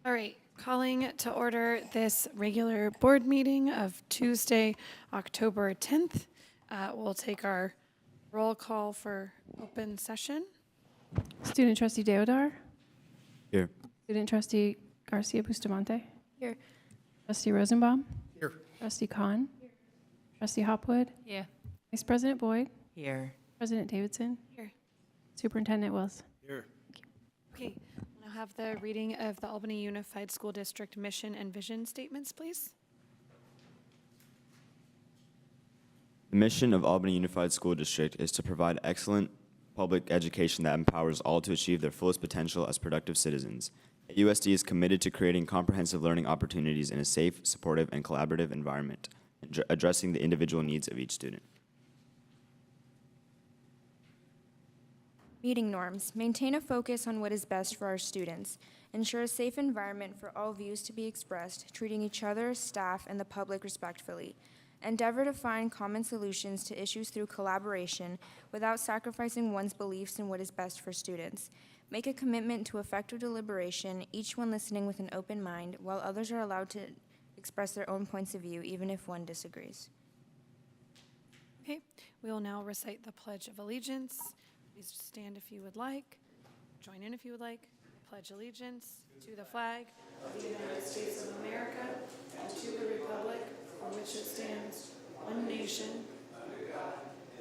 All right, calling to order this regular board meeting of Tuesday, October 10th. We'll take our roll call for open session. Student Trustee Deodar. Here. Student Trustee Garcia Bustamante. Here. Trustee Rosenbaum. Here. Trustee Kahn. Trustee Hopwood. Yeah. Vice President Boyd. Here. President Davidson. Here. Superintendent Wills. Here. Okay, we'll have the reading of the Albany Unified School District mission and vision statements, please. The mission of Albany Unified School District is to provide excellent public education that empowers all to achieve their fullest potential as productive citizens. AUSD is committed to creating comprehensive learning opportunities in a safe, supportive, and collaborative environment, addressing the individual needs of each student. Meeting norms. Maintain a focus on what is best for our students. Ensure a safe environment for all views to be expressed, treating each other, staff, and the public respectfully. Endeavor to find common solutions to issues through collaboration without sacrificing one's beliefs in what is best for students. Make a commitment to effective deliberation, each one listening with an open mind, while others are allowed to express their own points of view, even if one disagrees. Okay, we will now recite the Pledge of Allegiance. Please stand if you would like. Join in if you would like. Pledge allegiance to the flag of the United States of America and to the republic for which it stands, one nation,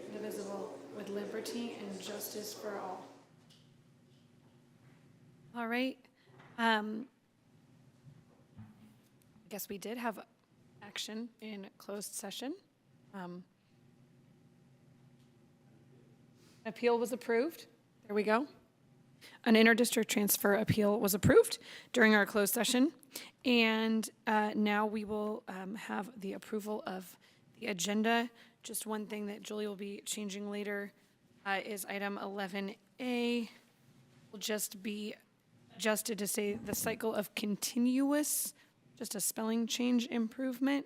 indivisible, with liberty and justice for all. All right. I guess we did have action in closed session. Appeal was approved. There we go. An interdistrict transfer appeal was approved during our closed session. And now we will have the approval of the agenda. Just one thing that Julie will be changing later is item 11A will just be adjusted to say the cycle of continuous, just a spelling change improvement.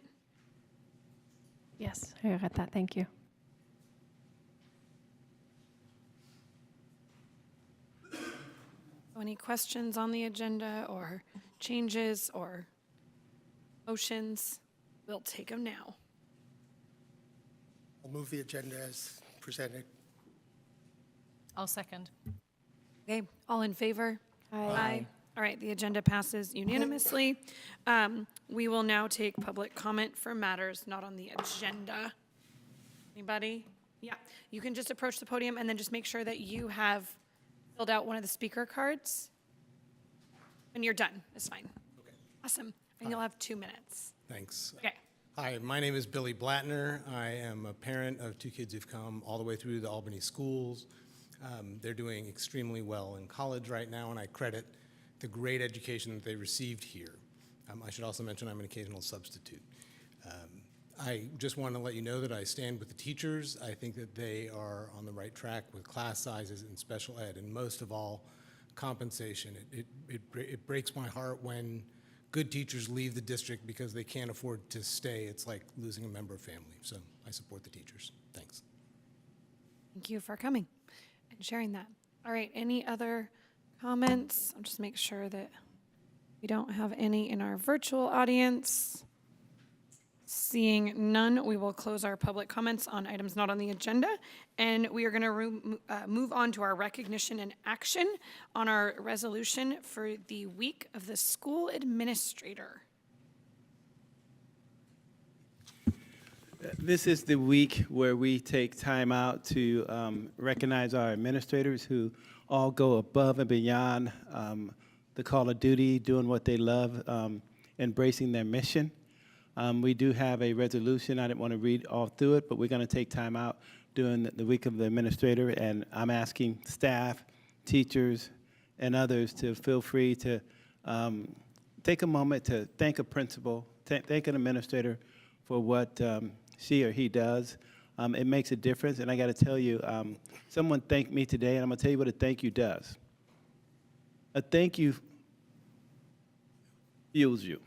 Yes, I got that. Thank you. Any questions on the agenda or changes or motions? We'll take them now. I'll move the agenda as presented. I'll second. Okay, all in favor? Aye. All right, the agenda passes unanimously. We will now take public comment for matters not on the agenda. Anybody? Yeah, you can just approach the podium and then just make sure that you have filled out one of the speaker cards. When you're done, it's fine. Okay. Awesome, and you'll have 2 minutes. Thanks. Okay. Hi, my name is Billy Blattner. I am a parent of 2 kids who've come all the way through the Albany schools. They're doing extremely well in college right now, and I credit the great education that they received here. I should also mention I'm an occasional substitute. I just want to let you know that I stand with the teachers. I think that they are on the right track with class sizes and special ed, and most of all, compensation. It breaks my heart when good teachers leave the district because they can't afford to stay. It's like losing a member of family. So I support the teachers. Thanks. Thank you for coming and sharing that. All right, any other comments? I'll just make sure that we don't have any in our virtual audience. Seeing none, we will close our public comments on items not on the agenda, and we are going to move on to our recognition and action on our resolution for the week of the school administrator. This is the week where we take time out to recognize our administrators who all go above and beyond the call of duty, doing what they love, embracing their mission. We do have a resolution. I didn't want to read all through it, but we're going to take time out during the week of the administrator, and I'm asking staff, teachers, and others to feel free to take a moment to thank a principal, thank an administrator for what she or he does. It makes a difference, and I got to tell you, someone thanked me today, and I'm going to tell you what a thank you does. A thank you fuels you.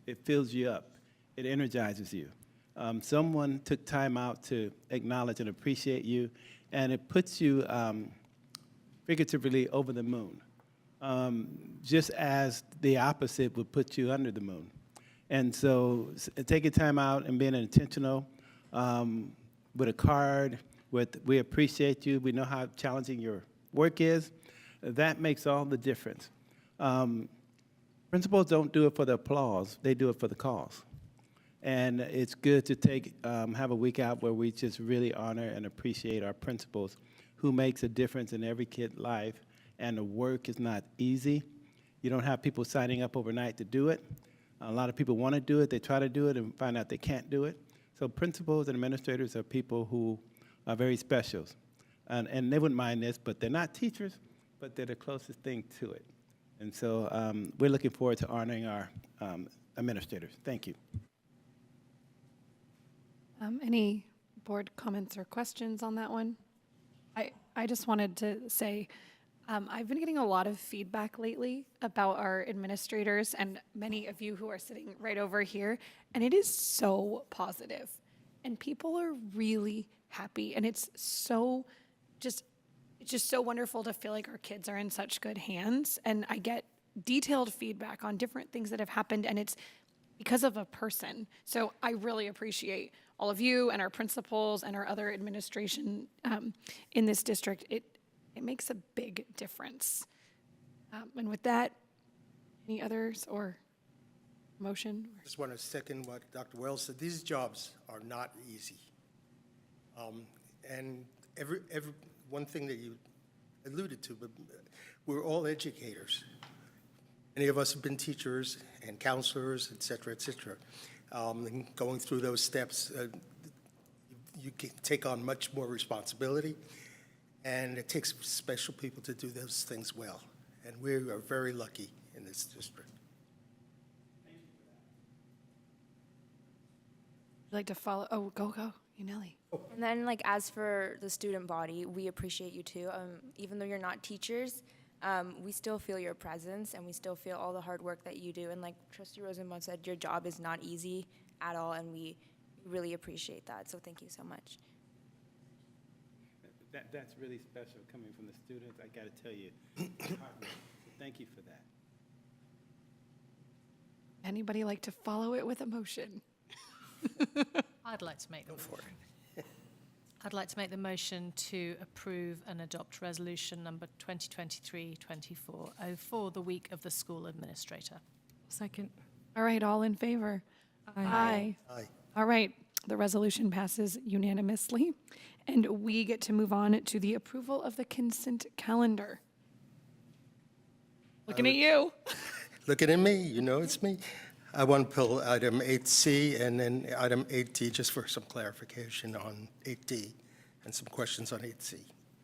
It fills you up. It energizes you. Someone took time out to acknowledge and appreciate you, and it puts you figuratively over the moon, just as the opposite would put you under the moon. And so taking time out and being intentional with a card, with we appreciate you, we know how challenging your work is, that makes all the difference. Principals don't do it for the applause, they do it for the cause. And it's good to have a week out where we just really honor and appreciate our principals who makes a difference in every kid's life. And the work is not easy. You don't have people signing up overnight to do it. A lot of people want to do it, they try to do it and find out they can't do it. So principals and administrators are people who are very special. And they wouldn't mind this, but they're not teachers, but they're the closest thing to it. And so we're looking forward to honoring our administrators. Thank you. Any board comments or questions on that one? I just wanted to say, I've been getting a lot of feedback lately about our administrators and many of you who are sitting right over here, and it is so positive. And people are really happy, and it's just so wonderful to feel like our kids are in such good hands. And I get detailed feedback on different things that have happened, and it's because of a person. So I really appreciate all of you and our principals and our other administration in this district. It makes a big difference. And with that, any others or motion? Just want to second what Dr. Wells said. These jobs are not easy. And every one thing that you alluded to, but we're all educators. Many of us have been teachers and counselors, et cetera, et cetera. And going through those steps, you can take on much more responsibility, and it takes special people to do those things well. And we are very lucky in this district. Would you like to follow? Oh, go, Unelli. And then, like, as for the student body, we appreciate you too. Even though you're not teachers, we still feel your presence, and we still feel all the hard work that you do. And like Trustee Rosenbaum said, your job is not easy at all, and we really appreciate that. So thank you so much. That's really special coming from the students. I got to tell you, thank you for that. Anybody like to follow it with a motion? I'd like to make I'd like to make the motion to approve and adopt resolution number 2023-2404, the week of the school administrator. Second. All right, all in favor? Aye. Aye. All right, the resolution passes unanimously, and we get to move on to the approval of the consent calendar. Looking at you. Looking at me, you know it's me. I want to pull item 8C and then item 8D just for some clarification on 8D and some questions on 8C.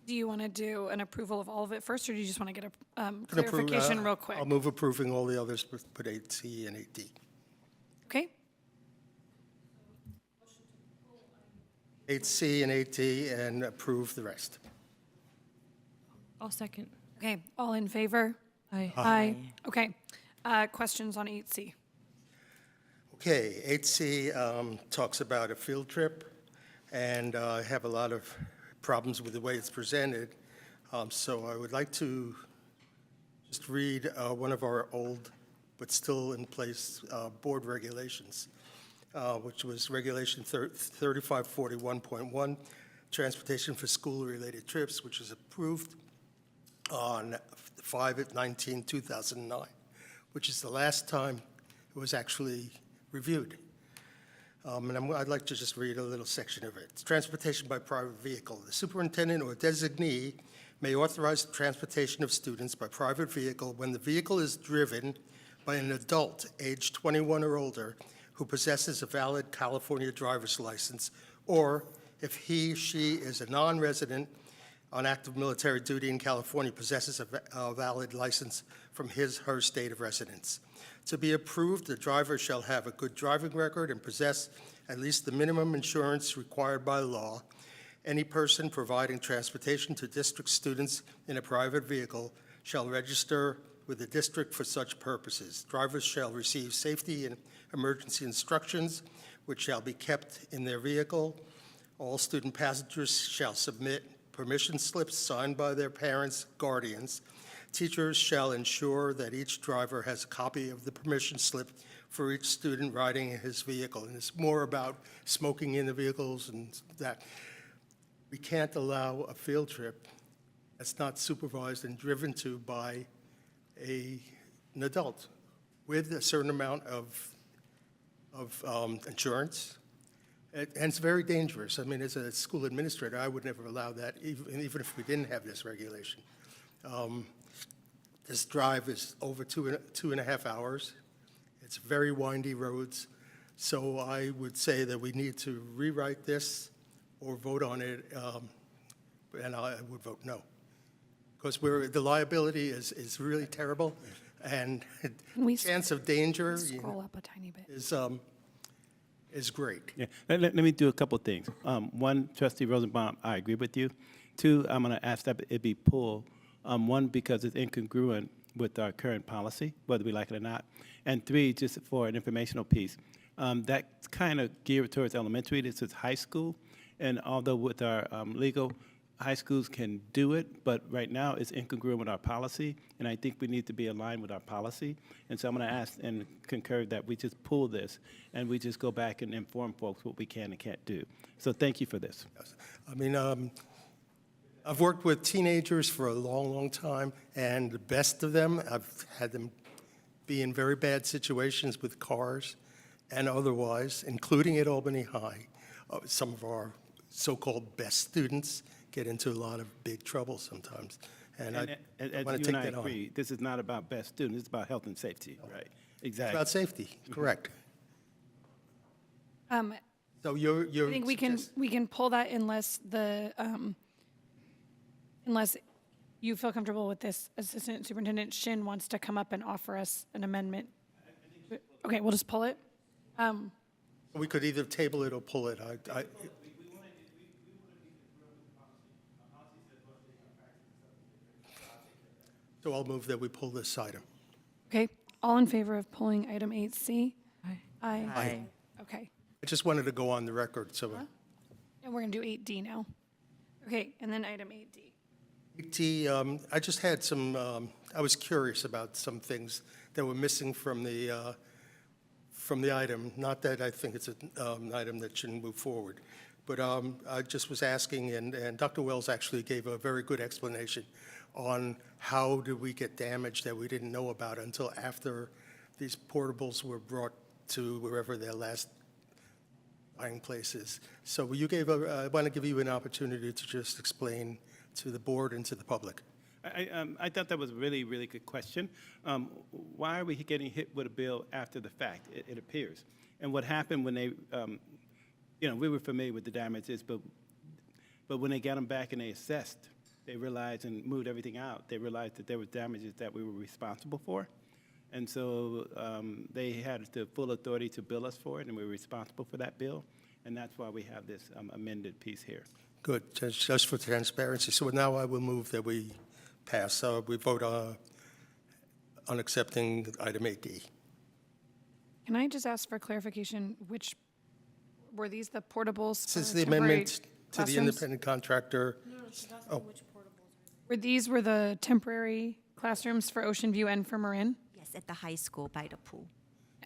Do you want to do an approval of all of it first, or do you just want to get a clarification real quick? I'll move approving all the others, but put 8C and 8D. Okay, 8C and 8D and approve the rest. I'll second. okay, all in favor? Aye. Aye. Okay, questions on 8C? Okay, 8C talks about a field trip, and I have a lot of problems with the way it's presented. So I would like to just read one of our old but still in place board regulations, which was Regulation 3541.1, Transportation for School-Related Trips, which was approved on 5/19/2009, which is the last time it was actually reviewed. And I'd like to just read a little section of it. It's transportation by private vehicle. The superintendent or designee may authorize the transportation of students by private vehicle when the vehicle is driven by an adult aged 21 or older who possesses a valid California driver's license, or if he/she is a non-resident on active military duty in California possesses a valid license from his/her state of residence. To be approved, the driver shall have a good driving record and possess at least the minimum insurance required by law. Any person providing transportation to district students in a private vehicle shall register with the district for such purposes. Drivers shall receive safety and emergency instructions, which shall be kept in their vehicle. All student passengers shall submit permission slips signed by their parents, guardians. Teachers shall ensure that each driver has a copy of the permission slip for each student riding in his vehicle. And it's more about smoking in the vehicles and that. We can't allow a field trip that's not supervised and driven to by an adult with a certain amount of insurance. And it's very dangerous. I mean, as a school administrator, I would never allow that, even if we didn't have this regulation. This drive is over two and a half hours. It's very windy roads. So I would say that we need to rewrite this or vote on it, and I would vote no. Because the liability is really terrible, and we chance of danger Scroll up a tiny bit. is great. Yeah, let me do a couple of things. One, Trustee Rosenbaum, I agree with you. Two, I'm going to ask that it be pulled. One, because it's incongruent with our current policy, whether we like it or not. And three, just for an informational piece, that's kind of geared towards elementary. This is high school. And although with our legal, high schools can do it, but right now it's incongruent with our policy, and I think we need to be aligned with our policy. And so I'm going to ask and concur that we just pull this, and we just go back and inform folks what we can and can't do. So thank you for this. I mean, I've worked with teenagers for a long, long time, and the best of them, I've had them be in very bad situations with cars and otherwise, including at Albany High. Some of our so-called best students get into a lot of big trouble sometimes. And I want to take that on. Agree, this is not about best students, it's about health and safety, right? It's Exactly. about safety, correct. I So you're think we can pull that unless unless you feel comfortable with this. Assistant Superintendent Shin wants to come up and offer us an amendment. Okay, we'll just pull it. We could either table it or pull it. So I'll move that we pull this item. Okay, all in favor of pulling item 8C? Aye. Aye. Okay, I just wanted to go on the record, so. and we're gonna do 8D now. Okay, and then item 8D. I just had some, I was curious about some things that were missing from the item. Not that I think it's an item that shouldn't move forward, but I just was asking, and Dr. Wells actually gave a very good explanation on how did we get damage that we didn't know about until after these portables were brought to wherever their last buying place is. So I want to give you an opportunity to just explain to the board and to the public. I thought that was a really, really good question. Why are we getting hit with a bill after the fact, it appears? And what happened when they, we were familiar with the damages, but when they got them back and they assessed, they realized and moved everything out, they realized that there were damages that we were responsible for. And so they had the full authority to bill us for it, and we were responsible for that bill. And that's why we have this amended piece here. Good, just for transparency. So now I will move that we pass, we vote on accepting item 8D. Can I just ask for clarification, were these the portables? This is for the temporary amendment to the classrooms? independent contractor. These were the temporary classrooms for Ocean View and for Marin? Yes, at the high school by the pool.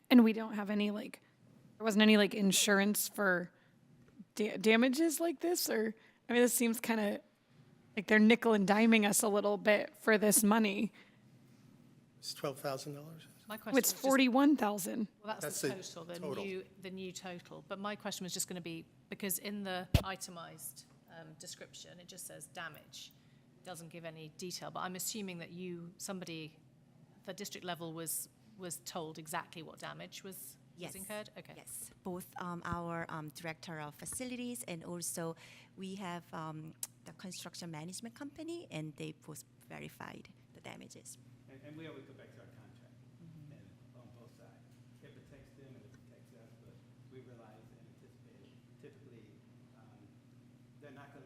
And we don't have any, there wasn't any, insurance for damages like this? Or, I mean, this seems kind of like they're nickel and diming us a little bit for this money. It's $12,000? My question It's was just- $41,000. Well, that's the the total, total. the new total. But my question was just going to be, because in the itemized description, it just says damage. It doesn't give any detail, but I'm assuming that somebody, the district level was told exactly what damage was Yes. was incurred? Okay. Yes, both our director of facilities and also we have the construction management company, and they both verified the damages. And we always go back to our contract, and on both sides. It protects them and it protects us, but we realize and anticipate typically, we're not gonna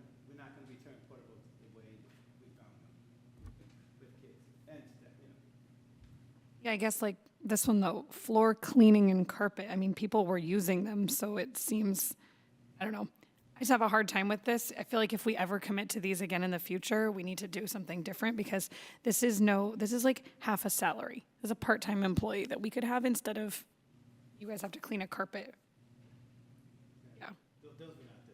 return portables the way we found them with kids and stuff, you know. Yeah, I guess like this one though, floor cleaning and carpet. I mean, people were using them, so it seems, I don't know. I just have a hard time with this. I feel like if we ever commit to these again in the future, we need to do something different because this is like half a salary as a part-time employee that we could have instead of you guys have to clean a carpet. Yeah. Those were not the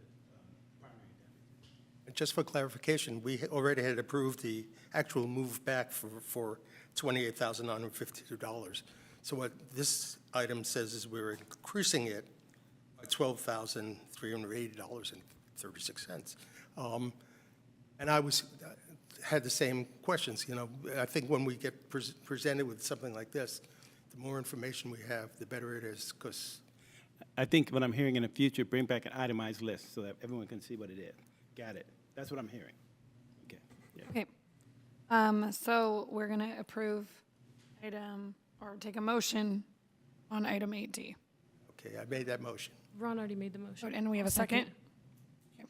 primary damages. And just for clarification, we already had approved the actual move back for $28,952. So what this item says is we're increasing it by $12,380.36. And I had the same questions, you know. I think when we get presented with something like this, the more information we have, the better it is, because I think what I'm hearing in the future, bring back an itemized list so that everyone can see what it is. Got it. That's what I'm hearing. Okay. Yeah. Okay. So we're gonna approve item or take a motion on item 8D. okay, I made that motion. Ron already made the motion. And we have a I'll second? Okay.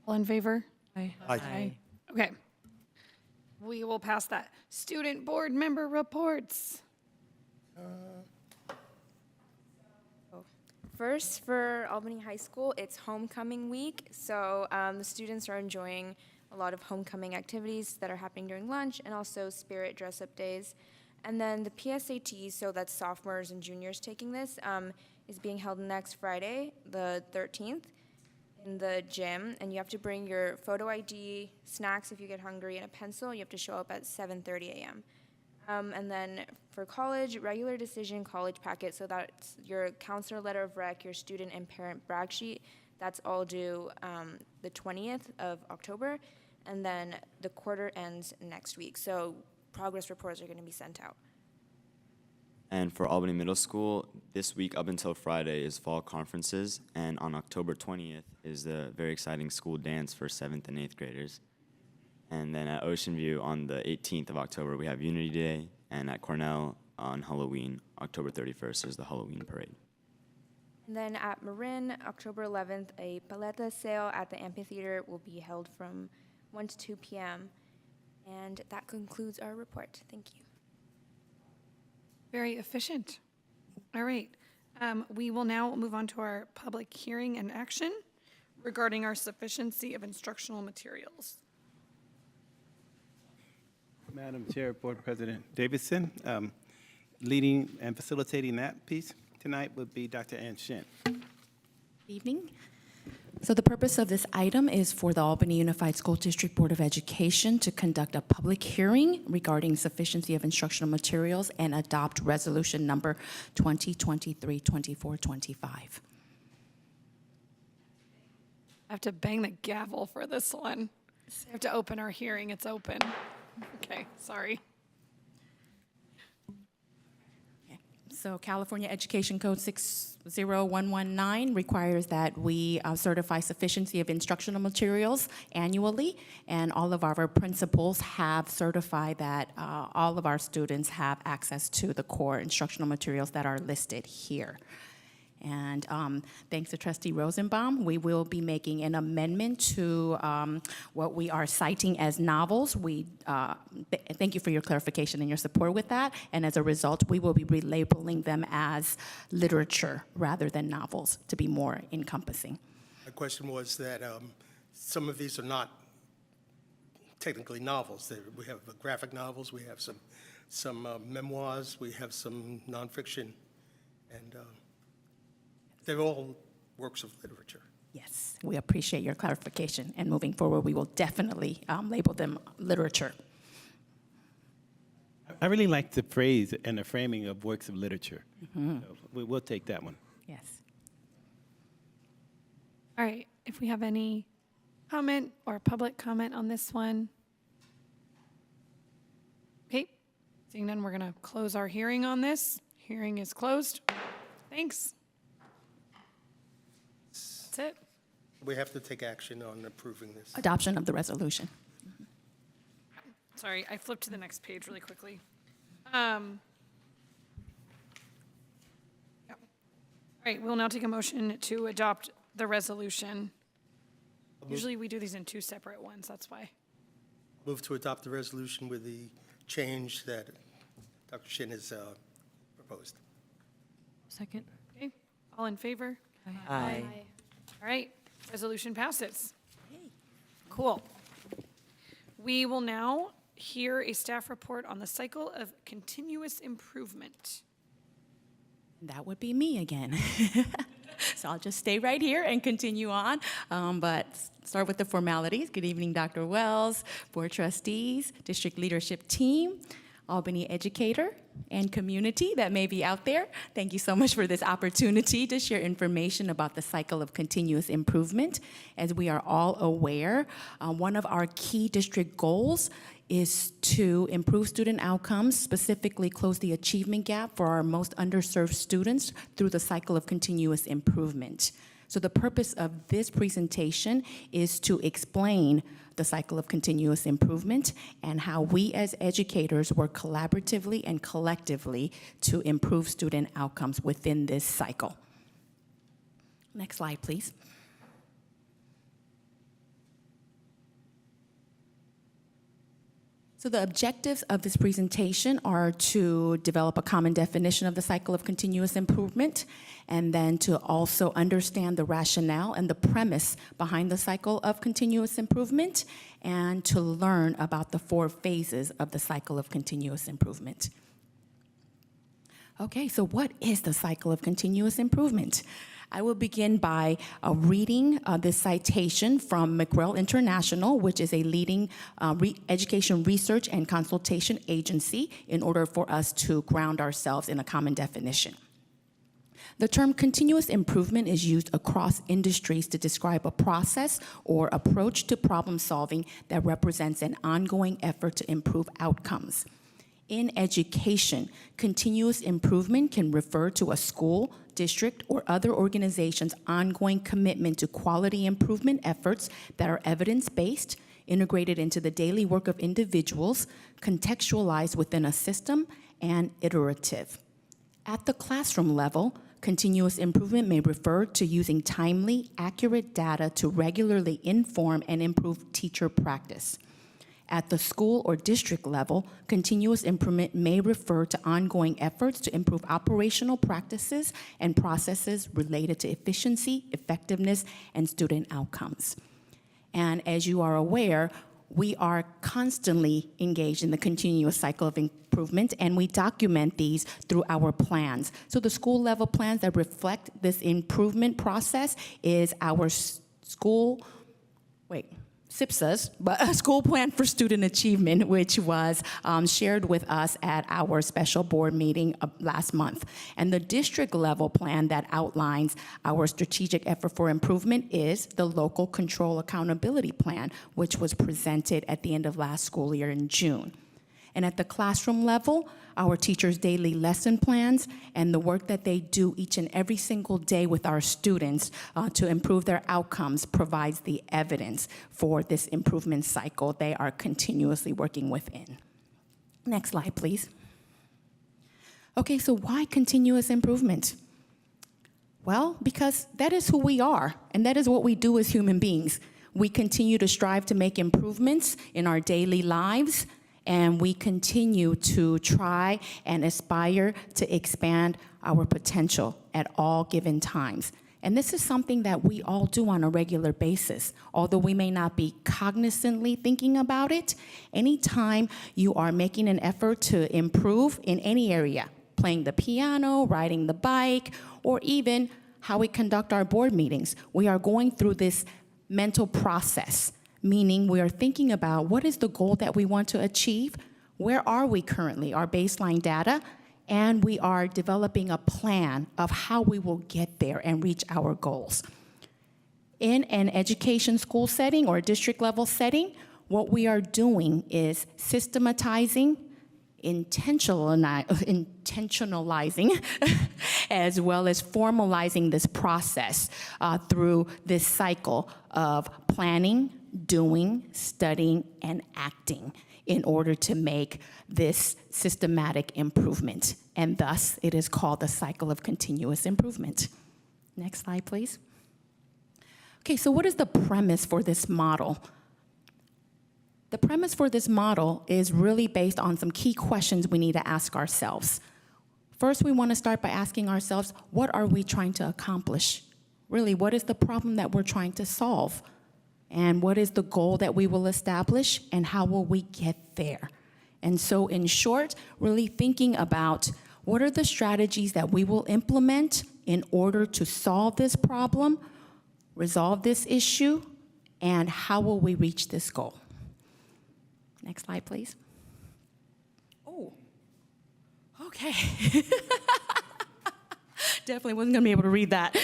All in favor? Aye. Aye. Okay. We will pass that. Student board member reports. First, for Albany High School, it's homecoming week, so the students are enjoying a lot of homecoming activities that are happening during lunch and also spirit dress-up days. And then the PSAT, so that's sophomores and juniors taking this, is being held next Friday, the 13th, in the gym. And you have to bring your photo ID, snacks if you get hungry, and a pencil. You have to show up at 7:30 a.m. And then for college, regular decision college packet, so that's your counselor letter of rec, your student and parent brag sheet. That's all due the 20th of October. And then the quarter ends next week. So progress reports are going to be sent out. And for Albany Middle School, this week up until Friday is fall conferences, and on October 20th is the very exciting school dance for 7th and 8th graders. And then at Ocean View on the 18th of October, we have Unity Day, and at Cornell on Halloween, October 31st is the Halloween parade. And then at Marin, October 11th, a paleta sale at the amphitheater will be held from 1 to 2 p.m. And that concludes our report. Thank you. Very efficient. All right. We will now move on to our public hearing and action regarding our sufficiency of instructional materials. Madam Chair, Board President Davidson, leading and facilitating that piece tonight would be Dr. Ann Shin. Evening. So the purpose of this item is for the Albany Unified School District Board of Education to conduct a public hearing regarding sufficiency of instructional materials and adopt resolution number 2023-2425. I have to bang the gavel for this one. I have to open our hearing. It's open. Okay, sorry. So California Education Code 60119 requires that we certify sufficiency of instructional materials annually, and all of our principals have certified that all of our students have access to the core instructional materials that are listed here. And thanks to Trustee Rosenbaum, we will be making an amendment to what we are citing as novels. We thank you for your clarification and your support with that. And as a result, we will be relabeling them as literature rather than novels to be more encompassing. My question was that some of these are not technically novels. We have graphic novels, we have some memoirs, we have some nonfiction, and they're all works of literature. Yes, we appreciate your clarification. And moving forward, we will definitely label them literature. I really like the phrase and the framing of works of literature. So we'll take that one. Yes. All right, if we have any comment or public comment on this one. Okay, seeing none, we're going to close our hearing on this. Hearing is closed. Thanks. That's it. We have to take action on approving this. Adoption of the resolution. Sorry, I flipped to the next page really quickly. Yeah. All right, we'll now take a motion to adopt the resolution. Usually we do these in two separate ones, that's why. Move to adopt the resolution with the change that Dr. Shin has proposed. Second. Okay, all in favor? Aye. All right, resolution passes. Cool. We will now hear a staff report on the cycle of continuous improvement. That would be me again. So I'll just stay right here and continue on, but start with the formalities. Good evening, Dr. Wells, board trustees, district leadership team, Albany educator, and community that may be out there. Thank you so much for this opportunity to share information about the cycle of continuous improvement. As we are all aware, one of our key district goals is to improve student outcomes, specifically close the achievement gap for our most underserved students through the cycle of continuous improvement. So the purpose of this presentation is to explain the cycle of continuous improvement and how we as educators work collaboratively and collectively to improve student outcomes within this cycle. Next slide, please. So the objectives of this presentation are to develop a common definition of the cycle of continuous improvement, and then to also understand the rationale and the premise behind the cycle of continuous improvement, and to learn about the 4 phases of the cycle of continuous improvement. Okay, so what is the cycle of continuous improvement? I will begin by reading this citation from McGrail International, which is a leading education research and consultation agency, in order for us to ground ourselves in a common definition. The term continuous improvement is used across industries to describe a process or approach to problem solving that represents an ongoing effort to improve outcomes. In education, continuous improvement can refer to a school, district, or other organization's ongoing commitment to quality improvement efforts that are evidence-based, integrated into the daily work of individuals, contextualized within a system, and iterative. At the classroom level, continuous improvement may refer to using timely, accurate data to regularly inform and improve teacher practice. At the school or district level, continuous improvement may refer to ongoing efforts to improve operational practices and processes related to efficiency, effectiveness, and student outcomes. And as you are aware, we are constantly engaged in the continuous cycle of improvement, and we document these through our plans. So the school level plans that reflect this improvement process is our SIPSAs, but a school plan for student achievement, which was shared with us at our special board meeting last month. And the district level plan that outlines our strategic effort for improvement is the local control accountability plan, which was presented at the end of last school year in June. And at the classroom level, our teachers' daily lesson plans and the work that they do each and every single day with our students to improve their outcomes provides the evidence for this improvement cycle they are continuously working within. Next slide, please. Okay, so why continuous improvement? Well, because that is who we are, and that is what we do as human beings. We continue to strive to make improvements in our daily lives, and we continue to try and aspire to expand our potential at all given times. And this is something that we all do on a regular basis. Although we may not be cognizantly thinking about it, anytime you are making an effort to improve in any area, playing the piano, riding the bike, or even how we conduct our board meetings, we are going through this mental process, meaning we are thinking about what is the goal that we want to achieve, where are we currently, our baseline data, and we are developing a plan of how we will get there and reach our goals. In an education school setting or district level setting, what we are doing is systematizing, intentionalizing as well as formalizing this process through this cycle of planning, doing, studying, and acting in order to make this systematic improvement. And thus, it is called the cycle of continuous improvement. Next slide, please. Okay, so what is the premise for this model? The premise for this model is really based on some key questions we need to ask ourselves. First, we want to start by asking ourselves, what are we trying to accomplish? Really, what is the problem that we're trying to solve? And what is the goal that we will establish, and how will we get there? And so, in short, really thinking about what are the strategies that we will implement in order to solve this problem, resolve this issue, and how will we reach this goal? Next slide, please. Oh, okay. Definitely wasn't going to be able to read that.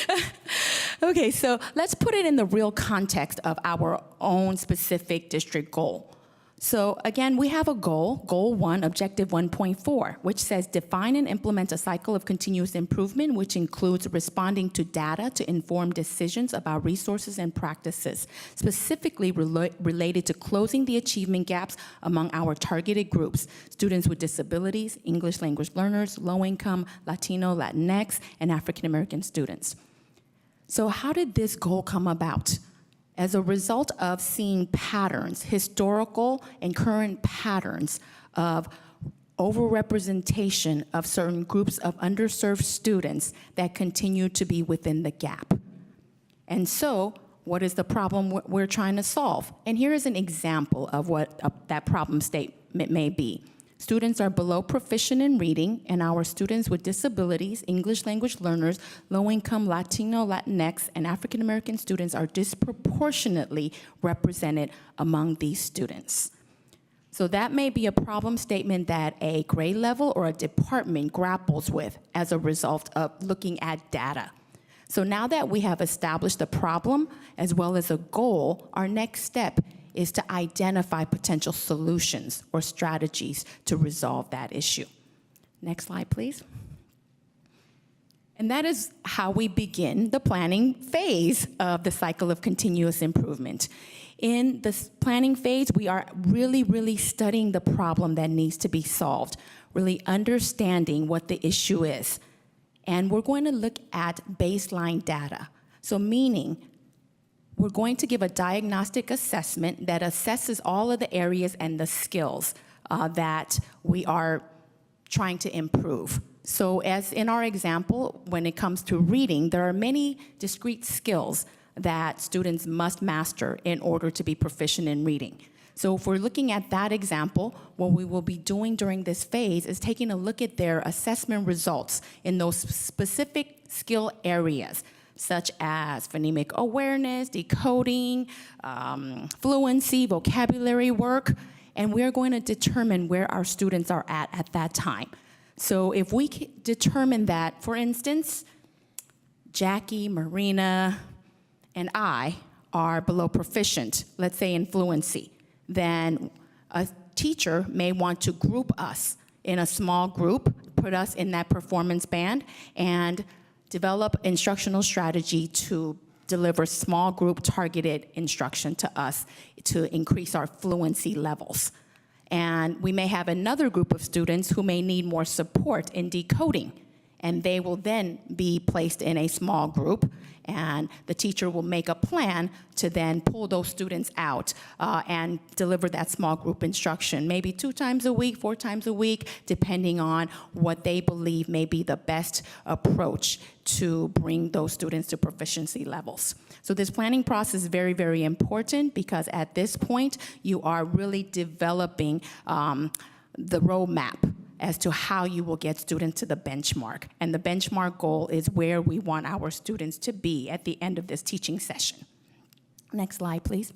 Okay, so let's put it in the real context of our own specific district goal. So again, we have a goal, Goal 1, Objective 1.4, which says define and implement a cycle of continuous improvement, which includes responding to data to inform decisions about resources and practices, specifically related to closing the achievement gaps among our targeted groups, students with disabilities, English language learners, low income, Latino, Latinx, and African American students. So how did this goal come about? As a result of seeing patterns, historical and current patterns of overrepresentation of certain groups of underserved students that continue to be within the gap. And so, what is the problem we're trying to solve? And here is an example of what that problem statement may be. Students are below proficient in reading, and our students with disabilities, English language learners, low-income Latino, Latinx, and African American students are disproportionately represented among these students. So that may be a problem statement that a grade level or a department grapples with as a result of looking at data. So now that we have established the problem as well as a goal, our next step is to identify potential solutions or strategies to resolve that issue. Next slide, please. And that is how we begin the planning phase of the cycle of continuous improvement. In the planning phase, we are really studying the problem that needs to be solved, really understanding what the issue is. And we're going to look at baseline data. So meaning, we're going to give a diagnostic assessment that assesses all of the areas and the skills that we are trying to improve. So as in our example, when it comes to reading, there are many discrete skills that students must master in order to be proficient in reading. So if we're looking at that example, what we will be doing during this phase is taking a look at their assessment results in those specific skill areas, such as phonemic awareness, decoding, fluency, vocabulary work, and we're going to determine where our students are at that time. So if we determine that, for instance, Jackie, Marina, and I are below proficient, let's say in fluency, then a teacher may want to group us in a small group, put us in that performance band, and develop instructional strategy to deliver small group targeted instruction to us to increase our fluency levels. And we may have another group of students who may need more support in decoding, and they will then be placed in a small group, and the teacher will make a plan to then pull those students out and deliver that small group instruction, maybe 2 times a week, 4 times a week, depending on what they believe may be the best approach to bring those students to proficiency levels. So this planning process is very important, because at this point, you are really developing the roadmap as to how you will get students to the benchmark. And the benchmark goal is where we want our students to be at the end of this teaching session. Next slide, please.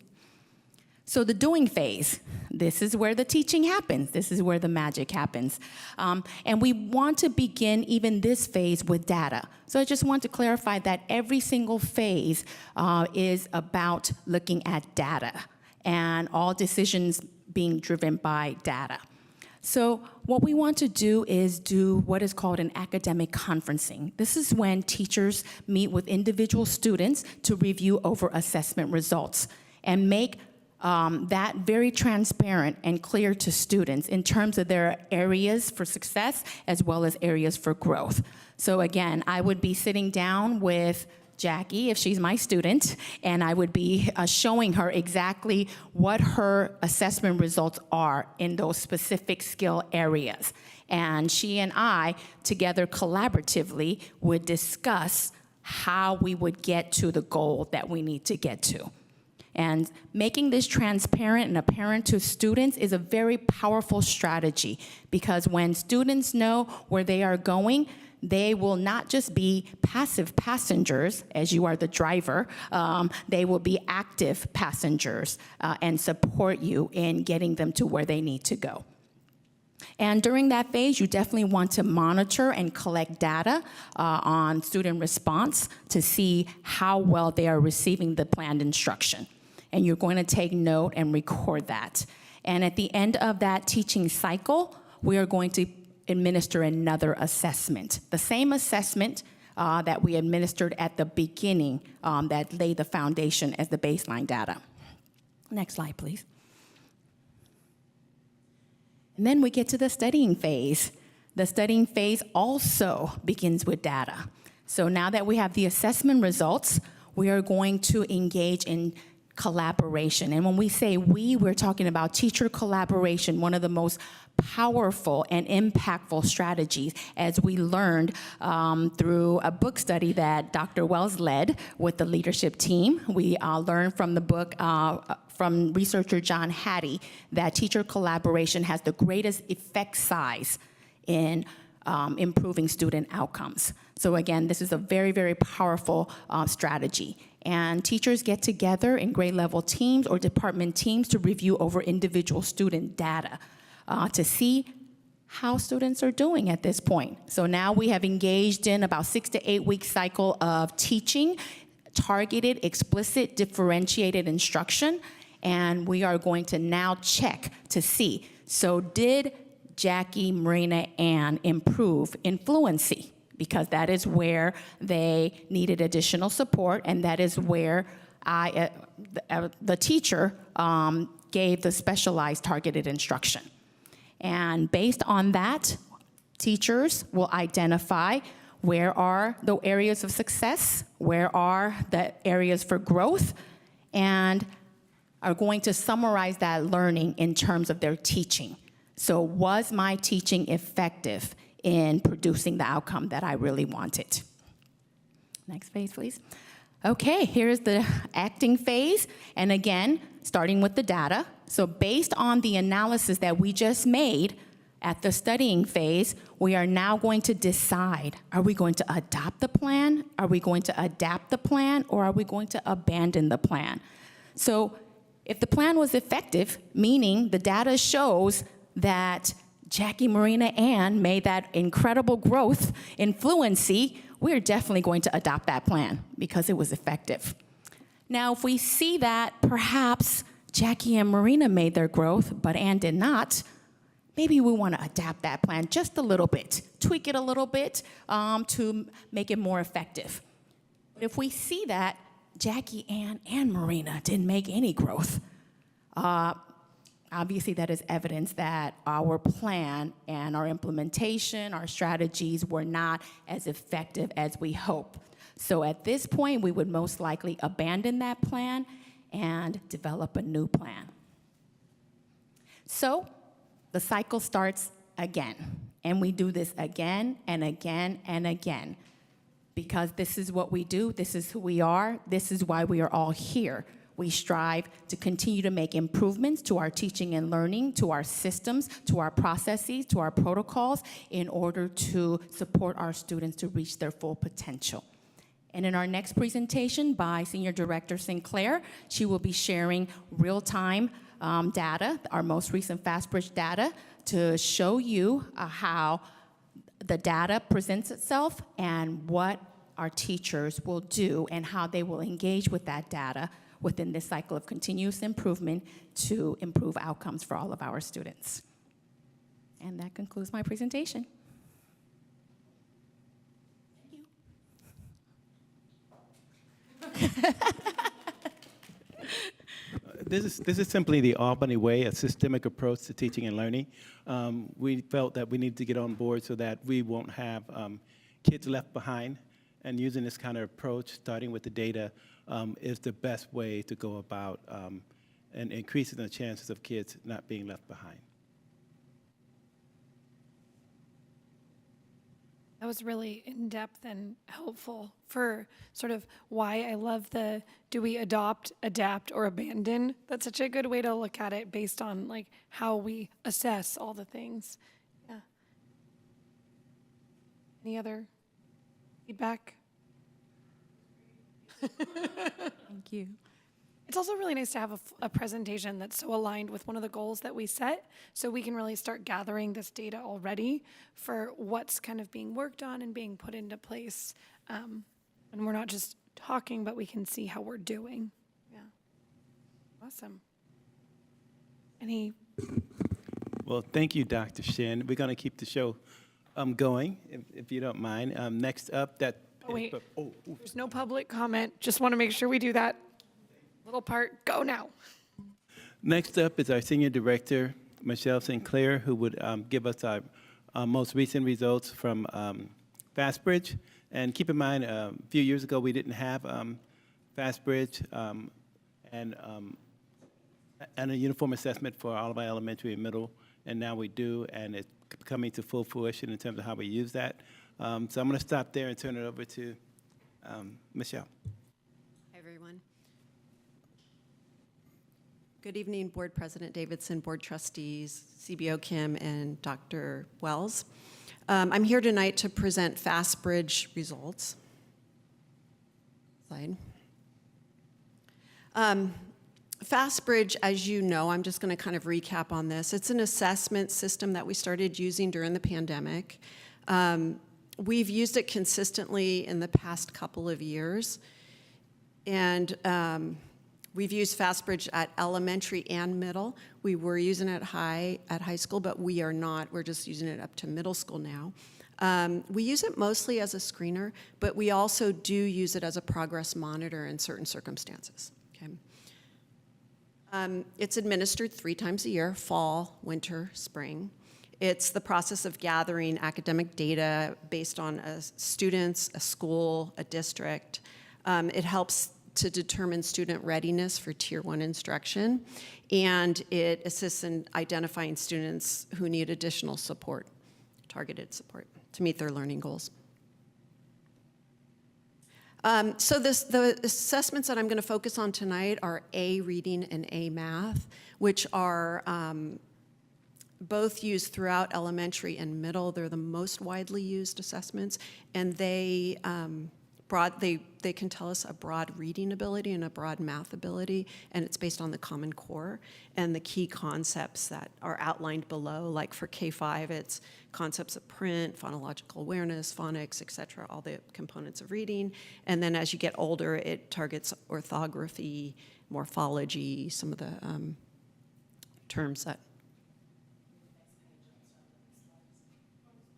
So the doing phase, this is where the teaching happens. This is where the magic happens. And we want to begin even this phase with data. So I just want to clarify that every single phase is about looking at data and all decisions being driven by data. So what we want to do is do what is called an academic conferencing. This is when teachers meet with individual students to review over assessment results and make that very transparent and clear to students in terms of their areas for success as well as areas for growth. So again, I would be sitting down with Jackie, if she's my student, and I would be showing her exactly what her assessment results are in those specific skill areas. And she and I, together collaboratively, would discuss how we would get to the goal that we need to get to. And making this transparent and apparent to students is a very powerful strategy, because when students know where they are going, they will not just be passive passengers, as you are the driver. They will be active passengers and support you in getting them to where they need to go. And during that phase, you definitely want to monitor and collect data on student response to see how well they are receiving the planned instruction. And you're going to take note and record that. And at the end of that teaching cycle, we are going to administer another assessment. The same assessment that we administered at the beginning that laid the foundation as the baseline data. Next slide, please. And then we get to the studying phase. The studying phase also begins with data. So now that we have the assessment results, we are going to engage in collaboration. And when we say we, we're talking about teacher collaboration, one of the most powerful and impactful strategies, as we learned through a book study that Dr. Wells led with the leadership team. We learned from the book from researcher John Hattie that teacher collaboration has the greatest effect size in improving student outcomes. So again, this is a very, very powerful strategy. And teachers get together in grade level teams or department teams to review over individual student data to see how students are doing at this point. So now we have engaged in about 6 to 8 week cycle of teaching, targeted, explicit, differentiated instruction, and we are going to now check to see, so did Jackie, Marina, Ann improve in fluency? Because that is where they needed additional support, and that is where the teacher gave the specialized targeted instruction. And based on that, teachers will identify where are the areas of success, where are the areas for growth, and are going to summarize that learning in terms of their teaching. So was my teaching effective in producing the outcome that I really wanted? Next phase, please. Okay, here's the acting phase. And again, starting with the data. So based on the analysis that we just made at the studying phase, we are now going to decide, are we going to adopt the plan? Are we going to adapt the plan? Or are we going to abandon the plan? So if the plan was effective, meaning the data shows that Jackie, Marina, Ann made that incredible growth in fluency, we're definitely going to adopt that plan because it was effective. Now, if we see that perhaps Jackie and Marina made their growth, but Ann did not, maybe we want to adapt that plan just a little bit, tweak it a little bit to make it more effective. But if we see that Jackie, Ann, and Marina didn't make any growth, obviously that is evidence that our plan and our implementation, our strategies were not as effective as we hoped. So at this point, we would most likely abandon that plan and develop a new plan. So the cycle starts again, and we do this again and again and again, because this is what we do, this is who we are, this is why we are all here. We strive to continue to make improvements to our teaching and learning, to our systems, to our processes, to our protocols, in order to support our students to reach their full potential. And in our next presentation by Senior Director Sinclair, she will be sharing real-time data, our most recent FastBridge data, to show you how the data presents itself and what our teachers will do and how they will engage with that data within this cycle of continuous improvement to improve outcomes for all of our students. And that concludes my presentation. This is simply the Albany way, a systemic approach to teaching and learning. We felt that we needed to get on board so that we won't have kids left behind. And using this kind of approach, starting with the data, is the best way to go about and increasing the chances of kids not being left behind. That was really in-depth and helpful for sort of why I love the do we adopt, adapt, or abandon. That's such a good way to look at it based on like how we assess all the things. Yeah. Any other feedback? Thank you. It's also really nice to have a presentation that's so aligned with one of the goals that we set, so we can really start gathering this data already for what's kind of being worked on and being put into place. And we're not just talking, but we can see how we're doing. Yeah. Awesome. Any? Well, thank you, Dr. Shin. We're going to keep the show going, if you don't mind. Next up, that. Oh, wait. There's no public comment. Just want to make sure we do that. Little part, go now. Next up is our Senior Director, Michelle Sinclair, who would give us our most recent results from FastBridge. And keep in mind, a few years ago, we didn't have FastBridge and a uniform assessment for all of our elementary and middle, and now we do, and it's coming to full fruition in terms of how we use that. So I'm going to stop there and turn it over to Michelle. Hi, everyone. Good evening, Board President Davidson, Board Trustees, CBO Kim, and Dr. Wells. I'm here tonight to present FastBridge results. Slide. FastBridge, as you know, I'm just going to kind of recap on this. It's an assessment system that we started using during the pandemic. We've used it consistently in the past couple of years. And we've used FastBridge at elementary and middle. We were using it at high school, but we are not. We're just using it up to middle school now. We use it mostly as a screener, but we also do use it as a progress monitor in certain circumstances. Okay. It's administered 3 times a year, fall, winter, spring. It's the process of gathering academic data based on students, a school, a district. It helps to determine student readiness for Tier 1 instruction, and it assists in identifying students who need additional support, targeted support, to meet their learning goals. So the assessments that I'm going to focus on tonight are A, reading, and A, math, which are both used throughout elementary and middle. They're the most widely used assessments, and they can tell us a broad reading ability and a broad math ability, and it's based on the Common Core and the key concepts that are outlined below. Like for K-5, it's concepts of print, phonological awareness, phonics, et cetera, all the components of reading. And then as you get older, it targets orthography, morphology, some of the terms that.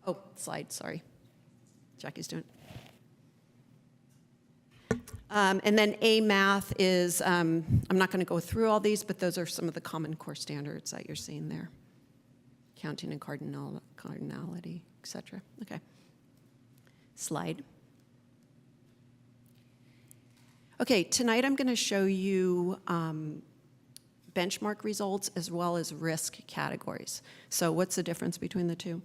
Oh, slide, sorry. Jackie's doing it. And then A math is, I'm not going to go through all these, but those are some of the Common Core standards that you're seeing there. Counting and cardinality, et cetera. Okay. Slide. Okay, tonight I'm going to show you benchmark results as well as risk categories. So what's the difference between the two?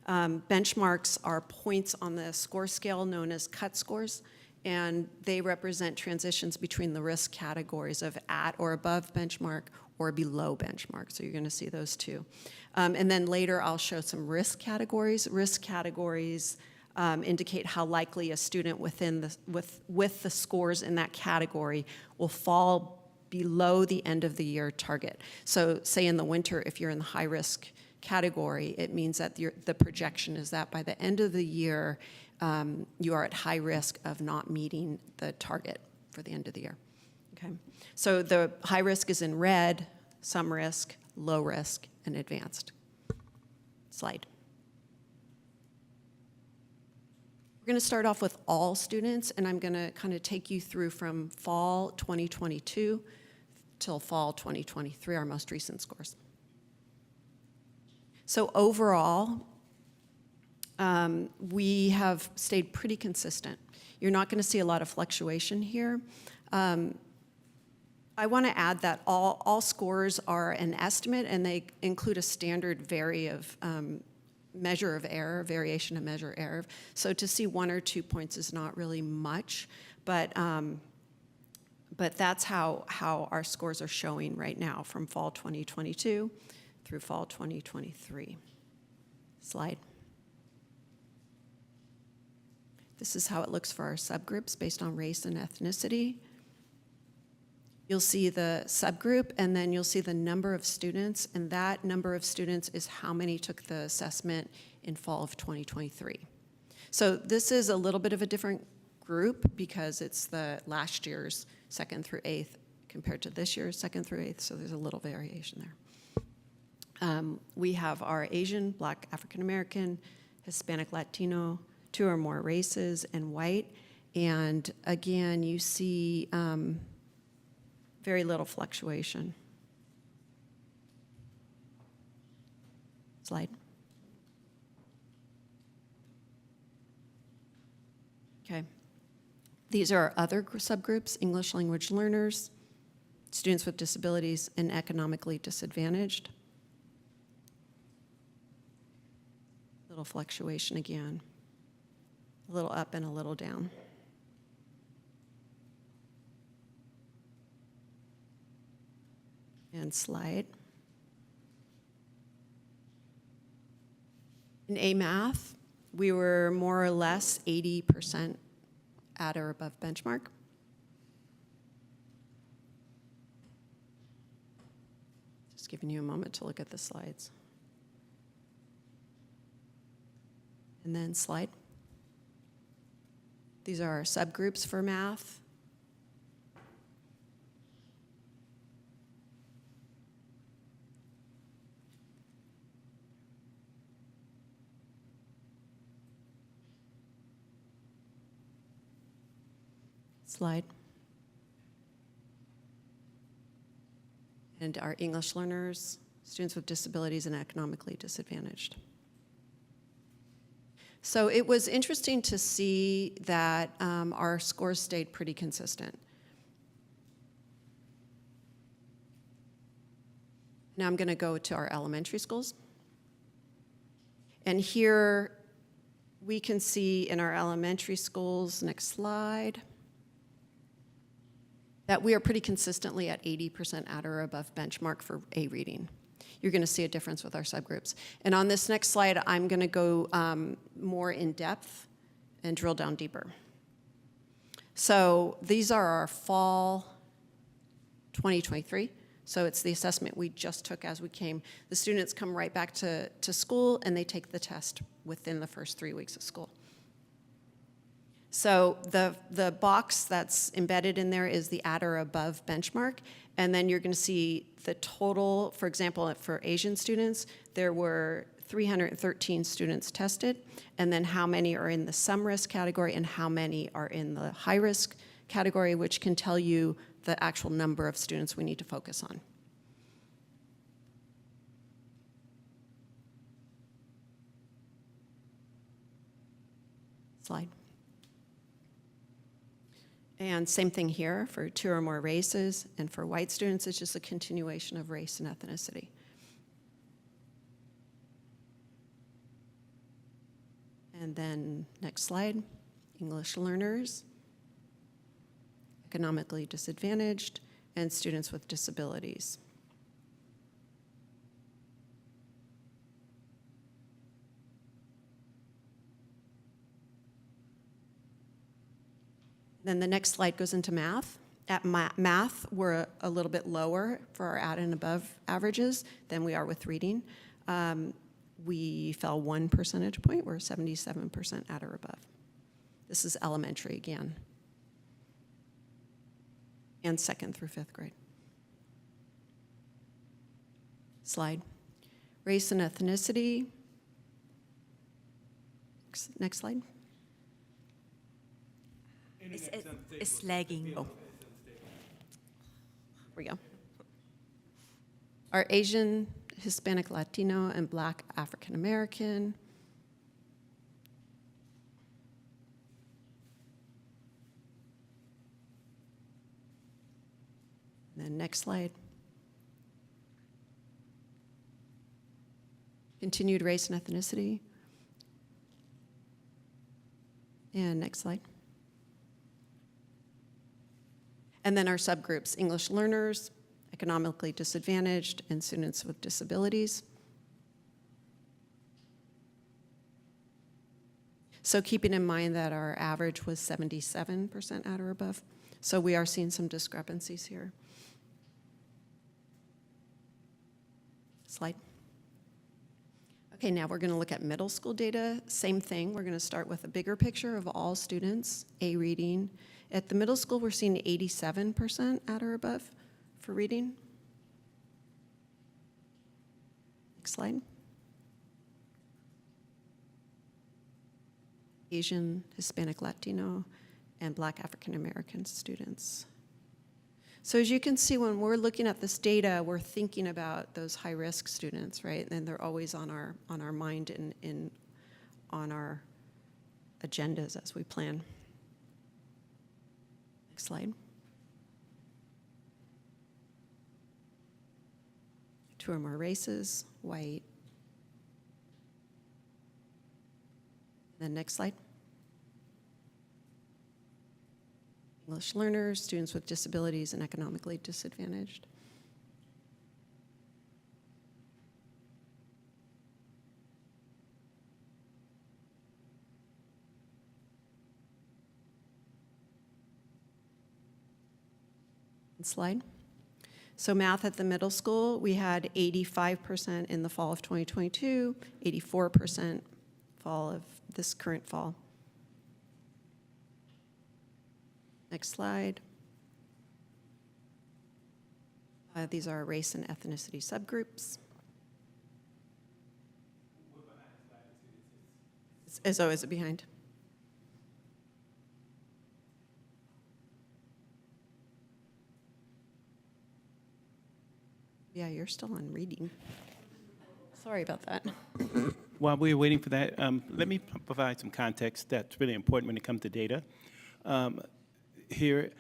Benchmarks are points on the score scale known as cut scores, and they represent transitions between the risk categories of at or above benchmark or below benchmark. So you're going to see those two. And then later I'll show some risk categories. Risk categories indicate how likely a student within with the scores in that category will fall below the end of the year target. So say in the winter, if you're in the high risk category, it means that the projection is that by the end of the year, you are at high risk of not meeting the target for the end of the year. Okay, so the high risk is in red, some risk, low risk, and advanced. Slide. We're going to start off with all students, and I'm going to kind of take you through from fall 2022 till fall 2023, our most recent scores. So overall, we have stayed pretty consistent. You're not going to see a lot of fluctuation here. I want to add that all scores are an estimate, and they include a standard measure of error, variation of measure error. So to see 1 or 2 points is not really much, but that's how our scores are showing right now from fall 2022 through fall 2023. Slide. This is how it looks for our subgroups based on race and ethnicity. You'll see the subgroup, and then you'll see the number of students, and that number of students is how many took the assessment in fall of 2023. So this is a little bit of a different group because it's the last year's 2nd through 8th compared to this year's 2nd through 8th, so there's a little variation there. We have our Asian, Black, African American, Hispanic, Latino, 2 or more races, and white. And again, you see very little fluctuation. Slide. Okay. These are our other subgroups: English language learners, students with disabilities, and economically disadvantaged. Little fluctuation again. A little up and a little down. And slide. In A Math, we were more or less 80% at or above benchmark. Just giving you a moment to look at the slides. And then slide. These are our subgroups for math. Slide. And our English learners, students with disabilities, and economically disadvantaged. So it was interesting to see that our scores stayed pretty consistent. Now I'm going to go to our elementary schools. And here we can see in our elementary schools, next slide, that we are pretty consistently at 80% at or above benchmark for A reading. You're going to see a difference with our subgroups. And on this next slide, I'm going to go more in depth and drill down deeper. So these are our fall 2023. So it's the assessment we just took as we came. The students come right back to school, and they take the test within the first 3 weeks of school. So the box that's embedded in there is the at or above benchmark, and then you're going to see the total. For example, for Asian students, there were 313 students tested, and then how many are in the some risk category and how many are in the high risk category, which can tell you the actual number of students we need to focus on. Slide. And same thing here for 2 or more races, and for white students, it's just a continuation of race and ethnicity. And then next slide, English learners, economically disadvantaged, and students with disabilities. Then the next slide goes into math. At math, we're a little bit lower for our at and above averages than we are with reading. We fell 1 percentage point. We're 77% at or above. This is elementary again, and 2nd through 5th grade. Slide. Race and ethnicity. Next slide. It's lagging. Oh. Here we go. Our Asian, Hispanic, Latino, and Black African American. And then next slide. Continued race and ethnicity. And next slide. And then our subgroups, English learners, economically disadvantaged, and students with disabilities. So keeping in mind that our average was 77% at or above. So we are seeing some discrepancies here. Slide. Okay, now we're going to look at middle school data. Same thing, we're going to start with a bigger picture of all students, A reading. At the middle school, we're seeing 87% at or above for reading. Next slide. Asian, Hispanic, Latino, and Black African American students. So as you can see, when we're looking at this data, we're thinking about those high-risk students, right? And they're always on our mind and on our agendas as we plan. Next slide. Two or more races, white. Then next slide. English learners, students with disabilities, and economically disadvantaged. Slide. So math at the middle school, we had 85% in the fall of 2022, 84% fall of this current fall. Next slide. These are race and ethnicity subgroups. Is it behind? Yeah, you're still on reading. Sorry about that. While we're waiting for that, let me provide some context that's really important when it comes to data. Here,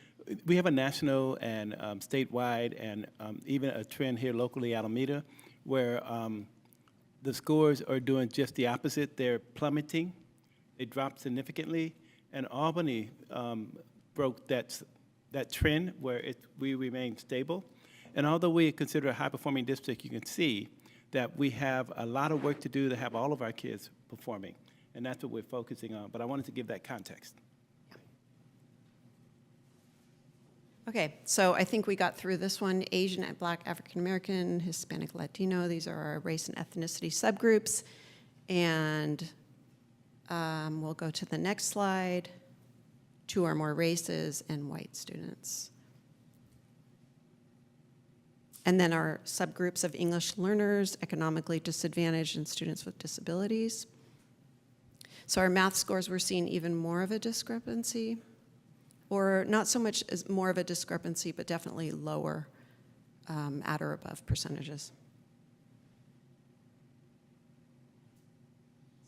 we have a national and statewide and even a trend here locally, Alameda, where the scores are doing just the opposite. They're plummeting. They dropped significantly. And Albany broke that trend where we remain stable. And although we consider a high-performing district, you can see that we have a lot of work to do to have all of our kids performing. And that's what we're focusing on. But I wanted to give that context. Okay, so I think we got through this one. Asian, Black, African American, Hispanic, Latino, these are our race and ethnicity subgroups. And we'll go to the next slide. Two or more races and white students. And then our subgroups of English learners, economically disadvantaged, and students with disabilities. So our math scores, we're seeing even more of a discrepancy. Or not so much as more of a discrepancy, but definitely lower at or above percentages.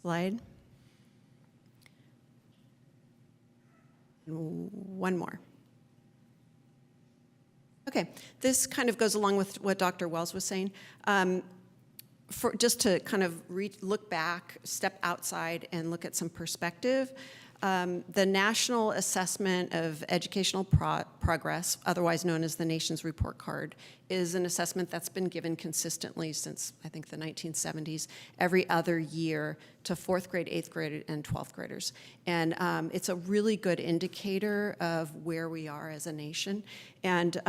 Slide. And one more. Okay, this kind of goes along with what Dr. Wells was saying. Just to kind of look back, step outside, and look at some perspective. The National Assessment of Educational Progress, otherwise known as the Nation's Report Card, is an assessment that's been given consistently since, I think, the 1970s, every other year to 4th grade, 8th grade, and 12th graders. And it's a really good indicator of where we are as a nation. And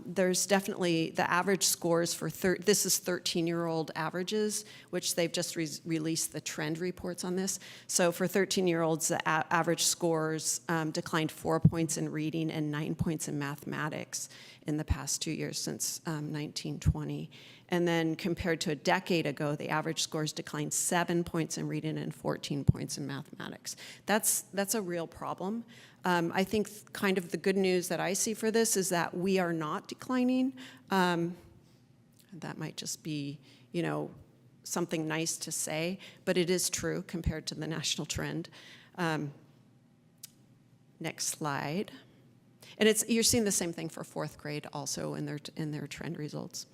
there's definitely the average scores for, this is 13-year-old averages, which they've just released the trend reports on this. So for 13-year-olds, the average scores declined 4 points in reading and 9 points in mathematics in the past 2 years since 1920. And then compared to a decade ago, the average scores declined 7 points in reading and 14 points in mathematics. That's a real problem. I think kind of the good news that I see for this is that we are not declining. That might just be, something nice to say, but it is true compared to the national trend. Next slide. And you're seeing the same thing for fourth grade also in their trend results.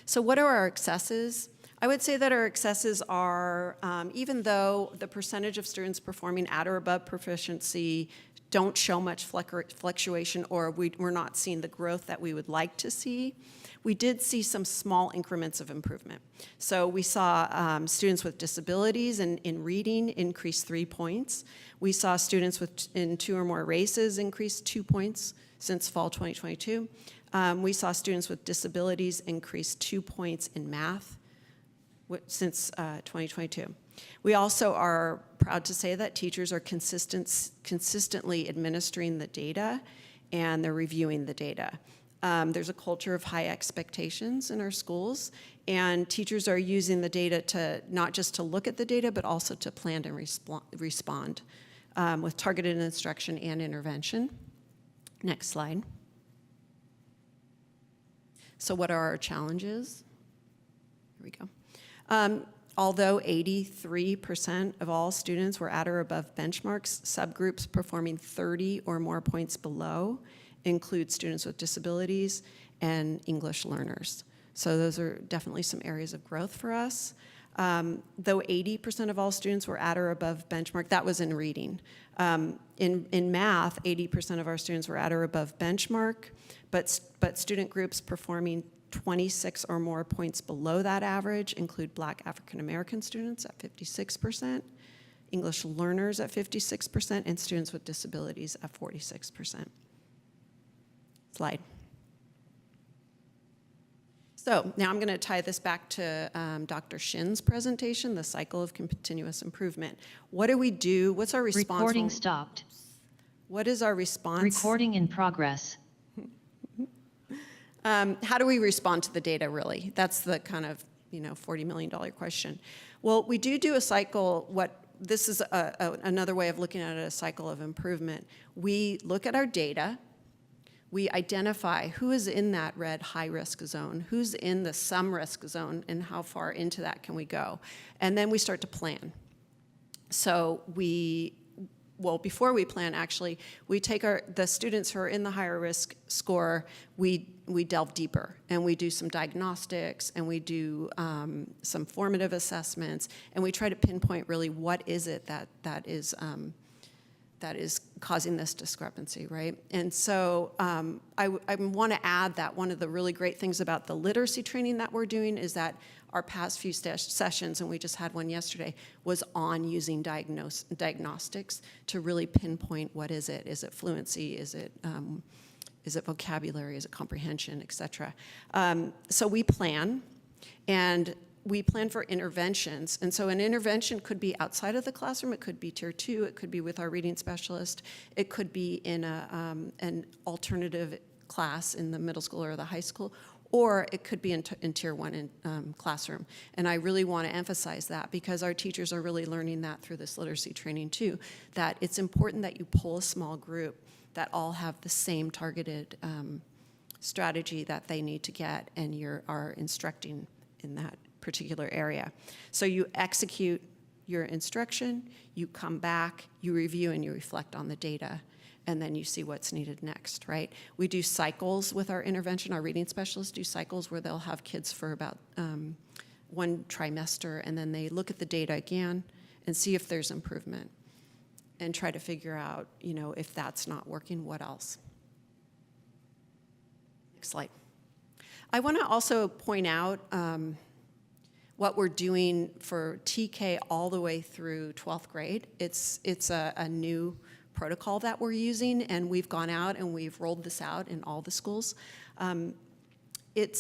So what are our excesses? I would say that our excesses are, even though the percentage of students performing at or above proficiency don't show much fluctuation, or we're not seeing the growth that we would like to see, we did see some small increments of improvement. So we saw students with disabilities in reading increase 3 points. We saw students in 2 or more races increase 2 points since fall 2022. We saw students with disabilities increase 2 points in math since 2022. We also are proud to say that teachers are consistently administering the data, and they're reviewing the data. There's a culture of high expectations in our schools, and teachers are using the data to not just to look at the data, but also to plan and respond with targeted instruction and intervention. Next slide. So what are our challenges? Here we go. Although 83% of all students were at or above benchmarks, subgroups performing 30 or more points below include students with disabilities and English learners. So those are definitely some areas of growth for us. Though 80% of all students were at or above benchmark, that was in reading. In math, 80% of our students were at or above benchmark, but student groups performing 26 or more points below that average include Black African American students at 56%, English learners at 56%, and students with disabilities at 46%. Slide. So now I'm going to tie this back to Dr. Shin's presentation, the cycle of continuous improvement. What do we do? What's our response? Recording stopped. What is our response? Recording in progress. How do we respond to the data, really? That's the kind of, $40 million question. Well, we do a cycle. This is another way of looking at a cycle of improvement. We look at our data. We identify who is in that red high-risk zone, who's in the some risk zone, and how far into that can we go. And then we start to plan. So before we plan, actually, we take the students who are in the higher risk score, we delve deeper, and we do some diagnostics, and we do some formative assessments, and we try to pinpoint really what is it that is causing this discrepancy, right? And so I want to add that one of the really great things about the literacy training that we're doing is that our past few sessions, and we just had one yesterday, was on using diagnostics to really pinpoint what is it. Is it fluency? Is it vocabulary? Is it comprehension, et cetera? So we plan, and we plan for interventions. And so an intervention could be outside of the classroom. It could be tier 2. It could be with our reading specialist. It could be in an alternative class in the middle school or the high school, or it could be in tier 1 classroom. And I really want to emphasize that because our teachers are really learning that through this literacy training too, that it's important that you pull a small group that all have the same targeted strategy that they need to get, and are instructing in that particular area. So you execute your instruction, you come back, you review, and you reflect on the data, and then you see what's needed next, right? We do cycles with our intervention. Our reading specialists do cycles where they'll have kids for about 1 trimester, and then they look at the data again and see if there's improvement and try to figure out, if that's not working, what else? Next slide. I want to also point out what we're doing for TK all the way through 12th grade. It's a new protocol that we're using, and we've gone out and we've rolled this out in all the schools. It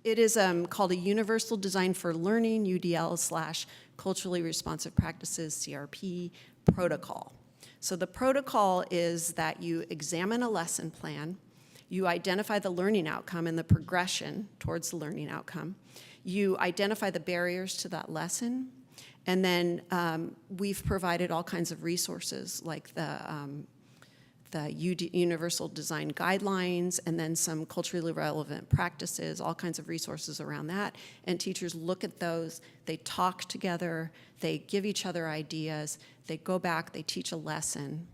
is called a Universal Design for Learning, UDL/Culturally Responsive Practices, CRP protocol. So the protocol is that you examine a lesson plan, You identify the learning outcome and the progression towards the learning outcome. You identify the barriers to that lesson. And then we've provided all kinds of resources like the Universal Design Guidelines, and then some culturally relevant practices, all kinds of resources around that. And teachers look at those, they talk together, they give each other ideas, they go back, they teach a lesson,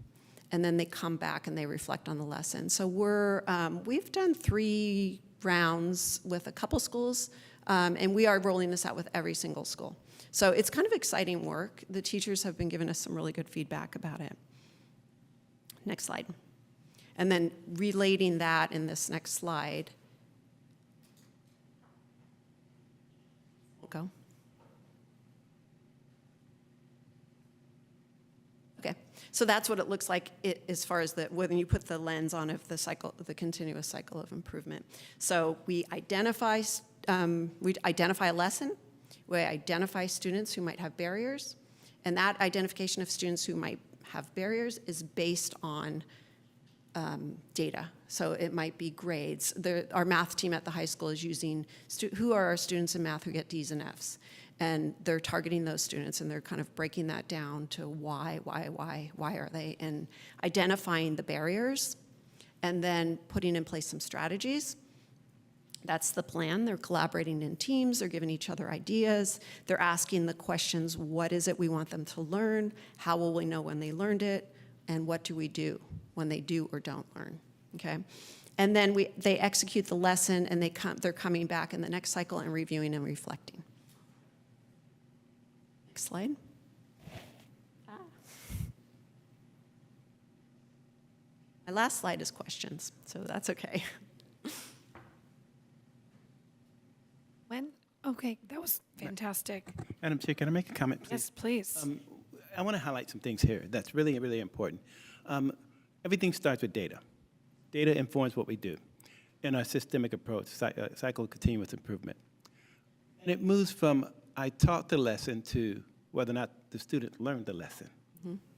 and then they come back and they reflect on the lesson. So we've done 3 rounds with a couple schools, and we are rolling this out with every single school. So it's kind of exciting work. The teachers have been giving us some really good feedback about it. Next slide. And then relating that in this next slide. Go. Okay, so that's what it looks like as far as when you put the lens on of the cycle, the continuous cycle of improvement. So we identify a lesson, we identify students who might have barriers, and that identification of students who might have barriers is based on data. So it might be grades. Our math team at the high school is using who are our students in math who get D's and F's. And they're targeting those students, and they're kind of breaking that down to why are they, and identifying the barriers, and then putting in place some strategies. That's the plan. They're collaborating in teams. They're giving each other ideas. They're asking the questions, what is it we want them to learn? How will we know when they learned it? And what do we do when they do or don't learn? Okay? And then they execute the lesson, and they're coming back in the next cycle and reviewing and reflecting. Next slide. My last slide is questions, so that's okay. When? Okay, that was fantastic. Madam Chair, can I make a comment, please? Yes, please. I want to highlight some things here that's really, really important. Everything starts with data. Data informs what we do in our systemic approach, cycle of continuous improvement. And it moves from I taught the lesson to whether or not the student learned the lesson,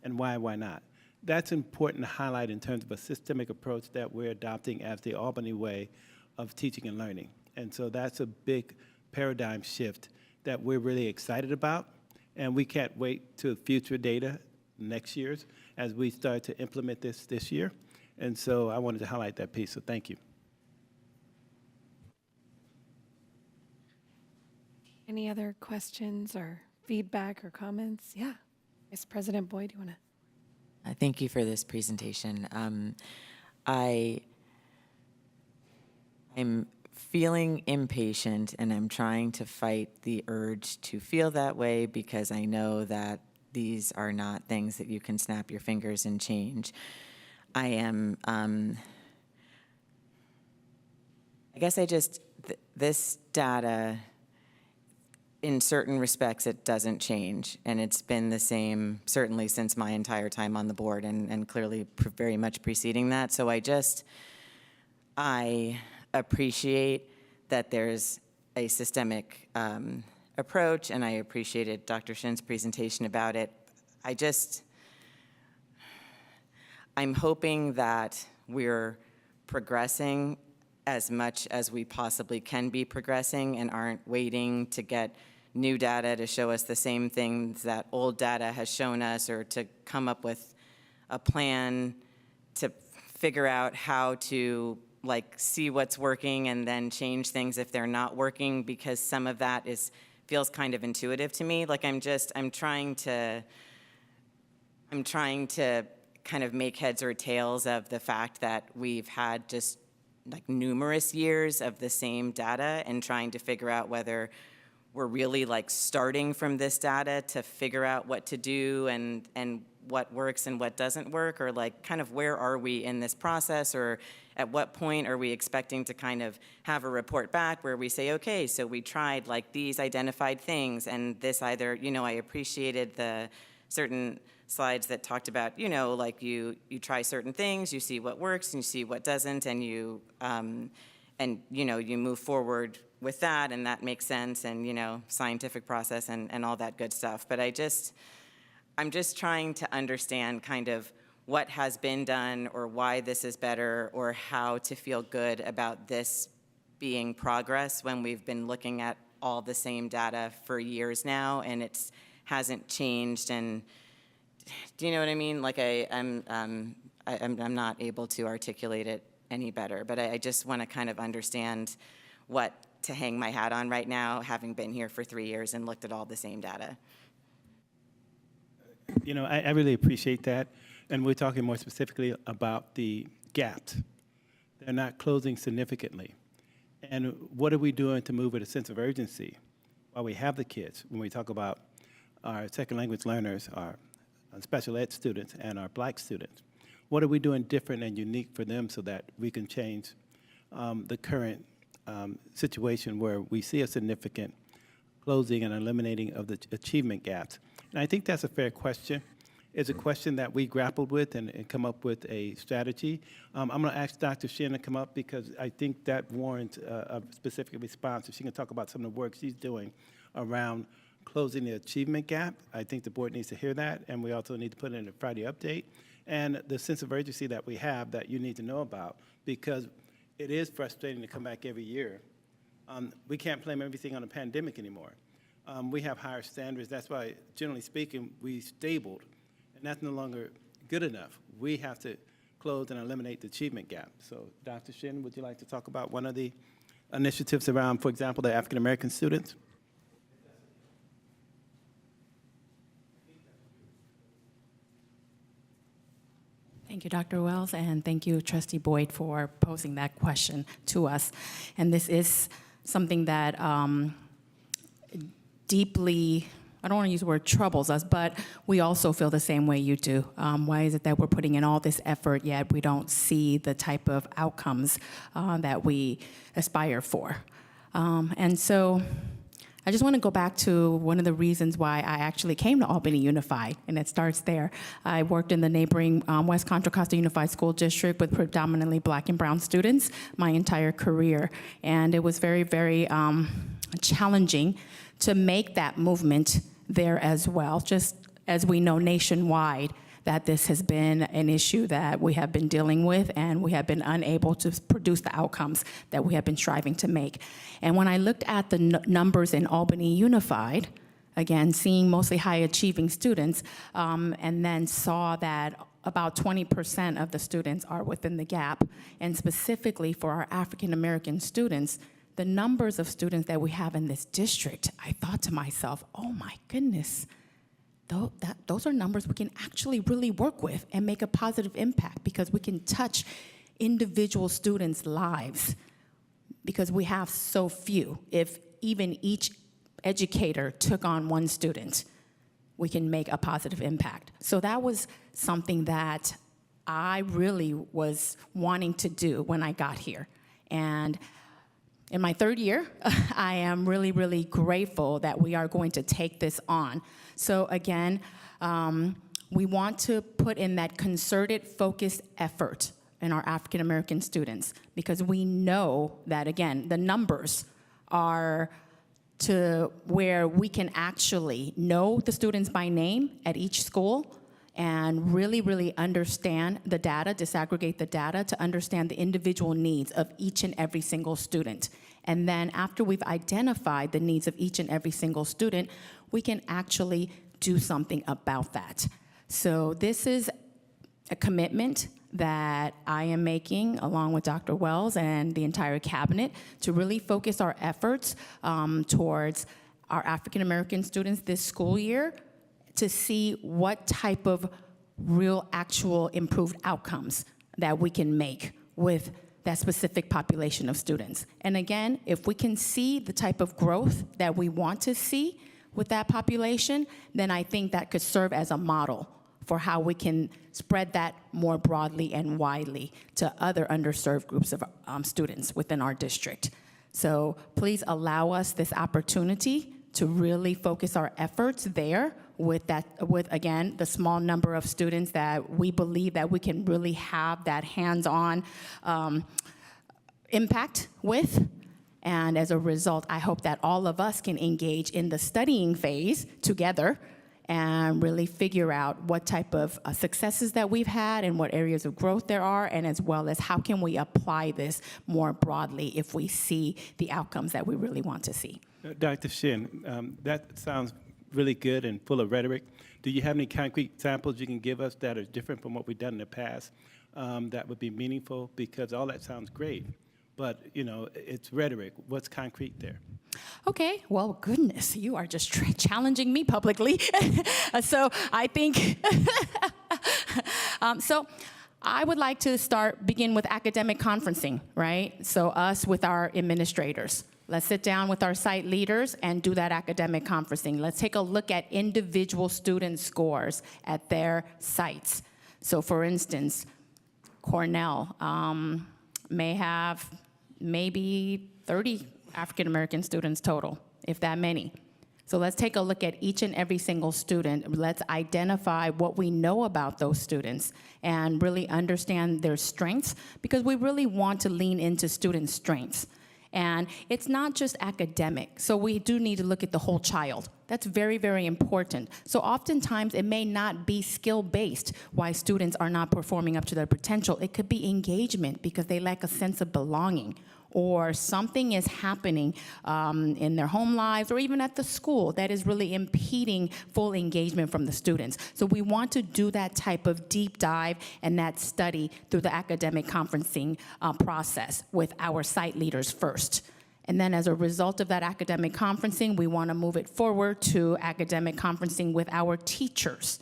and why not. That's important to highlight in terms of a systemic approach that we're adopting as the Albany way of teaching and learning. And so that's a big paradigm shift that we're really excited about, and we can't wait to future data next year's as we start to implement this year. And so I wanted to highlight that piece, so thank you. Any other questions or feedback or comments? Yeah. Vice President Boyd, do you want to? Thank you for this presentation. I'm feeling impatient, and I'm trying to fight the urge to feel that way because I know that these are not things that you can snap your fingers and change. I am, I guess this data, in certain respects, it doesn't change, and it's been the same certainly since my entire time on the board, and clearly very much preceding that. So I appreciate that there's a systemic approach, and I appreciated Dr. Shin's presentation about it. I'm hoping that we're progressing as much as we possibly can be progressing and aren't waiting to get new data to show us the same things that old data has shown us, or to come up with a plan to figure out how to see what's working and then change things if they're not working, because some of that feels kind of intuitive to me. I'm trying to kind of make heads or tails of the fact that we've had just numerous years of the same data, and trying to figure out whether we're really starting from this data to figure out what to do and what works and what doesn't work, or kind of where are we in this process, or at what point are we expecting to kind of have a report back where we say, okay, so we tried these identified things, and this either, I appreciated the certain slides that talked about, you try certain things, you see what works and you see what doesn't, and you move forward with that, and that makes sense, and scientific process and all that good stuff. But I'm just trying to understand kind of what has been done or why this is better or how to feel good about this being progress when we've been looking at all the same data for years now and it hasn't changed. And do you know what I mean? Like I'm not able to articulate it any better, but I just want to kind of understand what to hang my hat on right now, having been here for 3 years and looked at all the same data. You know, I really appreciate that. And we're talking more specifically about the gaps. They're not closing significantly. And what are we doing to move with a sense of urgency while we have the kids, when we talk about our second language learners, our special ed students, and our black students? What are we doing different and unique for them so that we can change the current situation where we see a significant closing and eliminating of the achievement gaps? And I think that's a fair question. It's a question that we grappled with and come up with a strategy. I'm going to ask Dr. Shin to come up because I think that warrants a specific response. If she can talk about some of the work she's doing around closing the achievement gap, I think the board needs to hear that, and we also need to put it in a Friday update. And the sense of urgency that we have that you need to know about, because it is frustrating to come back every year. We can't blame everything on the pandemic anymore. We have higher standards. That's why, generally speaking, we stabled, and that's no longer good enough. We have to close and eliminate the achievement gap. So, Dr. Shin, would you like to talk about one of the initiatives around, for example, the African American students? Thank you, Dr. Wells, and thank you, Trustee Boyd, for posing that question to us. And this is something that deeply, I don't want to use the word troubles us, but we also feel the same way you do. Why is it that we're putting in all this effort, yet we don't see the type of outcomes that we aspire for? And so I just want to go back to one of the reasons why I actually came to Albany Unified, and it starts there. I worked in the neighboring West Contra Costa Unified School District with predominantly black and brown students my entire career, and it was very, very challenging to make that movement there as well, just as we know nationwide that this has been an issue that we have been dealing with, and we have been unable to produce the outcomes that we have been striving to make. And when I looked at the numbers in Albany Unified, again, seeing mostly high-achieving students, and then saw that about 20% of the students are within the gap, and specifically for our African-American students, the numbers of students that we have in this district, I thought to myself, oh my goodness, those are numbers we can actually really work with and make a positive impact, because we can touch individual students' lives because we have so few. If even each educator took on one student, we can make a positive impact. So that was something that I really was wanting to do when I got here. And in my third year, I am really, really grateful that we are going to take this on. So again, we want to put in that concerted, focused effort in our African American students, because we know that, again, the numbers are to where we can actually know the students by name at each school and really, really understand the data, disaggregate the data to understand the individual needs of each and every single student. And then after we've identified the needs of each and every single student, we can actually do something about that. So this is a commitment that I am making along with Dr. Wells and the entire cabinet to really focus our efforts towards our African American students this school year, to see what type of real, actual improved outcomes that we can make with that specific population of students. And again, if we can see the type of growth that we want to see with that population, then I think that could serve as a model for how we can spread that more broadly and widely to other underserved groups of students within our district. So please allow us this opportunity to really focus our efforts there with again, the small number of students that we believe that we can really have that hands-on impact with. And as a result, I hope that all of us can engage in the studying phase together and really figure out what type of successes that we've had and what areas of growth there are, and as well as how can we apply this more broadly if we see the outcomes that we really want to see. Dr. Shin, that sounds really good and full of rhetoric. Do you have any concrete examples you can give us that are different from what we've done in the past that would be meaningful? Because all that sounds great, but it's rhetoric. What's concrete there? Okay, well, goodness, you are just challenging me publicly. So I think, so I would like to begin with academic conferencing, right? So us with our administrators. Let's sit down with our site leaders and do that academic conferencing. Let's take a look at individual student scores at their sites. So for instance, Cornell may have maybe 30 African-American students total, if that many. So let's take a look at each and every single student. Let's identify what we know about those students and really understand their strengths, because we really want to lean into student strengths. And it's not just academic, so we do need to look at the whole child. That's very, very important. So oftentimes it may not be skill-based why students are not performing up to their potential. It could be engagement because they lack a sense of belonging, or something is happening in their home lives or even at the school that is really impeding full engagement from the students. So we want to do that type of deep dive and that study through the academic conferencing process with our site leaders first. And then as a result of that academic conferencing, we want to move it forward to academic conferencing with our teachers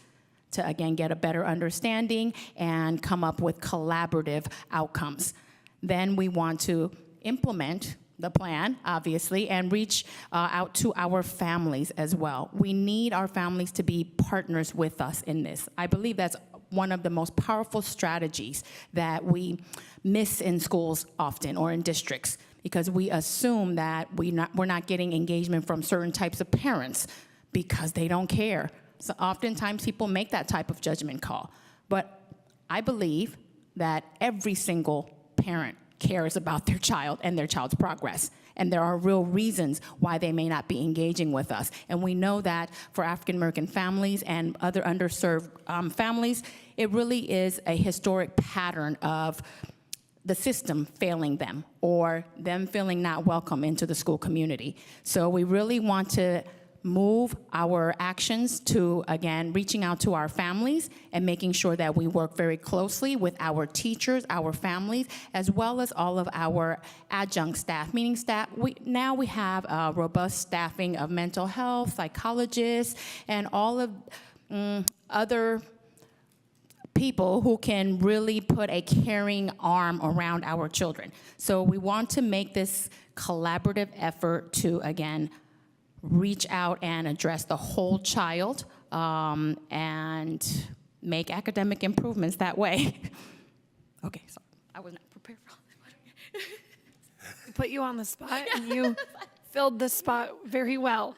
to, again, get a better understanding and come up with collaborative outcomes. Then we want to implement the plan, obviously, and reach out to our families as well. We need our families to be partners with us in this. I believe that's one of the most powerful strategies that we miss in schools often or in districts, because we assume that we're not getting engagement from certain types of parents because they don't care. So oftentimes people make that type of judgment call. But I believe that every single parent cares about their child and their child's progress. And there are real reasons why they may not be engaging with us. And we know that for African-American families and other underserved families, it really is a historic pattern of the system failing them or them feeling not welcome into the school community. So we really want to move our actions to, again, reaching out to our families and making sure that we work very closely with our teachers, our families, as well as all of our adjunct staff, meaning staff. Now we have a robust staffing of mental health, psychologists, and all of other people who can really put a caring arm around our children. So we want to make this collaborative effort to, again, reach out and address the whole child and make academic improvements that way. Okay, sorry, I was not prepared for all that. I put you on the spot, and you filled the spot very well.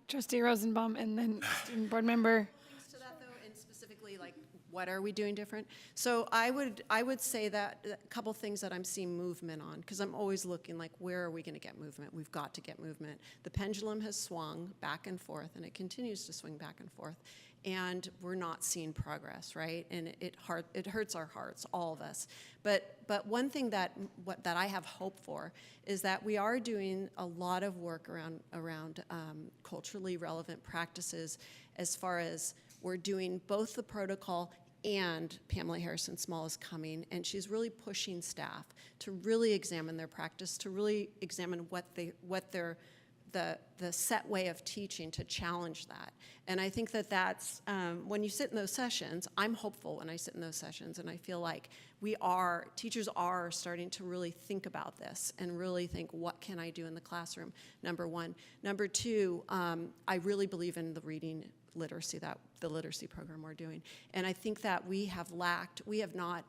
Trustee Rosenbaum, and then student board member. To that though, and specifically, like, what are we doing different? So I would say that a couple things that I'm seeing movement on, because I'm always looking like, where are we going to get movement? We've got to get movement. The pendulum has swung back and forth, and it continues to swing back and forth, and we're not seeing progress, right? And it hurts our hearts, all of us. But one thing that I have hope for is that we are doing a lot of work around culturally relevant practices, as far as we're doing both the protocol, and Pamela Harrison-Small is coming, and she's really pushing staff to really examine their practice, to really examine the set way of teaching, to challenge that. And I think that that's, when you sit in those sessions, I'm hopeful when I sit in those sessions, and I feel like teachers are starting to really think about this and really think, what can I do in the classroom, number one. Number two, I really believe in the reading literacy, the literacy program we're doing. And I think that we have not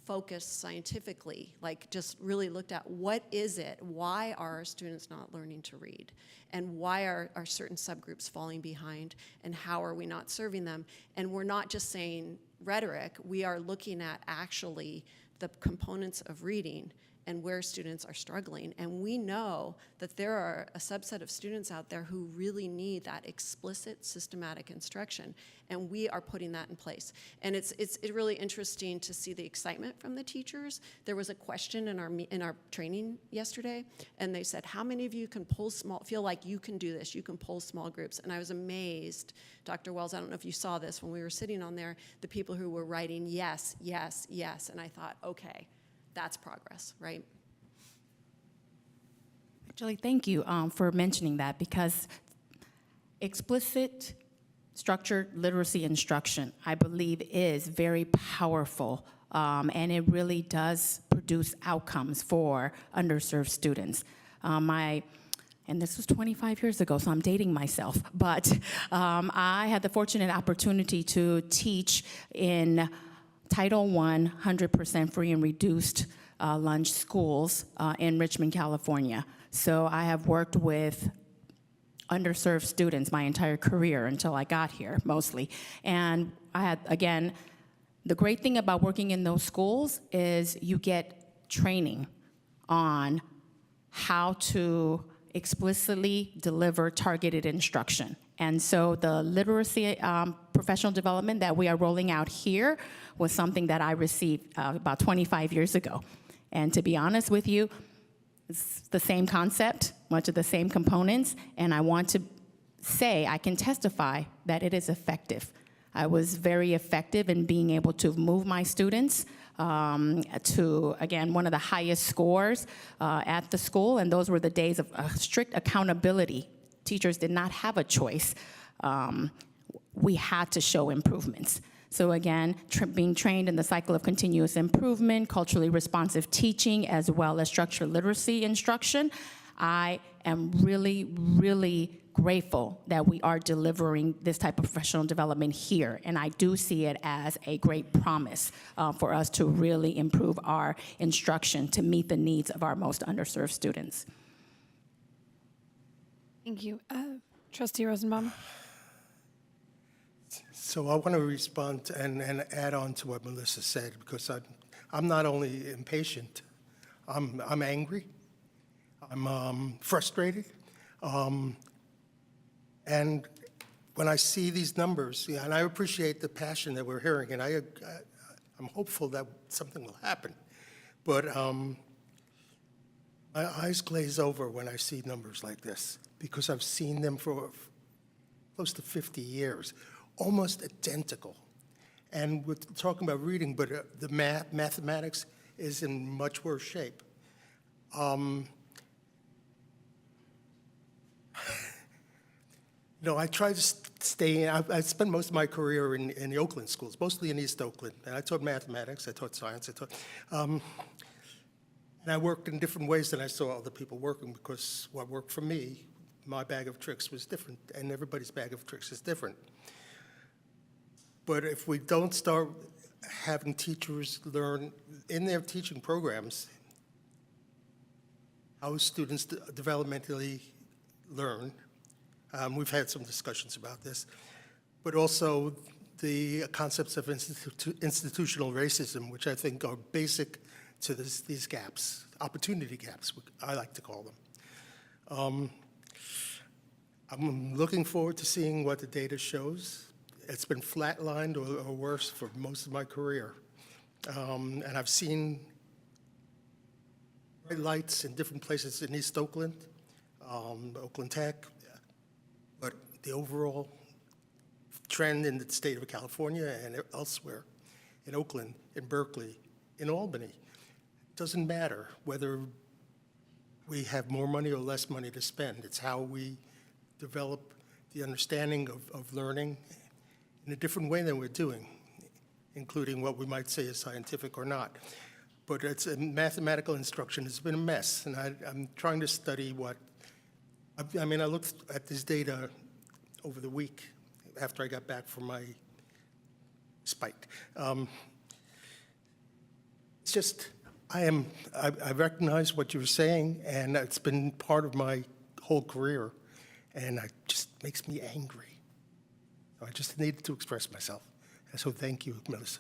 focused scientifically, like just really looked at what is it, why are our students not learning to read, and why are certain subgroups falling behind, and how are we not serving them. And we're not just saying rhetoric, we are looking at actually the components of reading and where students are struggling. And we know that there are a subset of students out there who really need that explicit, systematic instruction, and we are putting that in place. And it's really interesting to see the excitement from the teachers. There was a question in our training yesterday, and they said, how many of you can feel like you can do this, you can pull small groups? And I was amazed, Dr. Wells, I don't know if you saw this when we were sitting on there, the people who were writing yes, yes, yes, and I thought, okay, that's progress, right? Actually, thank you for mentioning that, because explicit structured literacy instruction, I believe, is very powerful, and it really does produce outcomes for underserved students. And this was 25 years ago, so I'm dating myself, but I had the fortunate opportunity to teach in Title I 100% free and reduced lunch schools in Richmond, California. So I have worked with underserved students my entire career until I got here, mostly. And I had, again, the great thing about working in those schools is you get training on how to explicitly deliver targeted instruction. And so the literacy professional development that we are rolling out here was something that I received about 25 years ago. And to be honest with you, it's the same concept, much of the same components, and I want to say, I can testify that it is effective. I was very effective in being able to move my students to, again, one of the highest scores at the school, and those were the days of strict accountability. Teachers did not have a choice. We had to show improvements. So again, being trained in the cycle of continuous improvement, culturally responsive teaching, as well as structured literacy instruction, I am really, really grateful that we are delivering this type of professional development here. And I do see it as a great promise for us to really improve our instruction to meet the needs of our most underserved students. Thank you. Trustee Rosenbaum. So I want to respond and add on to what Melissa said, because I'm not only impatient, I'm angry, I'm frustrated, and when I see these numbers, yeah, and I appreciate the passion that we're hearing, and I'm hopeful that something will happen, but my eyes glaze over when I see numbers like this, because I've seen them for close to 50 years. Almost identical. And we're talking about reading, but the mathematics is in much worse shape. I try to stay in. I spent most of my career in the Oakland schools, mostly in East Oakland. And I taught mathematics, I taught science, and I worked in different ways than I saw other people working, because what worked for me, my bag of tricks was different, and everybody's bag of tricks is different. But if we don't start having teachers learn in their teaching programs how students developmentally learn, we've had some discussions about this, but also the concepts of institutional racism, which I think are basic to these gaps, opportunity gaps, I like to call them. I'm looking forward to seeing what the data shows. It's been flatlined or worse for most of my career. And I've seen bright lights in different places in East Oakland, Oakland Tech, but the overall trend in the state of California and elsewhere, in Oakland, in Berkeley, in Albany, it doesn't matter whether we have more money or less money to spend. It's how we develop the understanding of learning in a different way than we're doing, including what we might say is scientific or not. But it's a mathematical instruction has been a mess, and I'm trying to study I looked at this data over the week after I got back from my spike. It's just, I recognize what you were saying, and it's been part of my whole career, and it just makes me angry. I just needed to express myself. And so thank you, Melissa.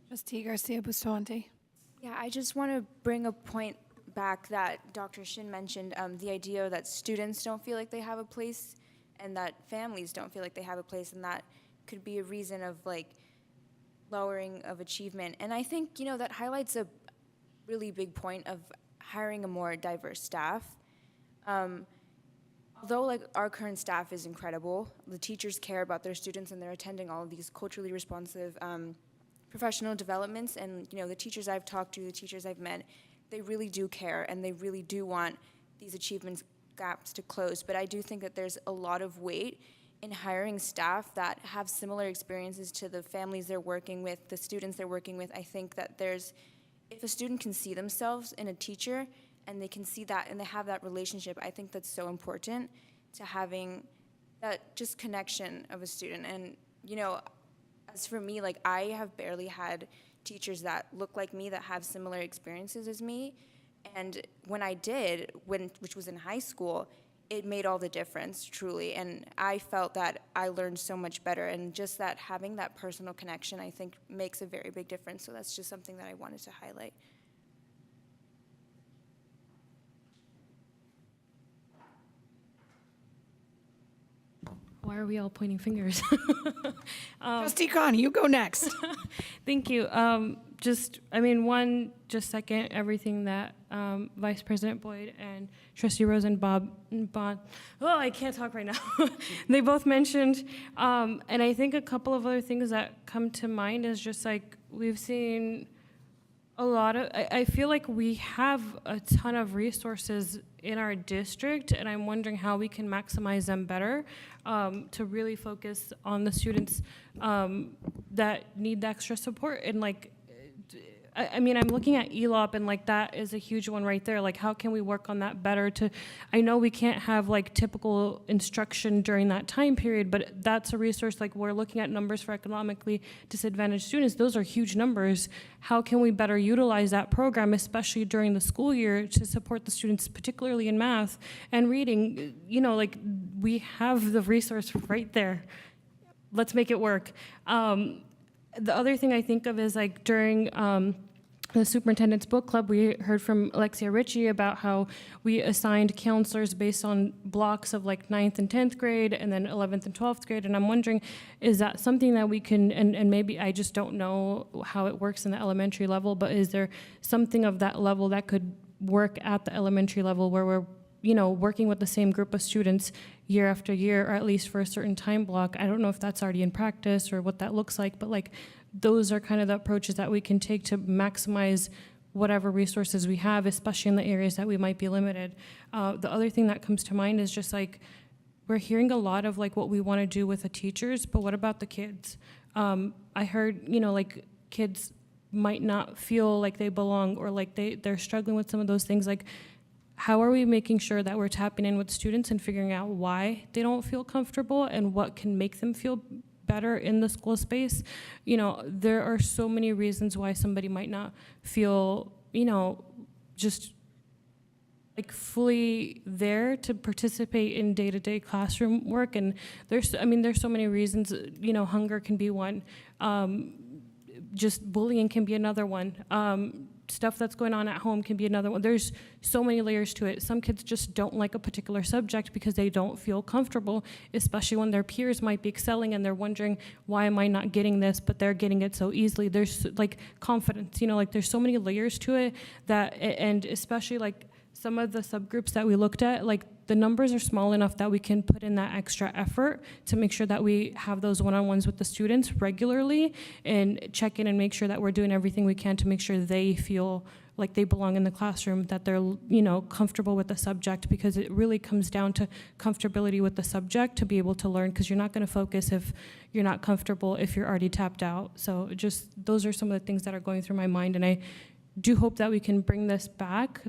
Trustee Garcia Bustamante. Yeah, I just want to bring a point back that Dr. Shin mentioned, the idea that students don't feel like they have a place and that families don't feel like they have a place, and that could be a reason of like lowering of achievement. And I think, that highlights a really big point of hiring a more diverse staff. Although like our current staff is incredible, the teachers care about their students and they're attending all of these culturally responsive professional developments, and the teachers I've talked to, the teachers I've met, they really do care and they really do want these achievement gaps to close. But I do think that there's a lot of weight in hiring staff that have similar experiences to the families they're working with, the students they're working with. I think that if a student can see themselves in a teacher and they can see that and they have that relationship, I think that's so important to having that just connection of a student. And, as for me, like I have barely had teachers that look like me, that have similar experiences as me. And when I did, which was in high school, it made all the difference, truly. And I felt that I learned so much better. And just that having that personal connection, I think, makes a very big difference. So that's just something that I wanted to highlight. Why are we all pointing fingers? Trustee Connie, you go next. Thank you. Just second everything that Vice President Boyd and Trustee Rose and Bond, I can't talk right now. They both mentioned. And I think a couple of other things that come to mind is just like we've seen a lot of, I feel like we have a ton of resources in our district, and I'm wondering how we can maximize them better to really focus on the students that need the extra support. And like, I'm looking at ELOP, and like that is a huge one right there. Like, how can we work on that better I know we can't have like typical instruction during that time period, but that's a resource. Like, we're looking at numbers for economically disadvantaged students. Those are huge numbers. How can we better utilize that program, especially during the school year, to support the students, particularly in math and reading? Like, we have the resource right there. Let's make it work. The other thing I think of is like during the superintendent's book club, we heard from Alexia Ritchie about how we assigned counselors based on blocks of like 9th and 10th grade and then 11th and 12th grade. And I'm wondering, is that something that we can, and maybe I just don't know how it works in the elementary level, but is there something of that level that could work at the elementary level where we're working with the same group of students year after year, or at least for a certain time block? I don't know if that's already in practice or what that looks like, but like those are kind of the approaches that we can take to maximize whatever resources we have, especially in the areas that we might be limited. The other thing that comes to mind is just like, we're hearing a lot of like what we want to do with the teachers, but what about the kids? I heard, like kids might not feel like they belong, or like they're struggling with some of those things. Like, how are we making sure that we're tapping in with students and figuring out why they don't feel comfortable and what can make them feel better in the school space? There are so many reasons why somebody might not feel, just like fully there to participate in day-to-day classroom work. And there's so many reasons. Hunger can be one. Just bullying can be another one. Stuff that's going on at home can be another one. There's so many layers to it. Some kids just don't like a particular subject because they don't feel comfortable, especially when their peers might be excelling and they're wondering, why am I not getting this, but they're getting it so easily. There's like confidence, like there's so many layers to it and especially like some of the subgroups that we looked at, like the numbers are small enough that we can put in that extra effort to make sure that we have those one-on-ones with the students regularly and check in and make sure that we're doing everything we can to make sure they feel like they belong in the classroom, that they're, comfortable with the subject, because it really comes down to comfortability with the subject to be able to learn, because you're not going to focus if you're not comfortable, if you're already tapped out. So just those are some of the things that are going through my mind, and I do hope that we can bring this back,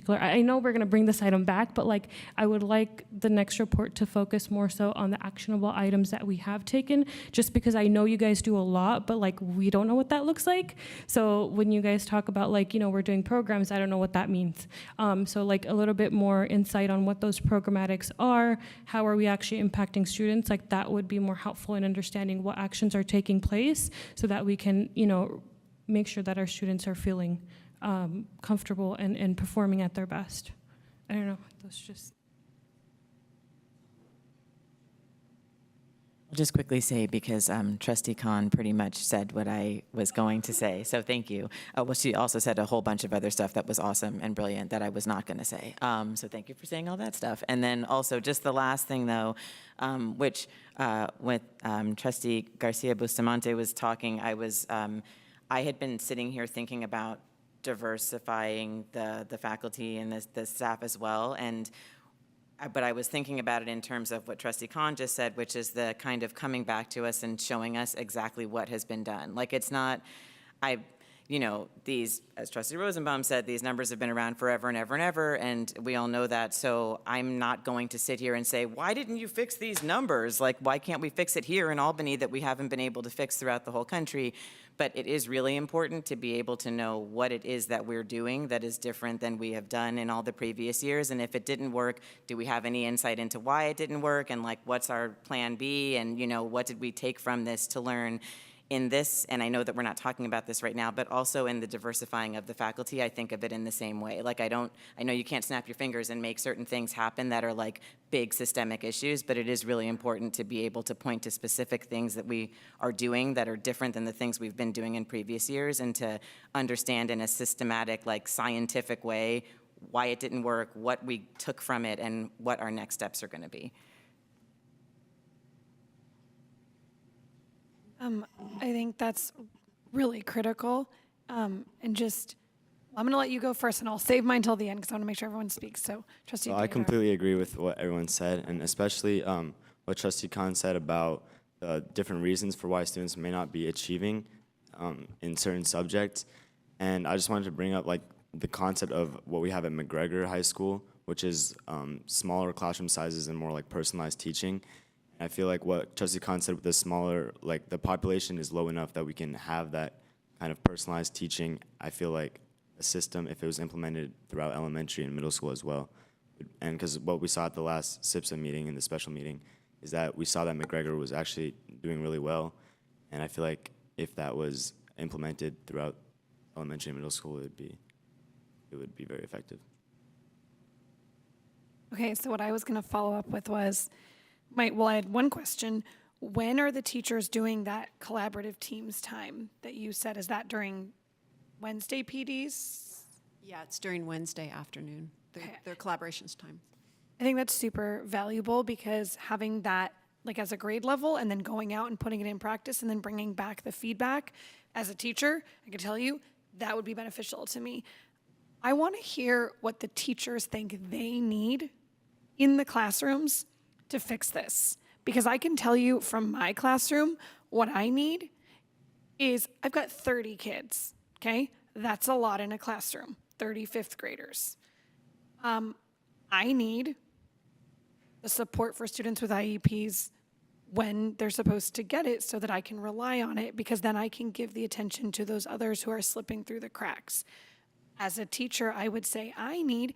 I know we're going to bring this item back, but like I would like the next report to focus more so on the actionable items that we have taken, just because I know you guys do a lot, but like we don't know what that looks like. So when you guys talk about like, we're doing programs, I don't know what that means. So like a little bit more insight on what those programmatics are, how are we actually impacting students, like that would be more helpful in understanding what actions are taking place so that we can, make sure that our students are feeling comfortable and performing at their best. I don't know, that's just. I'll just quickly say, because Trustee Khan pretty much said what I was going to say, so thank you. Well, she also said a whole bunch of other stuff that was awesome and brilliant that I was not going to say. So thank you for saying all that stuff. And then also, just the last thing, though, which with Trustee Garcia Bustamante was talking, I had been sitting here thinking about diversifying the faculty and the staff as well, but I was thinking about it in terms of what Trustee Khan just said, which is the kind of coming back to us and showing us exactly what has been done. Like, it's not, these, as Trustee Rosenbaum said, these numbers have been around forever and ever and ever, and we all know that, so I'm not going to sit here and say, why didn't you fix these numbers? Like, why can't we fix it here in Albany that we haven't been able to fix throughout the whole country? But it is really important to be able to know what it is that we're doing that is different than we have done in all the previous years. And if it didn't work, do we have any insight into why it didn't work? And like, what's our plan B? And what did we take from this to learn in this? And I know that we're not talking about this right now, but also in the diversifying of the faculty, I think of it in the same way. Like, I know you can't snap your fingers and make certain things happen that are like big systemic issues, but it is really important to be able to point to specific things that we are doing that are different than the things we've been doing in previous years, and to understand in a systematic, like scientific way why it didn't work, what we took from it, and what our next steps are going to be. I think that's really critical. And just, I'm going to let you go first, and I'll save mine till the end because I want to make sure everyone speaks. So, Trustee I Theodore. completely agree with what everyone said, and especially what Trustee Khan said about different reasons for why students may not be achieving in certain subjects. And I just wanted to bring up like the concept of what we have at McGregor High School, which is smaller classroom sizes and more like personalized teaching. I feel like what Trustee Khan said with the smaller, like the population is low enough that we can have that kind of personalized teaching. I feel like a system, if it was implemented throughout elementary and middle school as well. And because what we saw at the last SIPSA meeting and the special meeting is that we saw that McGregor was actually doing really well. And I feel like if that was implemented throughout elementary and middle school, it would be very effective. Okay, so what I was going to follow up with was, I had one question. When are the teachers doing that collaborative teams time that you said? Is that during Wednesday PDs? Yeah, it's during Wednesday afternoon, their collaborations time. I think that's super valuable, because having that like as a grade level and then going out and putting it in practice and then bringing back the feedback as a teacher, I can tell you that would be beneficial to me. I want to hear what the teachers think they need in the classrooms to fix this, because I can tell you from my classroom what I need is I've got 30 kids, okay? That's a lot in a classroom, 30 fifth graders. I need the support for students with IEPs when they're supposed to get it so that I can rely on it, because then I can give the attention to those others who are slipping through the cracks. As a teacher, I would say I need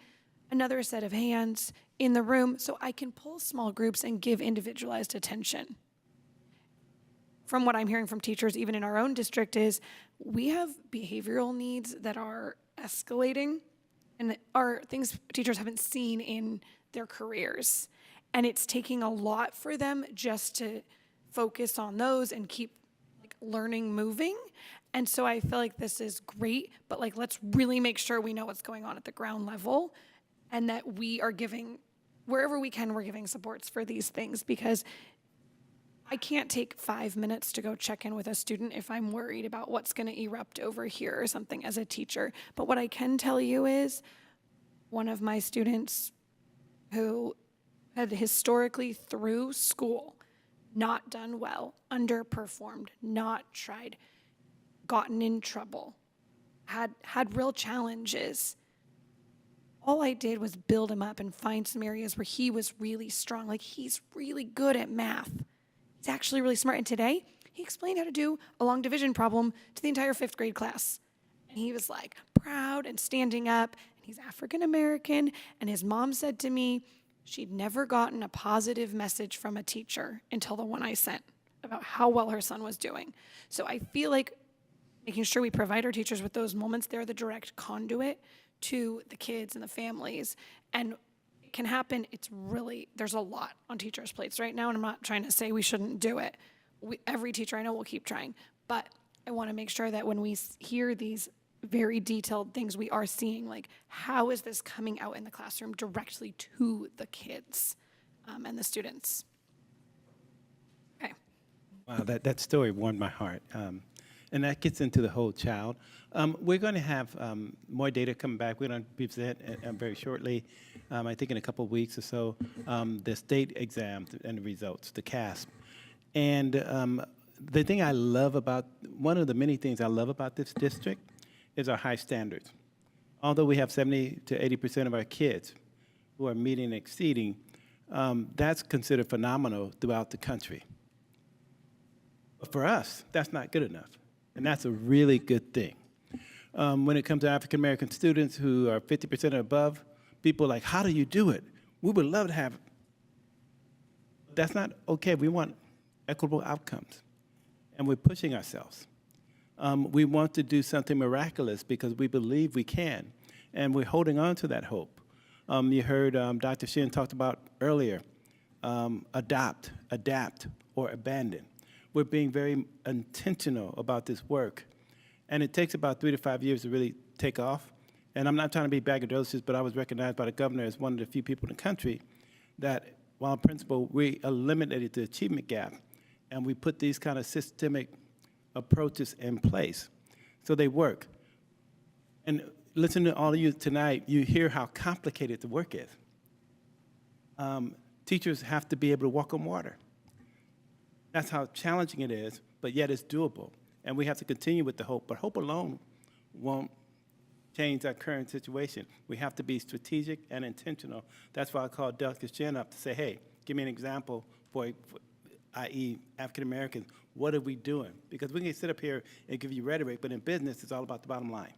another set of hands in the room so I can pull small groups and give individualized attention. From what I'm hearing from teachers, even in our own district, is we have behavioral needs that are escalating and are things teachers haven't seen in their careers. And it's taking a lot for them just to focus on those and keep like learning moving. And so I feel like this is great, but like let's really make sure we know what's going on at the ground level, and that we are giving, wherever we can, we're giving supports for these things, because I can't take 5 minutes to go check in with a student if I'm worried about what's going to erupt over here or something as a teacher. But what I can tell you is one of my students who had historically through school not done well, underperformed, not tried, gotten in trouble, had real challenges. All I did was build him up and find some areas where he was really strong. Like, he's really good at math. He's actually really smart. And today, he explained how to do a long division problem to the entire fifth grade class. And he was like proud and standing up. And he's African American. And his mom said to me, she'd never gotten a positive message from a teacher until the one I sent about how well her son was doing. So I feel like making sure we provide our teachers with those moments. They're the direct conduit to the kids and the families. And it can happen. There's a lot on teachers' plates right now, and I'm not trying to say we shouldn't do it. Every teacher I know will keep trying. But I want to make sure that when we hear these very detailed things, we are seeing, like, how is this coming out in the classroom directly to the kids and the students? Okay. Wow, that story warmed my heart. And that gets into the whole child. We're going to have more data coming back. We're going to present very shortly, I think in a couple of weeks or so, the state exams and the results, the KASB. And the thing I love about, one of the many things I love about this district is our high standards. Although we have 70 to 80% of our kids who are meeting and exceeding, that's considered phenomenal throughout the country. But for us, that's not good enough. And that's a really good thing. When it comes to African American students who are 50% or above, people are like, how do you do it? We would love to have it. That's not okay. We want equitable outcomes. And we're pushing ourselves. We want to do something miraculous because we believe we can. And we're holding on to that hope. You heard Dr. Shin talked about earlier, adopt, adapt, or abandon. We're being very intentional about this work. And it takes about 3 to 5 years to really take off. And I'm not trying to be braggadocious, but I was recognized by the governor as one of the few people in the country that, while principal, we eliminated the achievement gap. And we put these kind of systemic approaches in place. So they work. And listen to all of you tonight, you hear how complicated the work is. Teachers have to be able to walk on water. That's how challenging it is, but yet it's doable. And we have to continue with the hope, but hope alone won't change our current situation. We have to be strategic and intentional. That's why I called Dr. Shin up to say, hey, give me an example for i.e. African Americans. What are we doing? Because we can sit up here and give you rhetoric, but in business, it's all about the bottom line.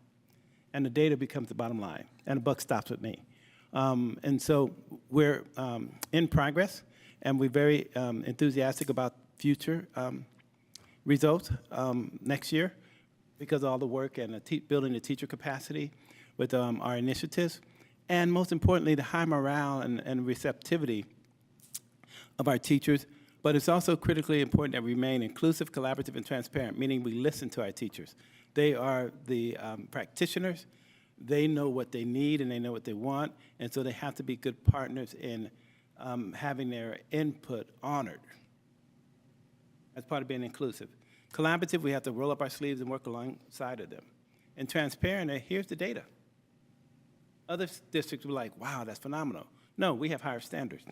And the data becomes the bottom line, and the buck stops with me. And so we're in progress, and we're very enthusiastic about future results next year because of all the work and building the teacher capacity with our initiatives. And most importantly, the high morale and receptivity of our teachers. But it's also critically important that we remain inclusive, collaborative, and transparent, meaning we listen to our teachers. They are the practitioners. They know what they need and they know what they want, and so they have to be good partners in having their input honored. That's part of being inclusive. Collaborative, we have to roll up our sleeves and work alongside of them. And transparent, here's the data. Other districts were like, wow, that's phenomenal. No, we have higher standards,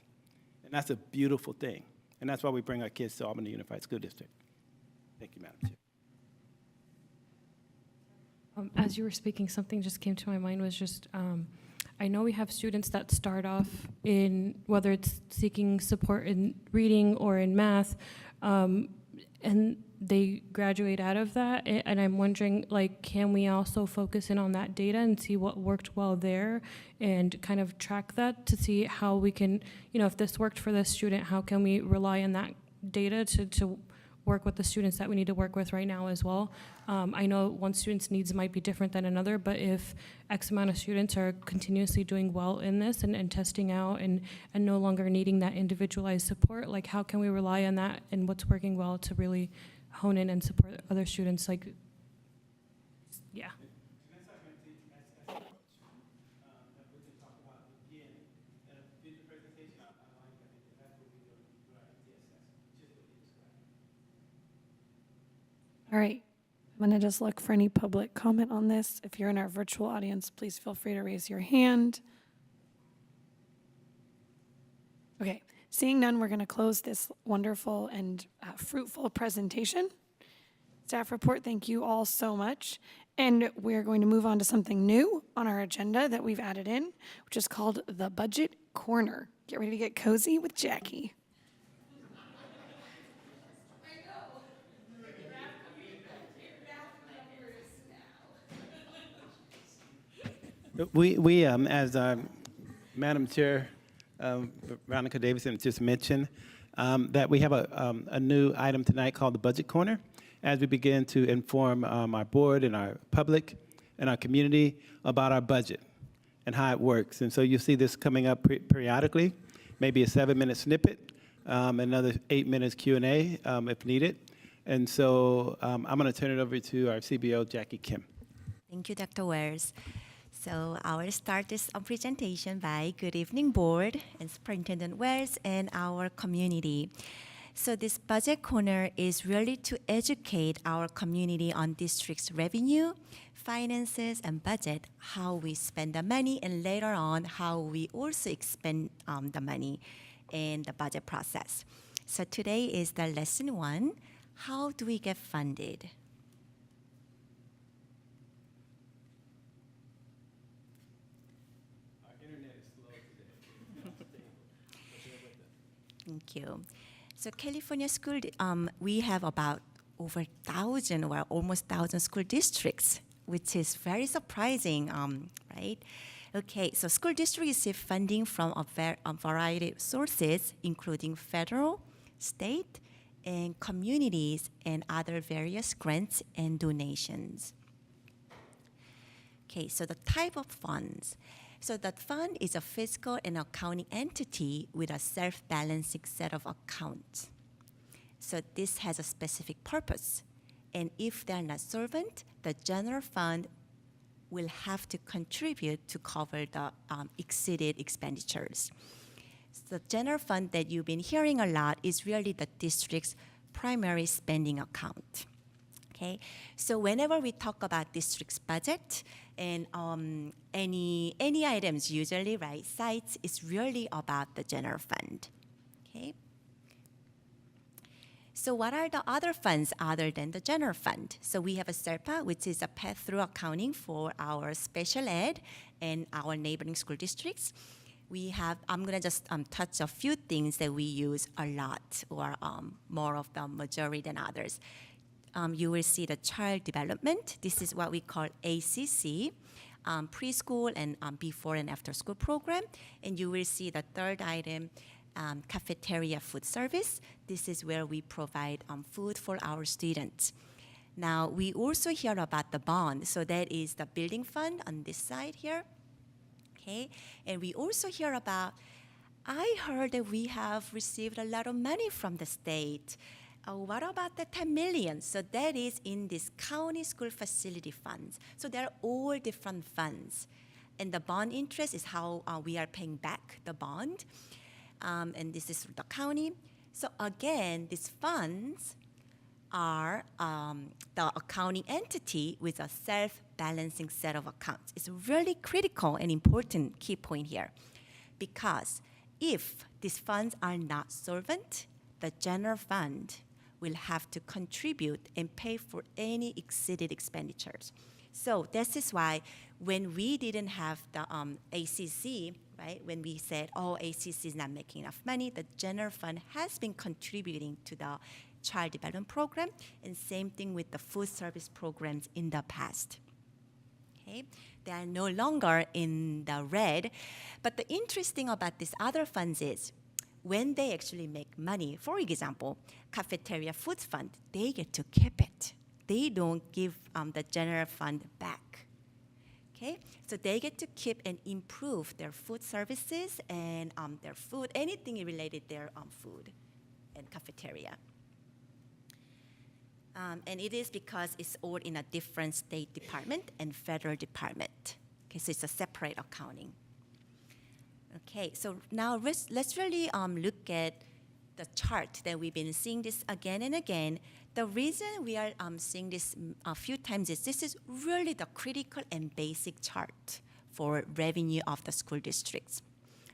and that's a beautiful thing. And that's why we bring our kids to Albany Unified School District. Thank you, Madam Chair. As you were speaking, something just came to my mind was just, I know we have students that start off in, whether it's seeking support in reading or in math, and they graduate out of that, and I'm wondering, like, can we also focus in on that data and see what worked well there and kind of track that to see how we can, if this worked for this student, how can we rely on that data to work with the students that we need to work with right now as well. I know one student's needs might be different than another, but if X amount of students are continuously doing well in this and testing out and no longer needing that individualized support, like how can we rely on that and what's working well to really hone in and support other students? Like, yeah. All right, I'm gonna just look for any public comment on this. If you're in our virtual audience, please feel free to raise your hand. Okay, seeing none, we're gonna close this wonderful and fruitful presentation. Staff report, thank you all so much. And we're going to move on to something new on our agenda that we've added in, which is called the Budget Corner. Get ready to get cozy with Jackie. We as Madam Chair, Veronica Davidson just mentioned, that we have a new item tonight called the Budget Corner. as we begin to inform our board and our public and our community about our budget and how it works. And so you see this coming up periodically, maybe a 7-minute snippet, another 8 minutes Q&A if needed. And so I'm going to turn it over to our CBO, Jackie Kim. Thank you, Dr. Wells. So I will start this presentation by good evening, board and Superintendent Wells and our community. So this budget corner is really to educate our community on district's revenue, finances, and budget, how we spend the money, and later on, how we also expend the money in the budget process. So today is the lesson 1, how do we get funded? Thank you. So California school, we have about over 1,000 or almost 1,000 school districts, which is very surprising, right? Okay, so school districts receive funding from a variety of sources, including federal, state, and communities, and other various grants and donations. Okay, so the type of funds. So that fund is a fiscal and accounting entity with a self-balancing set of accounts. So this has a specific purpose. And if they're not solvent, the general fund will have to contribute to cover the exceeded expenditures. So the general fund that you've been hearing a lot is really the district's primary spending account. Okay, so whenever we talk about district's budget and any items usually, right, sites, is really about the general fund. Okay. So what are the other funds other than the general fund? So we have a SERPA, which is a pass-through accounting for our special ed and our neighboring school districts. We have, I'm gonna just touch a few things that we use a lot, or more of the majority than others. You will see the child development. This is what we call ACC, preschool and before and after school program. And you will see the third item, cafeteria food service. This is where we provide food for our students. Now, we also hear about the bond. So that is the building fund on this side here. Okay, and we also hear about, I heard that we have received a lot of money from the state. What about the 10 million? So that is in this county school facility funds. So they're all different funds. And the bond interest is how we are paying back the bond. And this is the county. So again, these funds are the accounting entity with a self-balancing set of accounts. It's a really critical and important key point here. Because if these funds are not solvent, the general fund will have to contribute and pay for any exceeded expenditures. So this is why when we didn't have the ACC, right, when we said, oh, ACC is not making enough money, the general fund has been contributing to the child development program, and same thing with the food service programs in the past. Okay, they are no longer in the red, but the interesting about these other funds is when they actually make money, for example, cafeteria food fund, they get to keep it. They don't give the general fund back. Okay, so they get to keep and improve their food services and their food, anything related to their food and cafeteria. And it is because it's all in a different state department and federal department. Okay, so it's a separate accounting. Okay, so now let's really look at the chart that we've been seeing this again and again. The reason we are seeing this a few times is this is really the critical and basic chart for revenue of the school districts.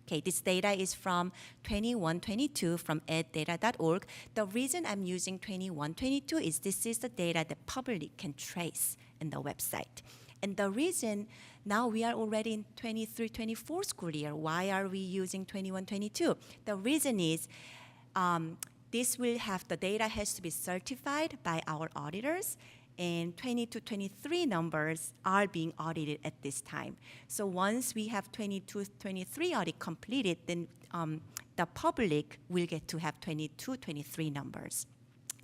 Okay, this data is from 21-22 from eddata.org. The reason I'm using 21-22 is this is the data the public can trace in the website. And the reason, now we are already in 23-24 school year. Why are we using 21-22? The reason is this will have, the data has to be certified by our auditors, and 22-23 numbers are being audited at this time. So once we have 22-23 audit completed, then the public will get to have 22-23 numbers.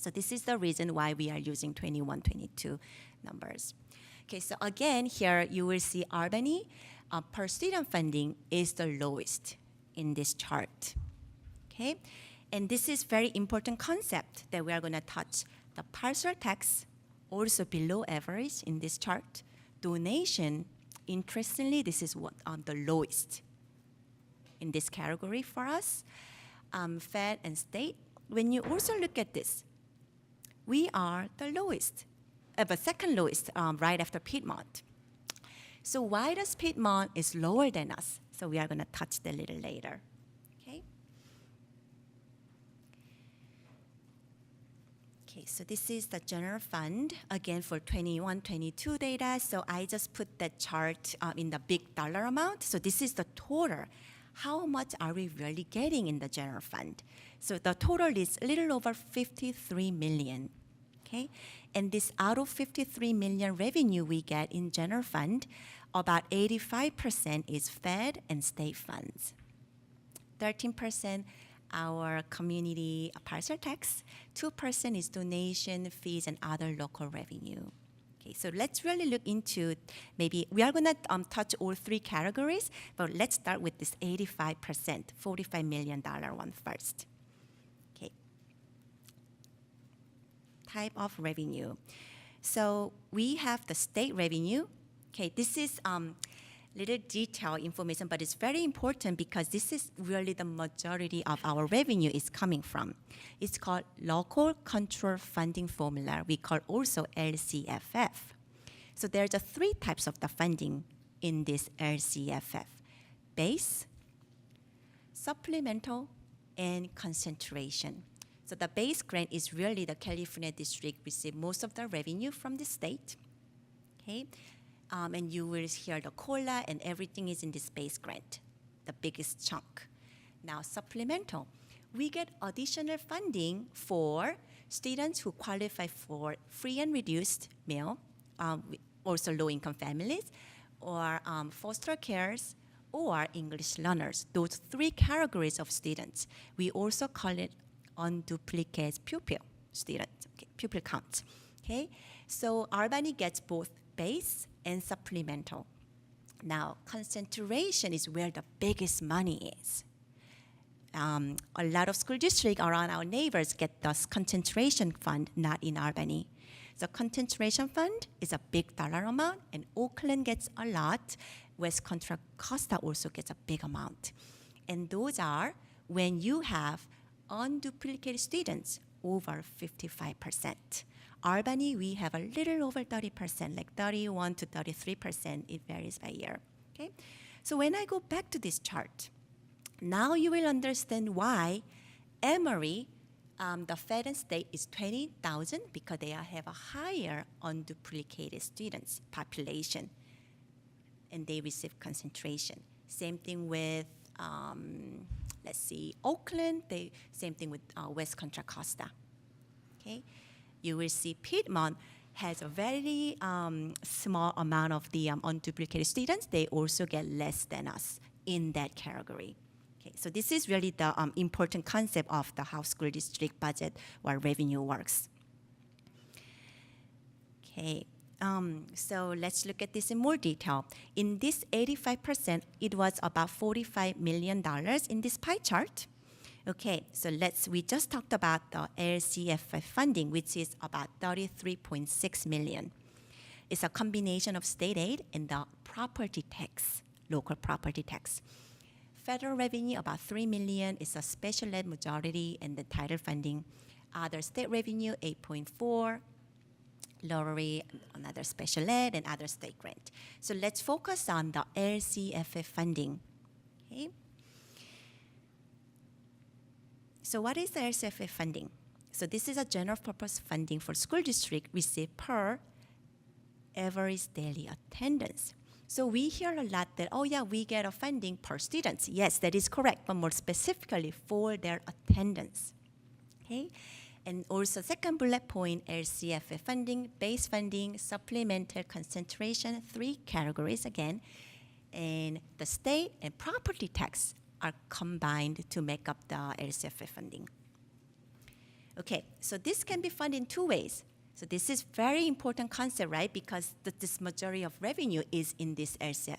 So this is the reason why we are using 21, 22 numbers. Okay, so again, here you will see Albany per student funding is the lowest in this chart. Okay, and this is very important concept that we are going to touch. The parcel tax also below average in this chart. Donation, interestingly, this is what the lowest in this category for us. Fed and state. When you also look at this, we are the lowest, the second lowest, right after Piedmont. So why does Piedmont is lower than us? So we are going to touch that a little later. Okay. Okay, so this is the general fund, again for 21, 22 data. So I just put that chart in the big dollar amount. So this is the total. How much are we really getting in the general fund? So the total is a little over 53 million, okay? And this out of 53 million revenue we get in general fund, about 85% is Fed and state funds. 13% our community parcel tax, 2% is donation, fees, and other local revenue. Okay, so let's really look into, maybe we are going to touch all three categories, but let's start with this 85%, $45 million one first. Okay. Type of revenue. So we have the state revenue. Okay, this is little detailed information, but it's very important because this is really the majority of our revenue is coming from. It's called Local Control Funding Formula. We call also LCFF. So there's three types of the funding in this LCFF: base, supplemental, and concentration. So the base grant is really the California district receive most of the revenue from the state. Okay. And you will hear the COLA and everything is in this base grant, the biggest chunk. Now, supplemental. We get additional funding for students who qualify for free and reduced meal, also low-income families, or foster carers, or English learners. Those three categories of students. We also call it unduplicated pupil students, okay, pupil count. Okay, so Albany gets both base and supplemental. Now, concentration is where the biggest money is. A lot of school districts around our neighbors get this concentration fund, not in Albany. The concentration fund is a big dollar amount, and Oakland gets a lot. West Contra Costa also gets a big amount. And those are when you have unduplicated students over 55%. Albany, we have a little over 30%, like 31 to 33%. It varies by year. Okay? So when I go back to this chart, now you will understand why Emory, the Fed and state is 20,000 because they have a higher unduplicated students population, and they receive concentration. Same thing with, let's see, Oakland. Same thing with West Contra Costa. Okay. You will see Piedmont has a very small amount of the unduplicated students. They also get less than us in that category. Okay, so this is really the important concept of the how school district budget or revenue works. Okay, so let's look at this in more detail. In this 85%, it was about $45 million in this pie chart. Okay, so we just talked about the LCFF funding, which is about $33.6 million. It's a combination of state aid and the property tax, local property tax. Federal revenue, about $3 million, is a special ed majority and the title funding. Other state revenue, $8.4 million, lottery, another special ed, and other state grant. So let's focus on the LCFF funding. Okay. So what is the LCFF funding? So this is a general purpose funding for school district received per average daily attendance. So we hear a lot that, oh yeah, we get a funding per students. Yes, that is correct, but more specifically for their attendance. Okay? And also second bullet point, LCFF funding, base funding, supplemental concentration, three categories again. And the state and property tax are combined to make up the LCFF funding. Okay, so this can be funded in two ways. So this is very important concept, right? Because this majority of revenue is in this LCFF.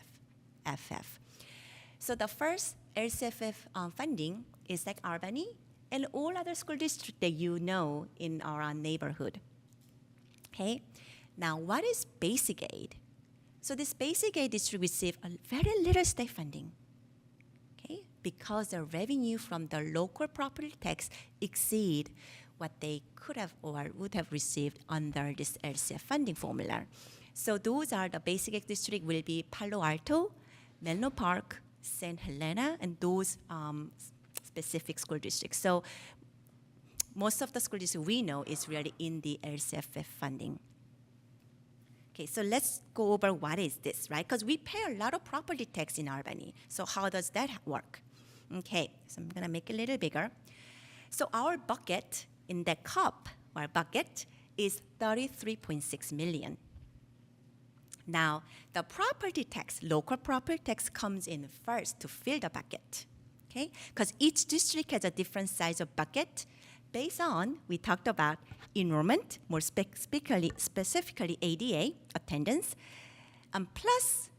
So the first LCFF funding is like Albany and all other school districts that you know in our neighborhood. Okay, now what is basic aid? So this basic aid district receive a very little state funding, okay? Because the revenue from the local property tax exceed what they could have or would have received under this LCF funding formula. So those are the basic aid district will be Palo Alto, Menlo Park, St. Helena, and those specific school districts. So most of the school districts we know is really in the LCFF funding. Okay, so let's go over what is this, right? Because we pay a lot of property tax in Albany. So how does that work? Okay, so I'm gonna make it a little bigger. So our bucket in that cup, our bucket, is 33.6 million. Now, the property tax, local property tax comes in first to fill the bucket, okay? Because each district has a different size of bucket based on, we talked about enrollment, more specifically ADA, attendance, and plus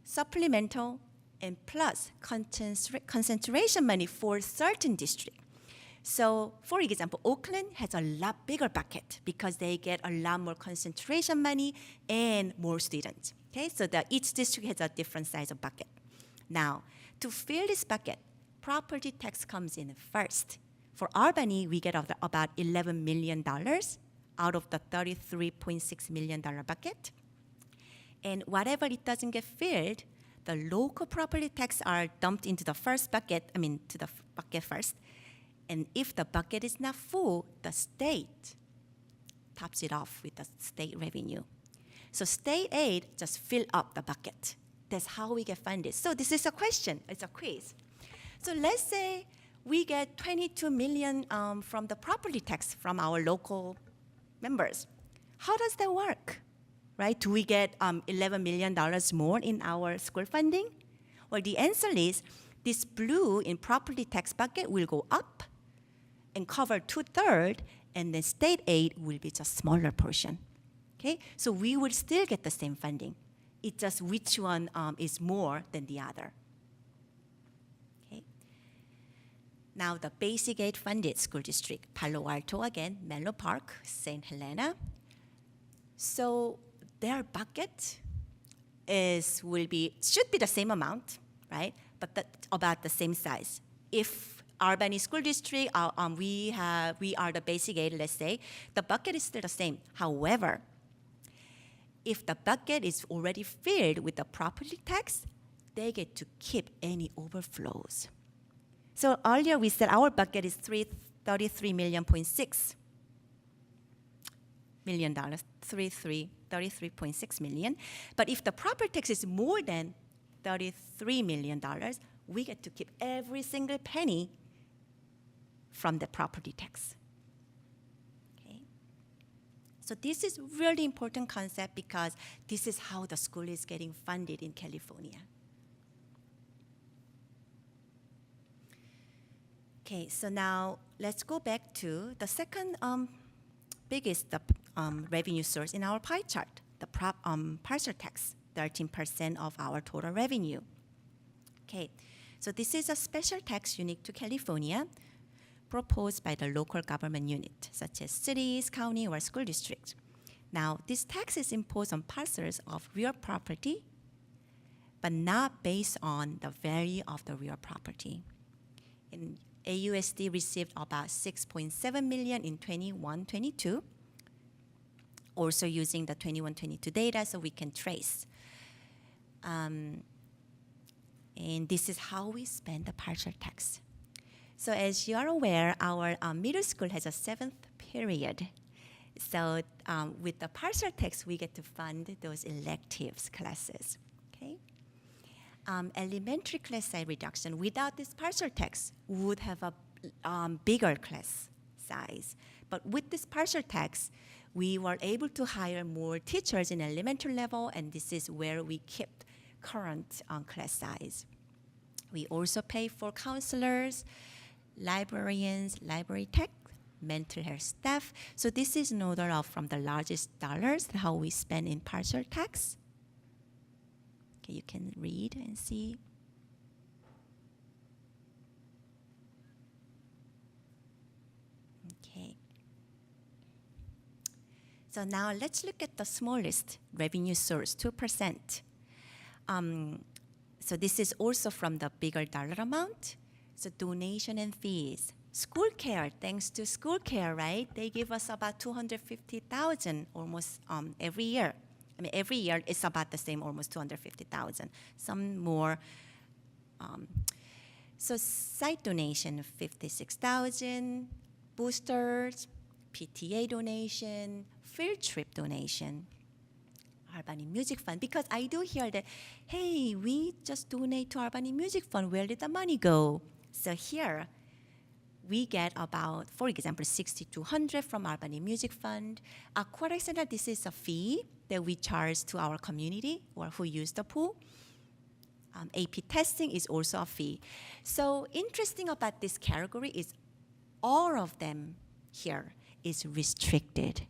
supplemental, and plus concentration money for certain district. So, for example, Oakland has a lot bigger bucket because they get a lot more concentration money and more students. Okay, so each district has a different size of bucket. Now, to fill this bucket, property tax comes in first. For Albany, we get about $11 million out of the $33.6 million bucket. And whatever it doesn't get filled, the local property tax are dumped into the first bucket, to the bucket first. And if the bucket is not full, the state tops it off with the state revenue. So state aid just fill up the bucket. That's how we get funded. So this is a question, it's a quiz. So let's say we get 22 million from the property tax from our local members. How does that work, right? Do we get $11 million more in our school funding? Well, the answer is this blue in property tax bucket will go up and cover 2/3, and then state aid will be just smaller portion. Okay, so we will still get the same funding. It's just which one is more than the other. Okay. Now the basic aid funded school district, Palo Alto again, Menlo Park, St. Helena. So their bucket should be the same amount, right? But about the same size. If Albany School District, we are the basic aid, let's say, the bucket is still the same. However, if the bucket is already filled with the property tax, they get to keep any overflows. So earlier we said our bucket is $33.6 million, $33.6 million. But if the property tax is more than $33 million, we get to keep every single penny from the property tax. Okay? So this is really important concept because this is how the school is getting funded in California. Okay, so now let's go back to the second biggest revenue source in our pie chart, the parcel tax, 13% of our total revenue. Okay, so this is a special tax unique to California, proposed by the local government unit, such as cities, county, or school districts. Now, this tax is imposed on parcels of real property, but not based on the value of the real property. And AUSD received about 6.7 million in 21-22, also using the 21-22 data so we can trace. And this is how we spend the parcel tax. So as you are aware, our middle school has a 7th period. So with the parcel tax, we get to fund those electives classes, okay? Elementary class size reduction, without this parcel tax, we would have a bigger class size. But with this parcel tax, we were able to hire more teachers in elementary level, and this is where we kept current class size. We also pay for counselors, librarians, library tech, mental health staff. So this is an order of from the largest dollars, how we spend in partial tax. Okay, you can read and see. Okay. So now let's look at the smallest revenue source, 2%. So this is also from the bigger dollar amount. So donation and fees. School care, thanks to school care, right? They give us about 250,000 almost every year. I mean, every year it's about the same, almost 250,000. Some more. So site donation, 56,000. Boosters, PTA donation, field trip donation. Albany Music Fund, because I do hear that, hey, we just donate to Albany Music Fund. Where did the money go? So here, we get about, for example, $6,200 from Albany Music Fund. Aquatic Center, this is a fee that we charge to our community or who use the pool. AP testing is also a fee. So interesting about this category is all of them here is restricted.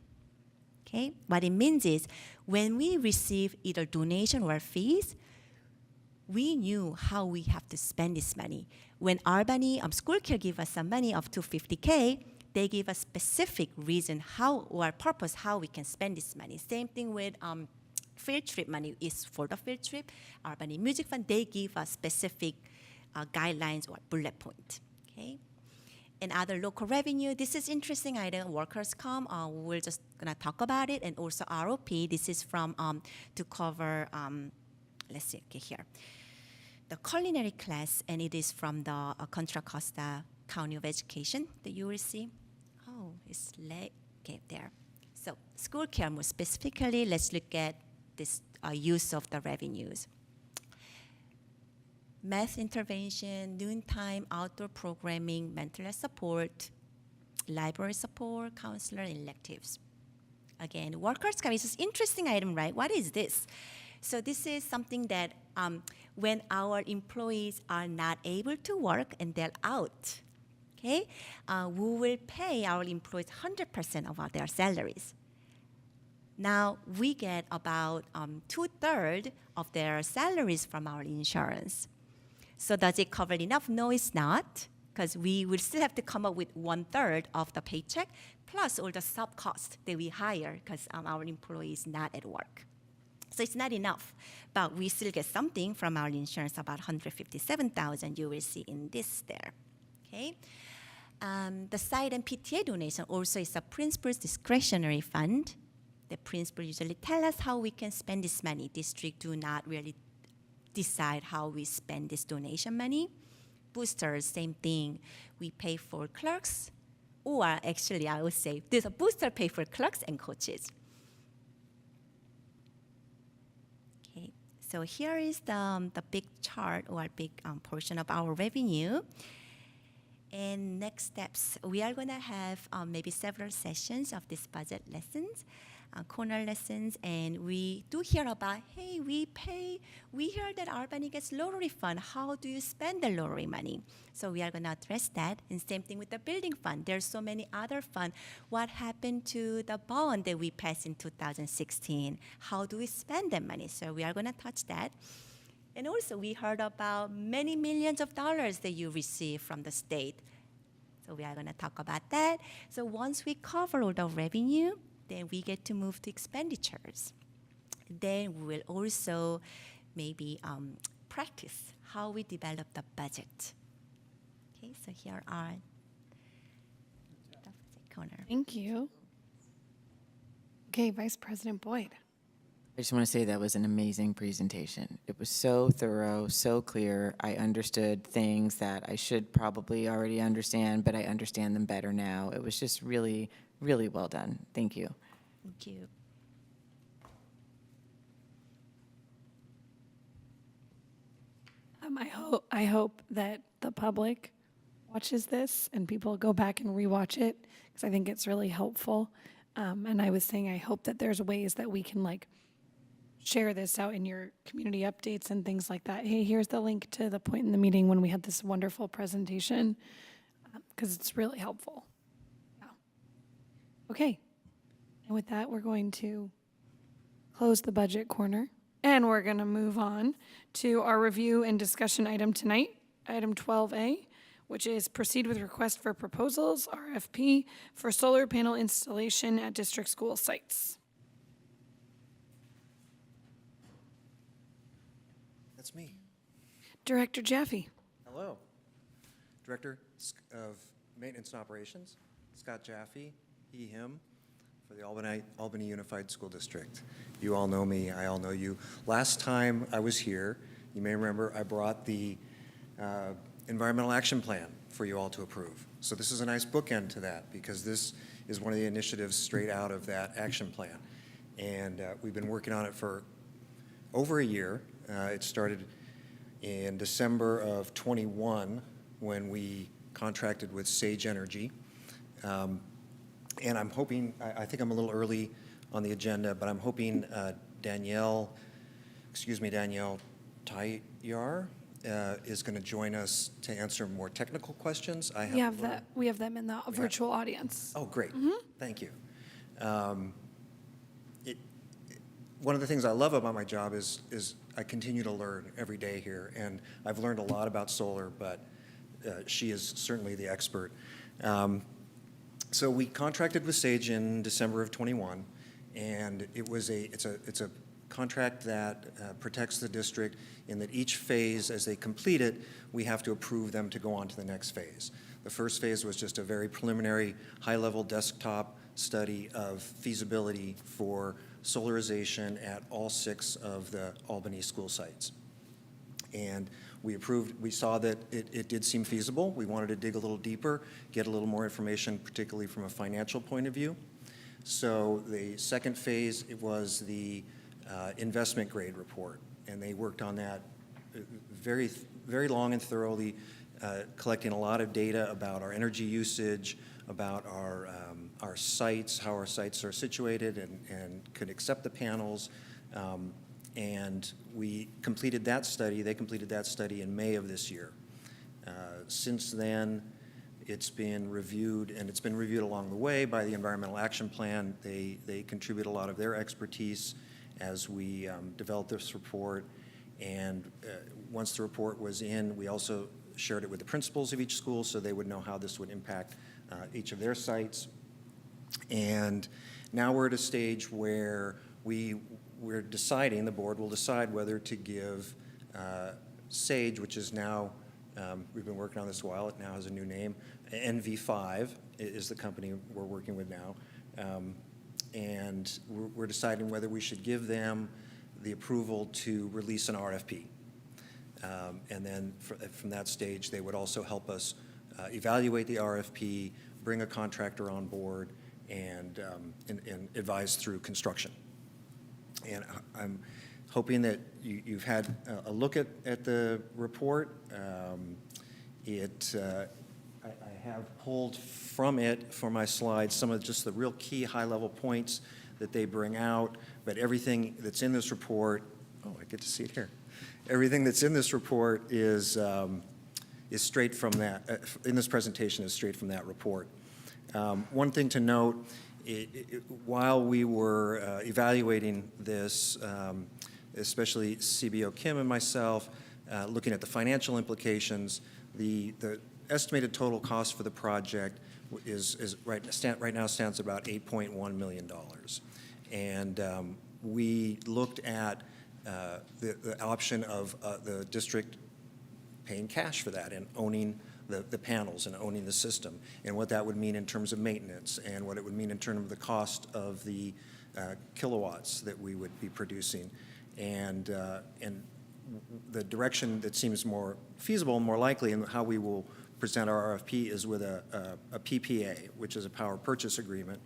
Okay? What it means is when we receive either donation or fees, we knew how we have to spend this money. When Albany School Care give us some money of $250K, they give us specific reason how or purpose how we can spend this money. Same thing with field trip money is for the field trip. Albany Music Fund, they give us specific guidelines or bullet point. Okay. And other local revenue, this is interesting item, workers' comp, we're just gonna talk about it, and also ROP, this is from, to cover, let's see, okay, here. The culinary class, and it is from the Contra Costa County of Education that you will see. Oh, it's late, okay, there. So school care more specifically, let's look at this use of the revenues. Math intervention, noontime outdoor programming, mental health support, library support, counselor, electives. Again, workers' comp is an interesting item, right? What is this? So this is something that when our employees are not able to work and they're out, okay, we will pay our employees 100% of their salaries. Now, we get about 2/3 of their salaries from our insurance. So does it cover enough? No, it's not, because we will still have to come up with 1/3 of the paycheck, plus all the sub costs that we hire, because our employee is not at work. So it's not enough, but we still get something from our insurance, about $157,000 you will see in this there, okay? The site and PTA donation also is a principal's discretionary fund. The principal usually tell us how we can spend this money. District do not really decide how we spend this donation money. Boosters, same thing. We pay for clerks, or actually I would say there's a booster pay for clerks and coaches. Okay, so here is the big chart or big portion of our revenue. And next steps, we are gonna have maybe several sessions of these budget lessons. Corner lessons, and we do hear about, hey, we hear that Albany gets lottery fund. How do you spend the lottery money? So we are going to address that. And same thing with the building fund. There's so many other funds. What happened to the bond that we passed in 2016? How do we spend that money? So we are going to touch that. And also we heard about many millions of dollars that you receive from the state. So we are going to talk about that. So once we cover all the revenue, then we get to move to expenditures. Then we will also maybe practice how we develop the budget. Okay, so here are the corner. Thank you. Okay, Vice President Boyd. I just want to say that was an amazing presentation. It was so thorough, so clear. I understood things that I should probably already understand, but I understand them better now. It was just really, really well done. Thank you. Thank you. I hope that the public watches this and people go back and rewatch it, because I think it's really helpful. And I was saying, I hope that there's ways that we can like share this out in your community updates and things like that. Hey, here's the link to the point in the meeting when we had this wonderful presentation, because it's really helpful. Yeah. Okay. And with that, we're going to close the budget corner, and we're going to move on to our review and discussion item tonight, item 12A, which is proceed with request for proposals, RFP, for solar panel installation at district school sites. That's me. Director Jaffe. Hello. Director of Maintenance and Operations, Scott Jaffe, he, him, for the Albany Unified School District. You all know me, I all know you. Last time I was here, you may remember I brought the Environmental Action Plan for you all to approve. So this is a nice bookend to that, because this is one of the initiatives straight out of that action plan. And we've been working on it for over a year. It started in December of 21 when we contracted with Sage Energy. And I'm hoping, I think I'm a little early on the agenda, but I'm hoping Danielle Tayyar is going to join us to answer more technical questions. We have them in the virtual audience. Oh, great. Thank you. One of the things I love about my job is I continue to learn every day here, and I've learned a lot about solar, but she is certainly the expert. So we contracted with Sage in December of 21, and it's a contract that protects the district in that each phase, as they complete it, we have to approve them to go on to the next phase. The first phase was just a very preliminary, high-level desktop study of feasibility for solarization at all 6 of the Albany school sites. And we saw that it did seem feasible. We wanted to dig a little deeper, get a little more information, particularly from a financial point of view. So the second phase, it was the investment grade report. And they worked on that very, very long and thoroughly, collecting a lot of data about our energy usage, about our sites, how our sites are situated and could accept the panels. And we completed that study. They completed that study in May of this year. Since then, it's been reviewed, and it's been reviewed along the way by the Environmental Action Plan. They contribute a lot of their expertise as we developed this report. And once the report was in, we also shared it with the principals of each school so they would know how this would impact each of their sites. And now we're at a stage where we're deciding, the board will decide whether to give Sage, which is now, we've been working on this a while, it now has a new name, NV5 is the company we're working with now. And we're deciding whether we should give them the approval to release an RFP. And then from that stage, they would also help us evaluate the RFP, bring a contractor on board, and advise through construction. And I'm hoping that you've had a look at the report. I have pulled from it, for my slides, some of just the real key high-level points that they bring out, but everything that's in this report, oh, I get to see it here. Everything that's in this report is straight from that, in this presentation is straight from that report. One thing to note, while we were evaluating this, especially CBO Kim and myself, looking at the financial implications, the estimated total cost for the project is right now stands about $8.1 million. And we looked at the option of the district paying cash for that and owning the panels and owning the system, and what that would mean in terms of maintenance, and what it would mean in terms of the cost of the kilowatts that we would be producing. And the direction that seems more feasible and more likely, and how we will present our RFP, is with a PPA, which is a power purchase agreement.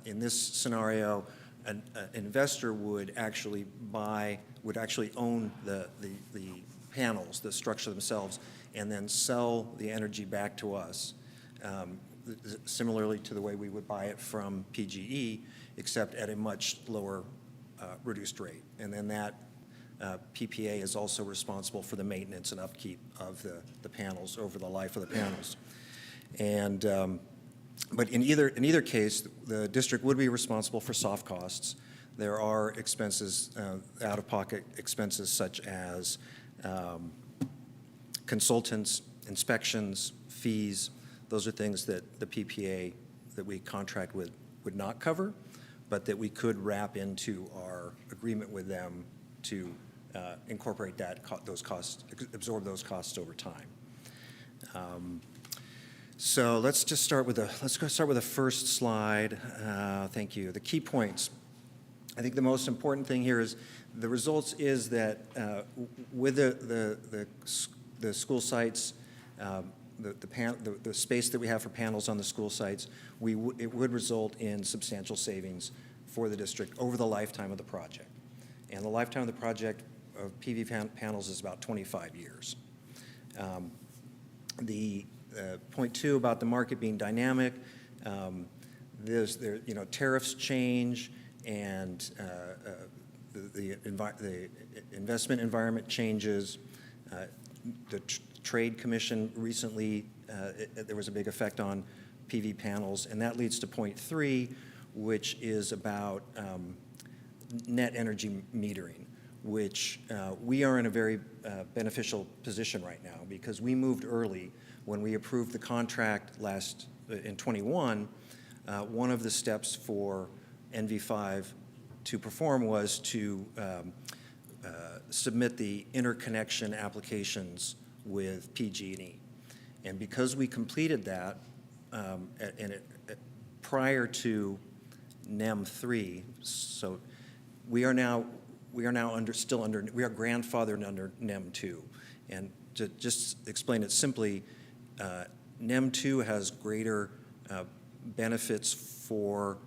In this scenario, an investor would actually own the panels, the structure themselves, and then sell the energy back to us, similarly to the way we would buy it from PGE, except at a much lower reduced rate. And then that PPA is also responsible for the maintenance and upkeep of the panels over the life of the panels. And But in either case, the district would be responsible for soft costs. There are expenses, out-of-pocket expenses such as consultants, inspections, fees. Those are things that the PPA that we contract with would not cover, but that we could wrap into our agreement with them to incorporate those costs, absorb those costs over time. So let's just start with the first slide. Thank you. The key points. I think the most important thing here is the results is that with the school sites, the space that we have for panels on the school sites, it would result in substantial savings for the district over the lifetime of the project. And the lifetime of the project of PV panels is about 25 years. Point two about the market being dynamic, tariffs change and the investment environment changes. The Trade Commission recently, there was a big effect on PV panels, and that leads to point three, which is about net energy metering, which we are in a very beneficial position right now because we moved early. When we approved the contract in 21, one of the steps for NV5 to perform was to submit the interconnection applications with PG&E. And because we completed that prior to NEM 3, so we are grandfathered under NEM 2. And to just explain it simply, NEM 2 has greater benefits for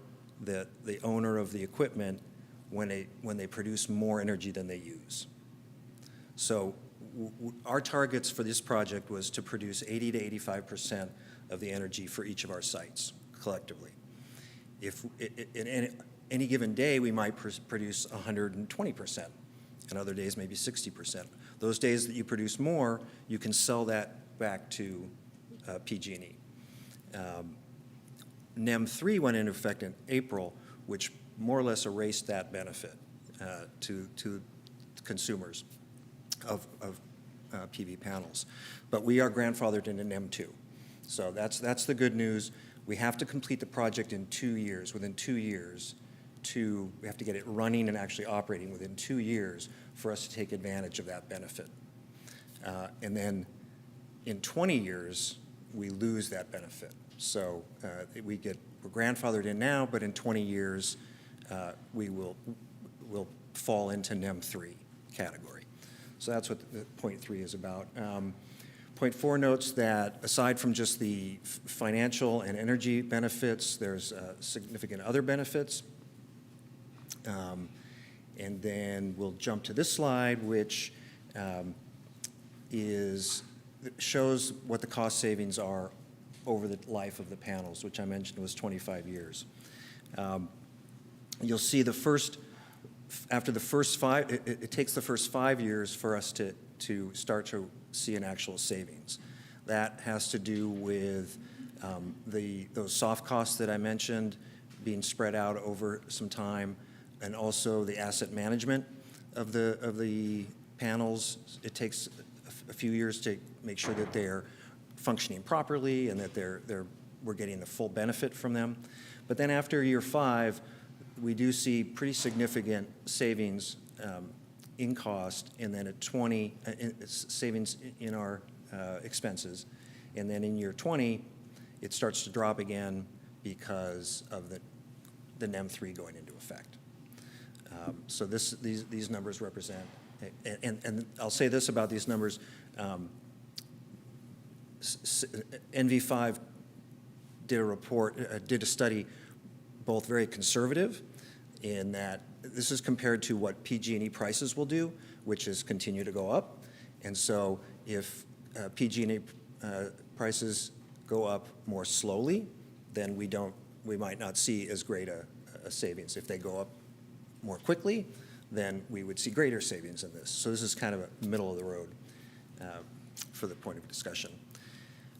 the owner of the equipment when they produce more energy than they use. So our targets for this project was to produce 80 to 85% of the energy for each of our sites collectively. If in any given day, we might produce 120%, and other days maybe 60%. Those days that you produce more, you can sell that back to PG&E. NEM 3 went into effect in April, which more or less erased that benefit to consumers of PV panels. But we are grandfathered into NEM 2. So that's the good news. We have to complete the project in 2 years. Within 2 years, we have to get it running and actually operating within 2 years for us to take advantage of that benefit. And then in 20 years, we lose that benefit. So we're grandfathered in now, but in 20 years, we'll fall into NEM 3 category. So that's what point 3 is about. Point 4 notes that aside from just the financial and energy benefits, there's significant other benefits. And then we'll jump to this slide, which shows what the cost savings are over the life of the panels, which I mentioned was 25 years. You'll see after the first 5, it takes the first 5 years for us to start to see an actual savings. That has to do with those soft costs that I mentioned being spread out over some time, and also the asset management of the panels. It takes a few years to make sure that they're functioning properly and that we're getting the full benefit from them. But then after year 5, we do see pretty significant savings in cost, and then at 20, savings in our expenses. And then in year 20, it starts to drop again because of the NEM 3 going into effect. So these numbers represent, and I'll say this about these numbers, NV5 did a study both very conservative in that this is compared to what PG&E prices will do, which is continue to go up. And so if PG&E prices go up more slowly, then we might not see as great a savings. If they go up more quickly, then we would see greater savings in this. So this is kind of a middle of the road for the point of discussion.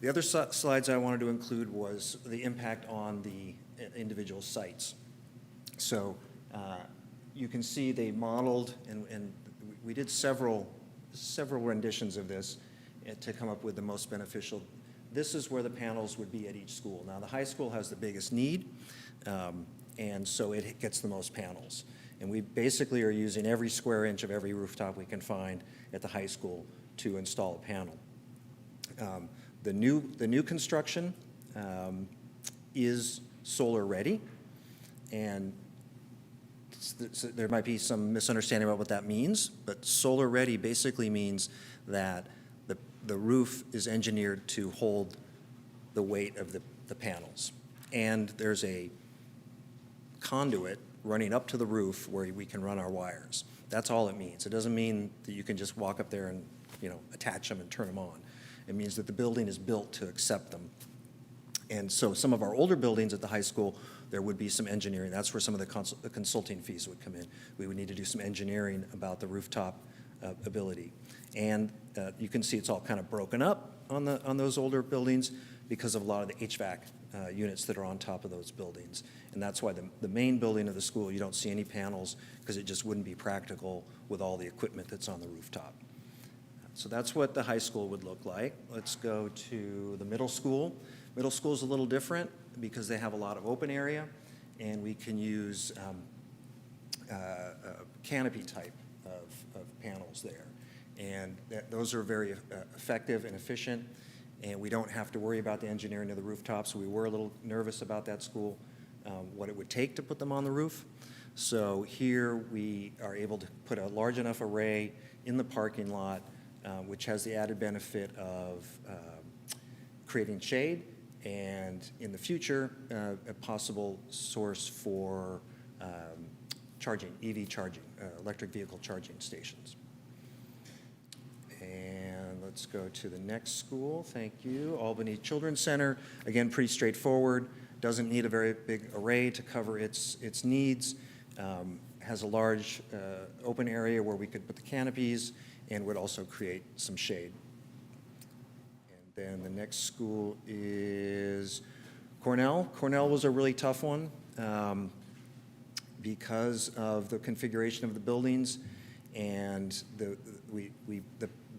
The other slides I wanted to include was the impact on the individual sites. So you can see they modeled, and we did several renditions of this to come up with the most beneficial. This is where the panels would be at each school. Now, the high school has the biggest need, and so it gets the most panels. And we basically are using every square inch of every rooftop we can find at the high school to install a panel. The new construction is solar ready, and there might be some misunderstanding about what that means, but solar ready basically means that the roof is engineered to hold the weight of the panels. And there's a conduit running up to the roof where we can run our wires. That's all it means. It doesn't mean that you can just walk up there and, attach them and turn them on. It means that the building is built to accept them. And so some of our older buildings at the high school, there would be some engineering. That's where some of the consulting fees would come in. We would need to do some engineering about the rooftop ability. And you can see it's all kind of broken up on those older buildings because of a lot of the HVAC units that are on top of those buildings. And that's why the main building of the school, you don't see any panels because it just wouldn't be practical with all the equipment that's on the rooftop. So that's what the high school would look like. Let's go to the middle school. Middle school is a little different because they have a lot of open area, and we can use canopy type of panels there. And those are very effective and efficient, and we don't have to worry about the engineering of the rooftops. We were a little nervous about that school, what it would take to put them on the roof. So here we are able to put a large enough array in the parking lot, which has the added benefit of creating shade, and in the future, a possible source for charging, EV charging, electric vehicle charging stations. And let's go to the next school. Thank you. Albany Children's Center. Again, pretty straightforward. Doesn't need a very big array to cover its needs. Has a large open area where we could put the canopies and would also create some shade. And then the next school is Cornell. Cornell was a really tough one because of the configuration of the buildings, and the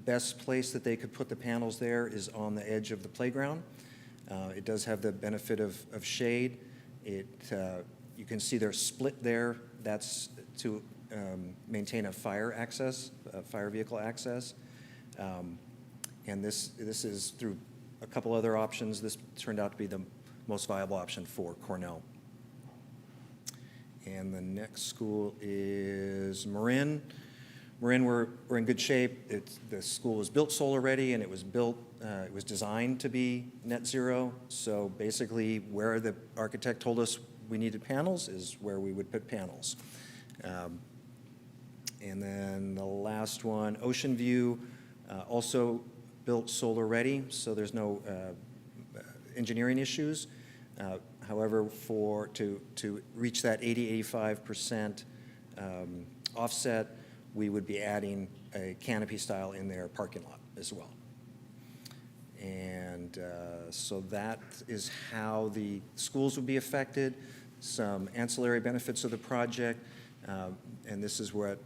best place that they could put the panels there is on the edge of the playground. It does have the benefit of shade. You can see they're split there. That's to maintain a fire vehicle access. And this is through a couple other options. This turned out to be the most viable option for Cornell. And the next school is Marin. Marin, we're in good shape. The school was built solar ready, and it was designed to be net zero. So basically, where the architect told us we needed panels is where we would put panels. And then the last one, Ocean View, also built solar ready, so there's no engineering issues. However, to reach that 80-85% offset, we would be adding a canopy style in their parking lot as well. And so that is how the schools would be affected, some ancillary benefits of the project, and this is what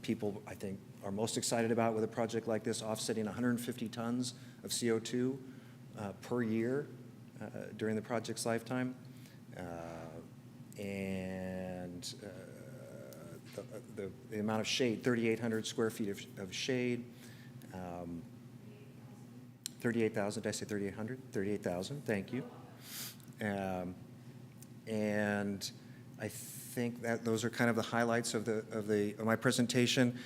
people, I think, are most excited about with a project like this, offsetting 150 tons of CO2 per year during the project's lifetime. And the amount of shade, 3,800 square feet of shade. 38,000, did I say 3,800? 38,000, thank you. And I think that those are kind of the highlights of my presentation.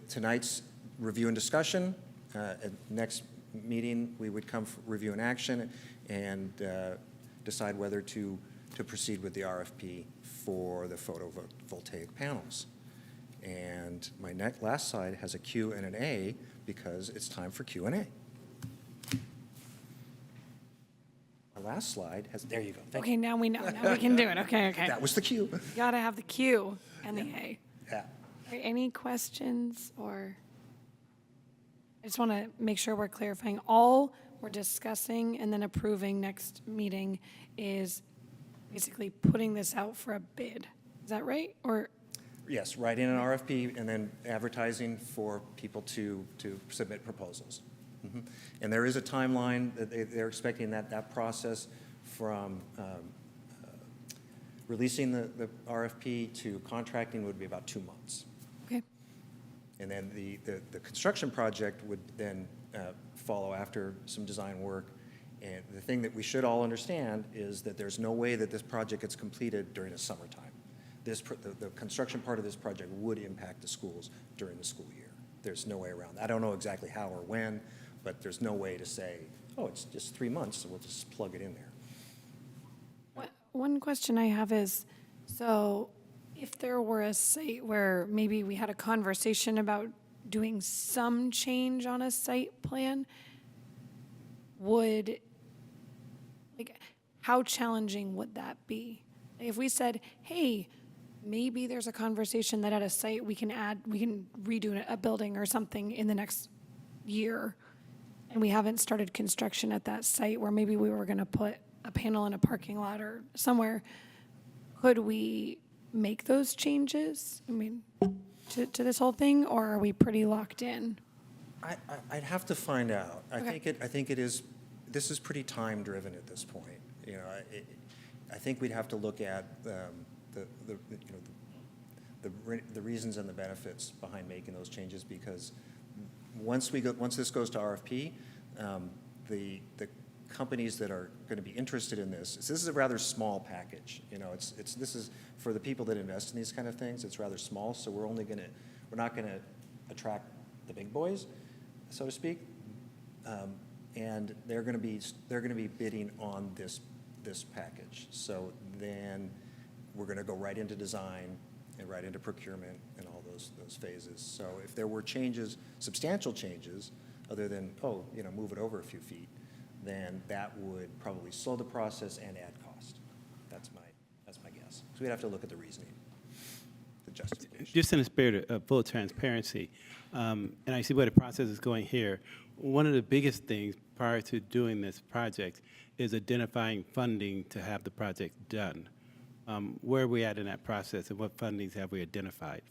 Tonight's review and discussion. At next meeting, we would come for review and action and decide whether to proceed with the RFP for the photovoltaic panels. And my last slide has a Q and an A because it's time for Q&A. My last slide has, there you go. Thank Okay, now we know. Now we can do it. Okay. That was the Q. You gotta have the Q and the A. Yeah. All right, any questions or? I just want to make sure we're clarifying. All we're discussing and then approving next meeting is basically putting this out for a bid. Is that right? Or, Yes, writing an RFP and then advertising for people to submit proposals. Mhm. And there is a timeline that they're expecting that process from releasing the RFP to contracting would be about 2 months. okay, And then the construction project would then follow after some design work. And the thing that we should all understand is that there's no way that this project gets completed during the summertime. The construction part of this project would impact the schools during the school year. There's no way around that. I don't know exactly how or when, but there's no way to say, oh, it's just 3 months, so we'll just plug it in there. one question I have is, so if there were a site where maybe we had a conversation about doing some change on a site plan, how challenging would that be? If we said, hey, maybe there's a conversation that at a site we can redo a building or something in the next year, and we haven't started construction at that site where maybe we were gonna put a panel in a parking lot or somewhere, could we make those changes? I mean, to this whole thing, or are we pretty locked in? I'd have to find out. Okay. I think this is pretty time-driven at this point. You know, I think we'd have to look at the reasons and the benefits behind making those changes, because once this goes to RFP, the companies that are going to be interested in this is a rather small package. You know, this is for the people that invest in these kind of things. It's rather small, so we're not going to attract the big boys, so to speak, and they're going to be bidding on this package. So then we're going to go right into design and right into procurement and all those phases. So if there were changes, substantial changes, other than move it over a few feet, then that would probably slow the process and add cost. That's my guess. So we'd have to look at the reasoning, the justification. Just in the spirit of full transparency, and I see where the process is going here, one of the biggest things prior to doing this project is identifying funding to have the project done. Where are we at in that process, and what fundings have we identified?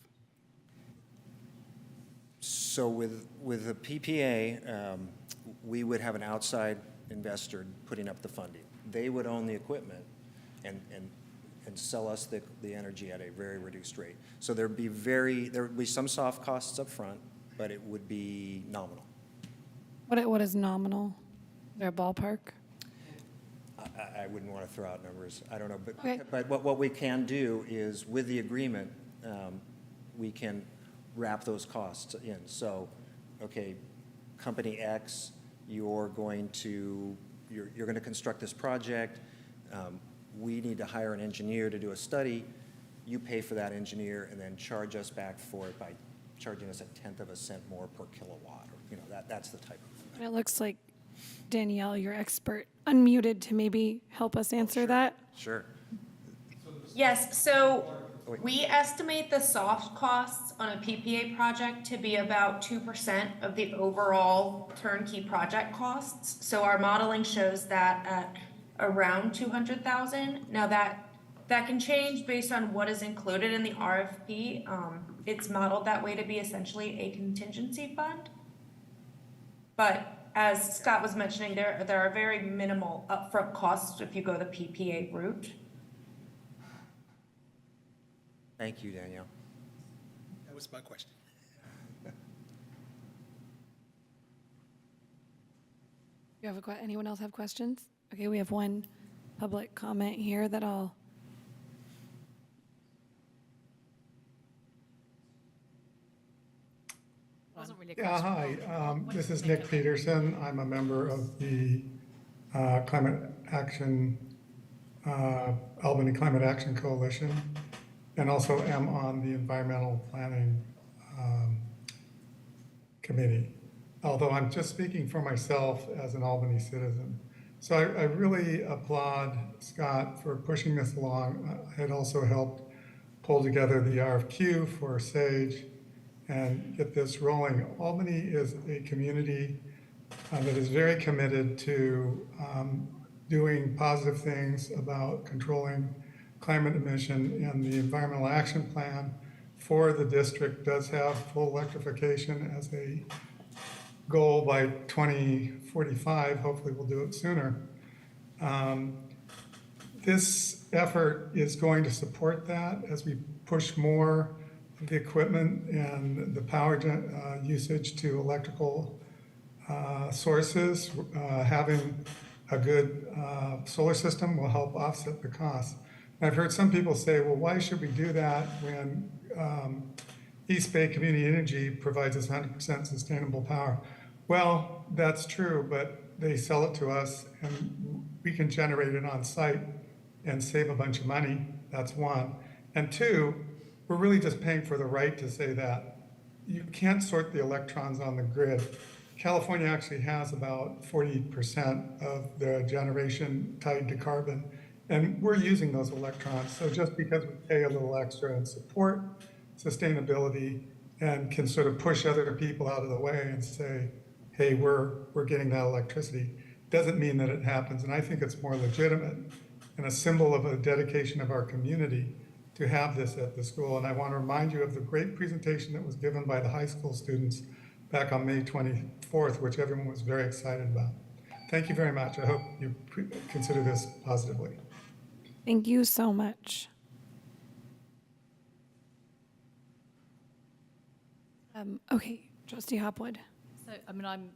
So with the PPA, we would have an outside investor putting up the funding. They would own the equipment and sell us the energy at a very reduced rate. So there would be some soft costs up front, but it would be nominal. What is nominal? Is there a ballpark? I wouldn't want to throw out numbers. I don't know, but Okay. but what we can do is with the agreement, we can wrap those costs in. So, okay, company X, you're going to construct this project. We need to hire an engineer to do a study. You pay for that engineer and then charge us back for it by charging us 1/10 of a cent more per kilowatt. Or, that's the type of thing. It looks like Danielle, your expert, unmuted to maybe help us answer that. Sure. Yes, so we estimate the soft costs on a PPA project to be about 2% of the overall turnkey project costs. So our modeling shows that at around 200,000. Now that can change based on what is included in the RFP. It's modeled that way to be essentially a contingency fund. But as Scott was mentioning, there are very minimal upfront costs if you go the PPA route. Thank you, Danielle. That was my question. You have anyone else have questions? Okay, we have one public comment here that I'll. Wasn't really a Yeah, question. hi. This is Nick Peterson. I'm a member of the Climate Action, Albany Climate Action Coalition, and also am on the Environmental Planning Committee, although I'm just speaking for myself as an Albany citizen. So I really applaud Scott for pushing this along. I had also helped pull together the RFQ for SAGE, and get this rolling. Albany is a community that is very committed to doing positive things about controlling climate emission, and the environmental action plan for the district does have full electrification as a goal by 2045. Hopefully we'll do it sooner. This effort is going to support that as we push more of the equipment and the power usage to electrical sources. Having a good solar system will help offset the costs. And I've heard some people say, well, why should we do that when East Bay Community Energy provides us 100% sustainable power? Well, that's true, but they sell it to us and we can generate it on site and save a bunch of money. That's one. And two, we're really just paying for the right to say that. You can't sort the electrons on the grid. California actually has about 40% of the generation tied to carbon, and we're using those electrons. So just because we pay a little extra and support sustainability and can sort of push other people out of the way and say, hey, we're getting that electricity, doesn't mean that it happens. And I think it's more legitimate and a symbol of a dedication of our community to have this at the school. And I want to remind you of the great presentation that was given by the high school students back on May 24th, which everyone was very excited about. Thank you very much. I hope you consider this positively. Thank you so much. Okay, Trustee Hopwood. So, I mean,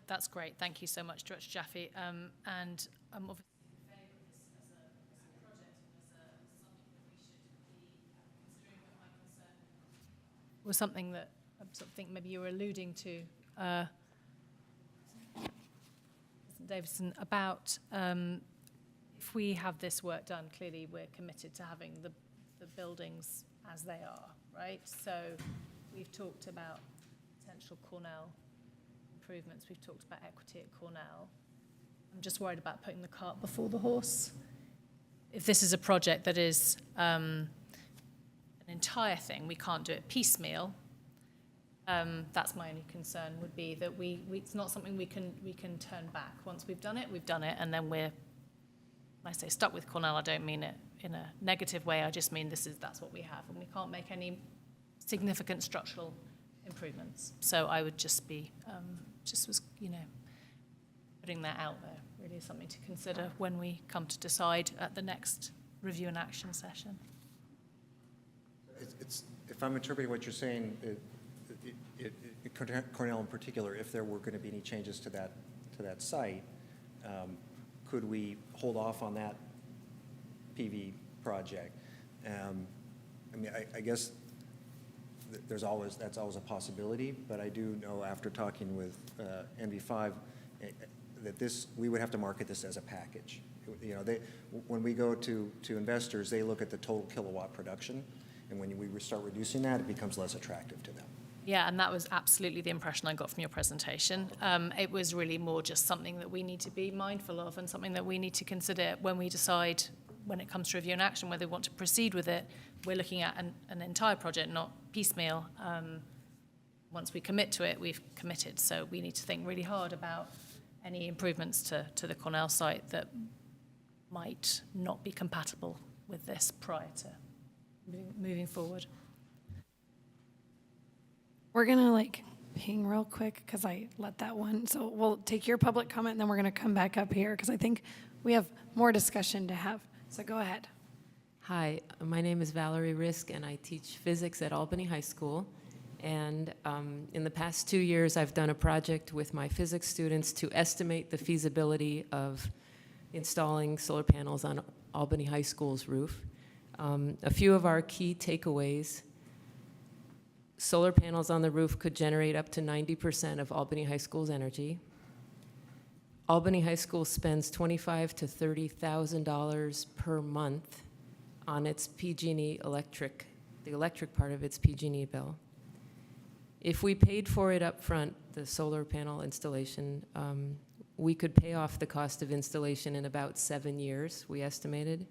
that's great. Thank you so much, Director Jaffe. And I'm obviously in favour of this as a project and as something that we should be considering. But my concern was something that I sort of think maybe you were alluding to, Davidson, about if we have this work done, clearly we're committed to having the buildings as they are, right? So we've talked about potential Cornell improvements. We've talked about equity at Cornell. I'm just worried about putting the cart before the horse. If this is a project that is an entire thing, we can't do it piecemeal. That's my only concern, would be that it's not something we can turn back. Once we've done it, and then we're, when I say stuck with Cornell, I don't mean it in a negative way. I just mean that's what we have, and we can't make any significant structural improvements. So I would just be, putting that out there. Really is something to consider when we come to decide at the next review and action session. If I'm interpreting what you're saying, Cornell in particular, if there were going to be any changes to that site, could we hold off on that PV project? I mean, I guess that's always a possibility, but I do know after talking with NV5 that we would have to market this as a package. You know, when we go to investors, they look at the total kilowatt production, and when we start reducing that, it becomes less attractive to them. Yeah, and that was absolutely the impression I got from your presentation. It was really more just something that we need to be mindful of and something that we need to consider when we decide, when it comes to review and action, whether we want to proceed with it. We're looking at an entire project, not piecemeal. Once we commit to it, we've committed. So we need to think really hard about any improvements to the Cornell site that might not be compatible with this prior to moving forward. We're gonna ping real quick because I let that one. So we'll take your public comment and then we're gonna come back up here because I think we have more discussion to have. So go ahead. Hi, my name is Valerie Risk and I teach physics at Albany High School. And in the past 2 years, I've done a project with my physics students to estimate the feasibility of installing solar panels on Albany High School's roof. A few of our key takeaways: solar panels on the roof could generate up to 90% of Albany High School's energy. Albany High School spends $25,000 to $30,000 per month on its PG&E electric, the electric part of its PG&E bill. If we paid for it up front, the solar panel installation, we could pay off the cost of installation in about 7 years, we estimated.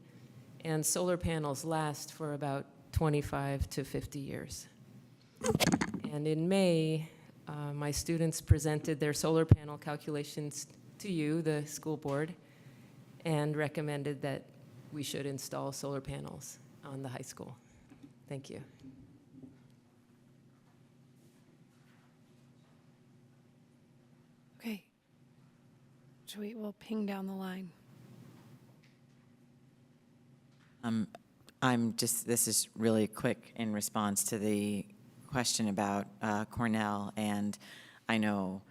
And solar panels last for about 25 to 50 years. And in May, my students presented their solar panel calculations to you, the school board, and recommended that we should install solar panels on the high school. Thank you. Okay. We'll ping down the line. This is really quick in response to the question about Cornell, and I know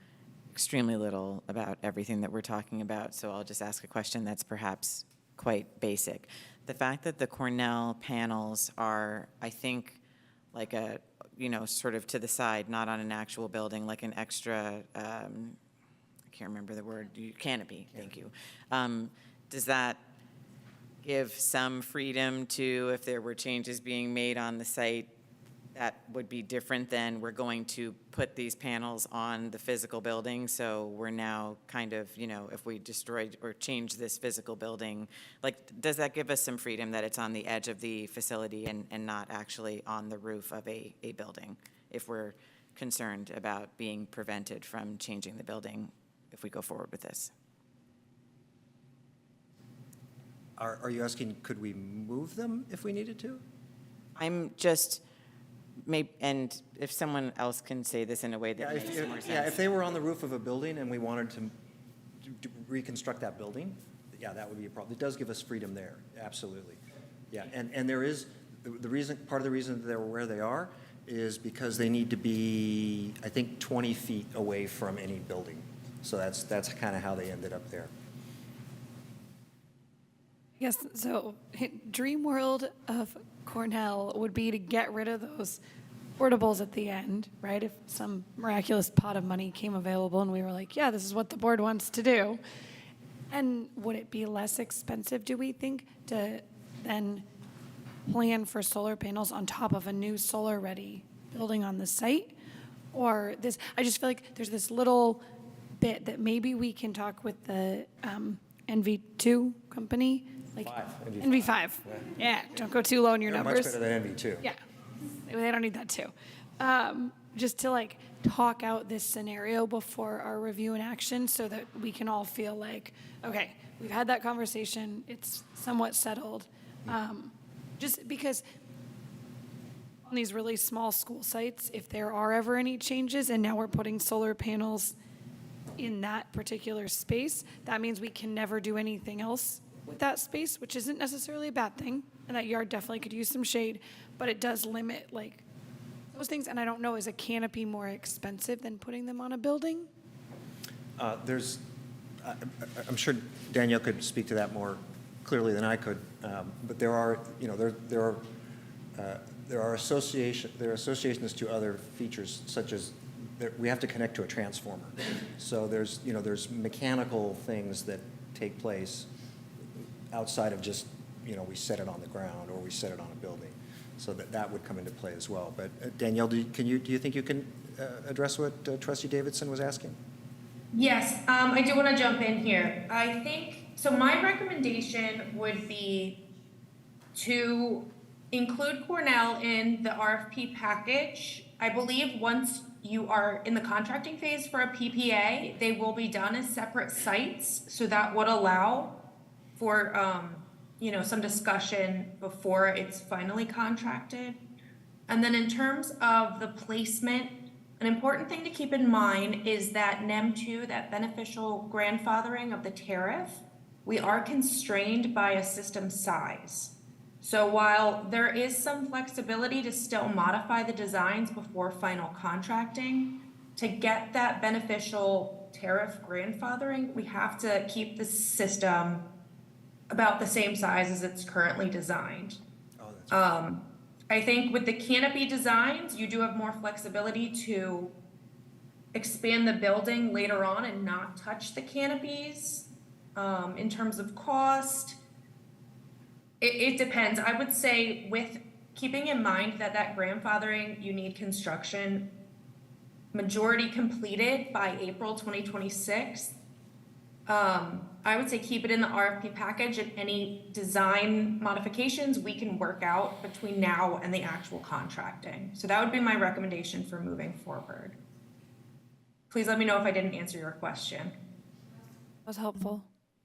extremely little about everything that we're talking about, so I'll just ask a question that's perhaps quite basic. The fact that the Cornell panels are, I think, like a, sort of to the side, not on an actual building, like an extra, I can't remember the word, canopy, thank you. Does that give some freedom to, if there were changes being made on the site, that would be different than we're going to put these panels on the physical building? So we're now kind of, if we destroyed or change this physical building, like, does that give us some freedom that it's on the edge of the facility and not actually on the roof of a building, if we're concerned about being prevented from changing the building if we go forward with this? Are you asking, could we move them if we needed to? I'm just, and if someone else can say this in a way that makes more sense. Yeah, if they were on the roof of a building and we wanted to reconstruct that building, yeah, that would be a problem. It does give us freedom there, absolutely. Yeah, and there is, part of the reason that they're where they are is because they need to be, I think, 20 feet away from any building. So that's kind of how they ended up there. Yes, so dream world of Cornell would be to get rid of those portables at the end, right? If some miraculous pot of money came available and we were like, yeah, this is what the board wants to do. And would it be less expensive, do we think, to then plan for solar panels on top of a new solar-ready building on the site? Or this, I just feel like there's this little bit that maybe we can talk with the NV2 company, like NV5. Yeah, don't go too low in your numbers. Much better than NV2. Yeah, they don't need that too. Just to like talk out this scenario before our review and action so that we can all feel like, okay, we've had that conversation, it's somewhat settled. Just because on these really small school sites, if there are ever any changes and now we're putting solar panels in that particular space, that means we can never do anything else with that space, which isn't necessarily a bad thing. And that yard definitely could use some shade, but it does limit like those things. And I don't know, is a canopy more expensive than putting them on a building? I'm sure Danielle could speak to that more clearly than I could, but there are associations to other features, such as we have to connect to a transformer. So there's mechanical things that take place outside of just, we set it on the ground or we set it on a building. So that would come into play as well. But Danielle, do you think you can address what Trustee Davidson was asking? Yes, I do want to jump in here. I think, so my recommendation would be to include Cornell in the RFP package. I believe once you are in the contracting phase for a PPA, they will be done as separate sites. So that would allow for, some discussion before it's finally contracted. And then in terms of the placement, an important thing to keep in mind is that NEM2, that beneficial grandfathering of the tariff, we are constrained by a system size. So while there is some flexibility to still modify the designs before final contracting, to get that beneficial tariff grandfathering, we have to keep the system about the same size as it's currently designed. I think with the canopy designs, you do have more flexibility to expand the building later on and not touch the canopies. In terms of cost, it depends. I would say with keeping in mind that grandfathering, you need construction majority completed by April 2026. I would say keep it in the RFP package, and any design modifications we can work out between now and the actual contracting. So that would be my recommendation for moving forward. Please let me know if I didn't answer your question. That was helpful.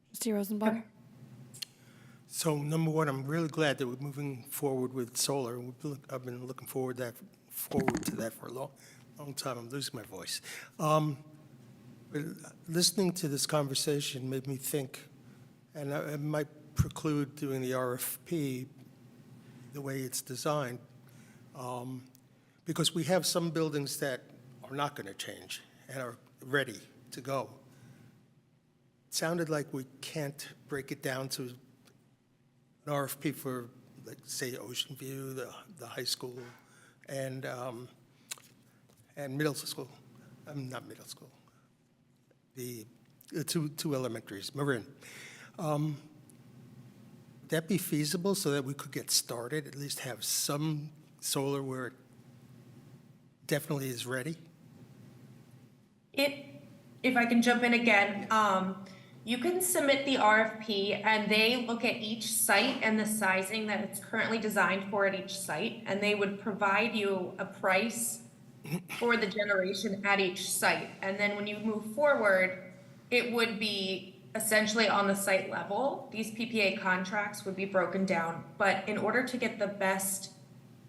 Trustee Rosenbaum? Okay. So number one, I'm really glad that we're moving forward with solar. I've been looking forward to that for a long time. I'm losing my voice. But listening to this conversation made me think, and it might preclude doing the RFP the way it's designed, because we have some buildings that are not going to change and are ready to go. It sounded like we can't break it down to an RFP for, like, say, Ocean View, the high school, and middle school. Not middle school. The two elementaries, Marin. Would that be feasible so that we could get started, at least have some solar where it definitely is ready? If I can jump in again, you can submit the RFP and they look at each site and the sizing that it's currently designed for at each site, and they would provide you a price for the generation at each site. And then when you move forward, it would be essentially on the site level. These PPA contracts would be broken down, but in order to get the best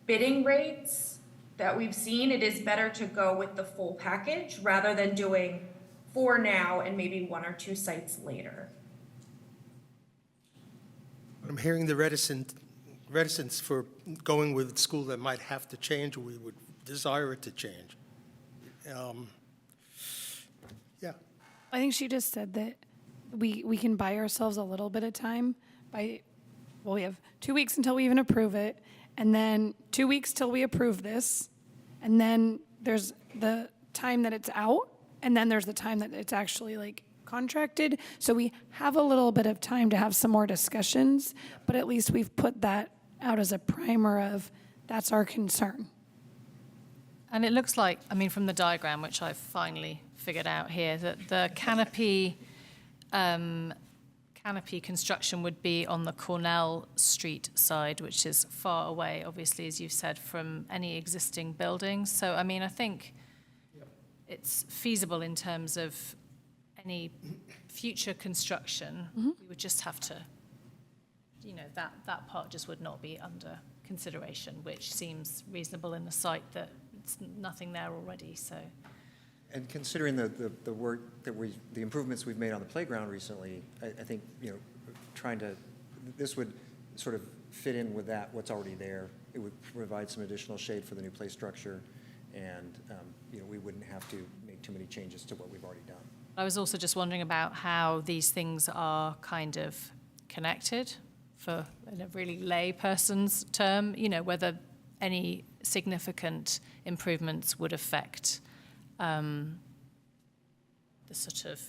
bidding rates that we've seen, it is better to go with the full package rather than doing 4 now and maybe 1 or 2 sites later. I'm hearing the reticence for going with a school that might have to change, or we would desire it to change. Yeah. I think she just said that we can buy ourselves a little bit of time we have 2 weeks until we even approve it, and then 2 weeks till we approve this, and then there's the time that it's out, and then there's the time that it's actually like contracted. So we have a little bit of time to have some more discussions, but at least we've put that out as a primer of that's our concern. And it looks like, I mean, from the diagram, which I've finally figured out here, that the canopy construction would be on the Cornell Street side, which is far away, obviously, as you've said, from any existing buildings. So, I mean, I think it's feasible in terms of any future construction. Mm-hmm. We would just have to, that part just would not be under consideration, which seems reasonable in a site that it's nothing there already, so. And considering the work the improvements we've made on the playground recently, I think, this would sort of fit in with what's already there. It would provide some additional shade for the new play structure, and, we wouldn't have to make too many changes to what we've already done. I was also just wondering about how these things are kind of connected, for in a really lay person's term, whether any significant improvements would affect the sort of,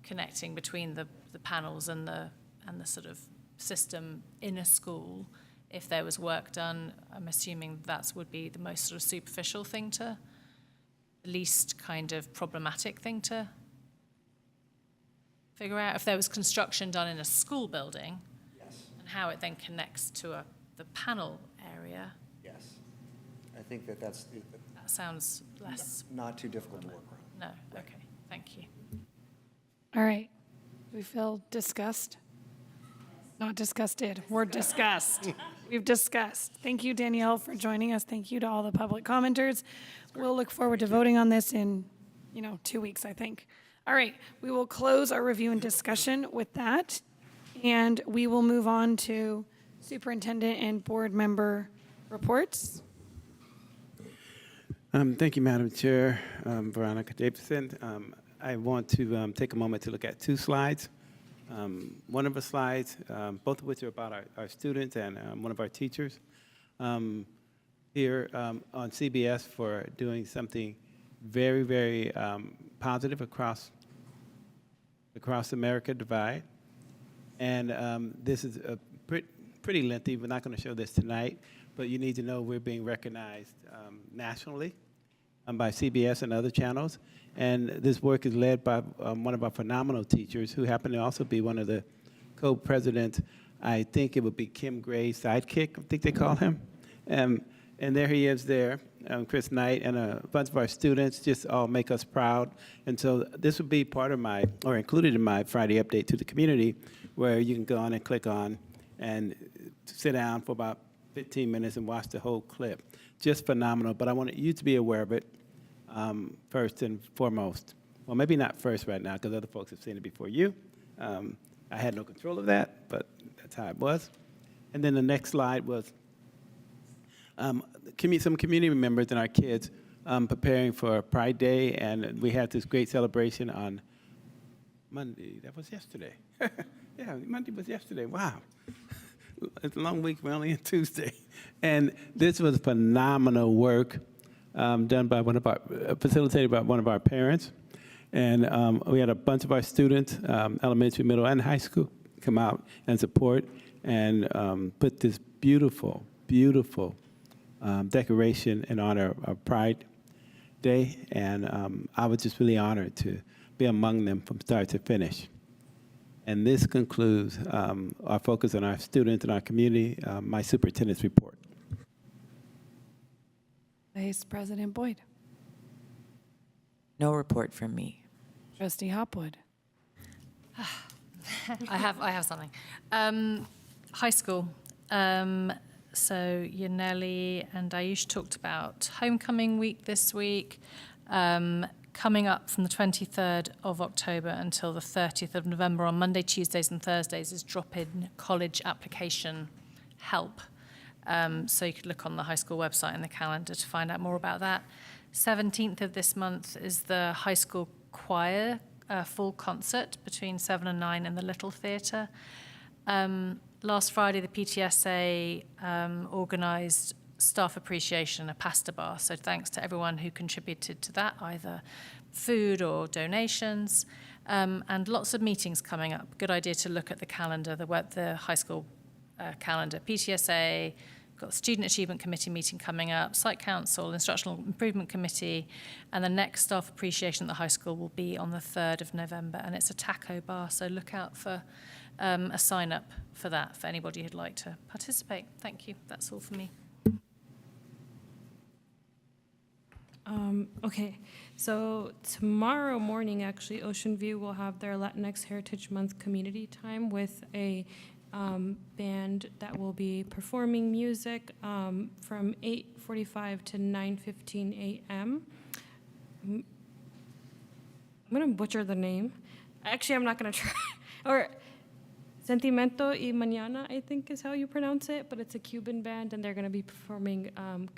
connecting between the panels and the sort of system in a school. If there was work done, I'm assuming that would be the most sort of superficial thing the least kind of problematic thing to figure out. If there was construction done in a school building, yes, and how it then connects to the panel area. Yes. I think that Sounds less. not too difficult to work around. No, okay, thank you. All right. Do we feel discussed? Not disgusted. We're discussed. We've discussed. Thank you, Danielle, for joining us. Thank you to all the public commenters. We'll look forward to voting on this in, 2 weeks, I think. All right. We will close our review and discussion with that, and we will move on to superintendent and board member reports. Thank you, Madam Chair, Veronica Davidson. I want to take a moment to look at 2 slides. One of the slides, both of which are about our students and one of our teachers here on CBS for doing something very, very positive across America Divide. And this is pretty lengthy. We're not going to show this tonight, but you need to know we're being recognized nationally. by CBS and other channels. And this work is led by one of our phenomenal teachers who happened to also be one of the co-presidents. I think it would be Kim Gray's sidekick, I think they call him. And there he is there, Chris Knight, and a bunch of our students just all make us proud. And so this would be part of my, or included in my Friday update to the community, where you can go on and click on and sit down for about 15 minutes and watch the whole clip. Just phenomenal, but I wanted you to be aware of it first and foremost. Well, maybe not first right now, because other folks have seen it before you. I had no control of that, but that's how it was. And then the next slide was some community members and our kids preparing for Pride Day, and we had this great celebration on Monday. That was yesterday. Yeah, Monday was yesterday. Wow. It's a long week. We're only on Tuesday. And this was phenomenal work done by facilitated by one of our parents. And we had a bunch of our students, elementary, middle, and high school, come out and support and put this beautiful, beautiful decoration in honor of Pride Day. And I was just really honored to be among them from start to finish. And this concludes our focus on our students and our community, my superintendent's report. Vice President Boyd. No report from me. Trustee Hopwood. I have something. High school. So Yaneli and Ayush talked about homecoming week this week. Coming up from the 23rd of October until the 30th of November on Monday, Tuesdays, and Thursdays is drop-in college application help. So you could look on the high school website and the calendar to find out more about that. 17th of this month is the high school choir full concert between 7 and 9 in the Little Theatre. Last Friday, the PTSA organised staff appreciation, a pasta bar. So thanks to everyone who contributed to that, either food or donations, and lots of meetings coming up. Good idea to look at the calendar, the high school calendar. PTSA, got the Student Achievement Committee meeting coming up, Site Council, Instructional Improvement Committee, and the next staff appreciation at the high school will be on the 3rd of November, and it's a taco bar, so look out for a sign up for that, for anybody who'd like to participate. Thank you. That's all for me. Okay, so tomorrow morning, actually, Ocean View will have their Latinx Heritage Month community time with a band that will be performing music from 8:45 to 9:15 a.m. I'm going to butcher the name. Actually, I'm not going to try. Or Sentimento y Mañana, I think is how you pronounce it, but it's a Cuban band, and they're going to be performing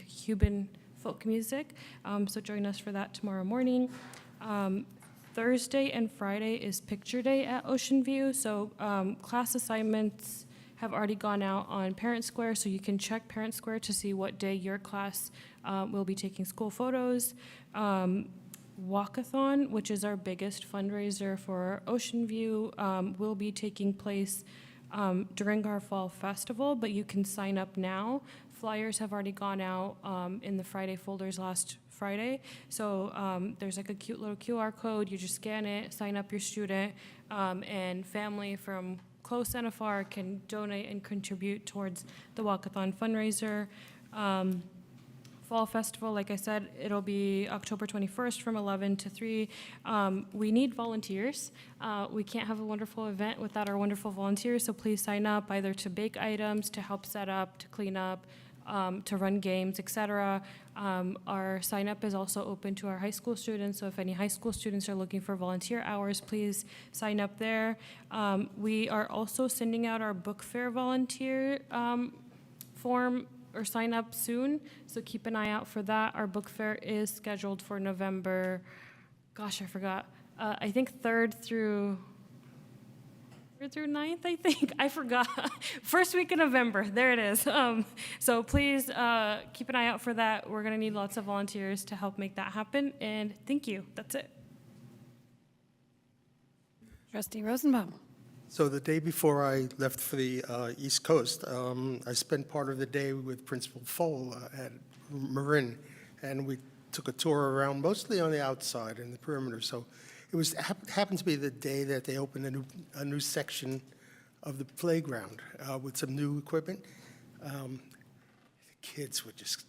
Cuban folk music. So join us for that tomorrow morning. Thursday and Friday is Picture Day at Ocean View. So class assignments have already gone out on Parent Square, so you can check Parent Square to see what day your class will be taking school photos. Walkathon, which is our biggest fundraiser for Ocean View, will be taking place during our fall festival, but you can sign up now. Flyers have already gone out in the Friday folders last Friday. So there's like a cute little QR code. You just scan it, sign up your student, and family from close and afar can donate and contribute towards the Walkathon fundraiser. Fall Festival, like I said, it'll be October 21st from 11 to 3. We need volunteers. We can't have a wonderful event without our wonderful volunteers, so please sign up either to bake items, to help set up, to clean up, to run games, etc. Our sign up is also open to our high school students, so if any high school students are looking for volunteer hours, please sign up there. We are also sending out our book fair volunteer form or sign up soon, so keep an eye out for that. Our book fair is scheduled for November, gosh, I forgot. I think 3rd through 9th, I think. I forgot. First week of November, there it is. So please keep an eye out for that. We're gonna need lots of volunteers to help make that happen, and thank you, that's it. Trustee Rosenbaum. So the day before I left for the East Coast, I spent part of the day with Principal Fole at Marin, and we took a tour around, mostly on the outside and the perimeter. So it was happened to be the day that they opened a new section of the playground with some new equipment. The kids were just,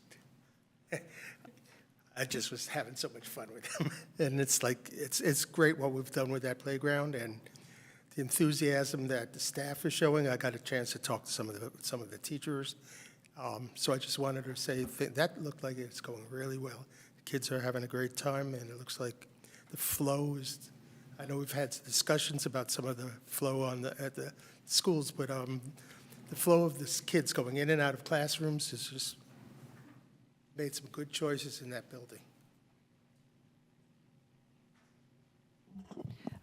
I just was having so much fun with them. And it's like, it's great what we've done with that playground and the enthusiasm that the staff is showing. I got a chance to talk to some of the teachers. So I just wanted to say that looked like it's going really well. The kids are having a great time, and it looks like the flow is, I know we've had discussions about some of the flow at the schools, but the flow of the kids going in and out of classrooms has just made some good choices in that building.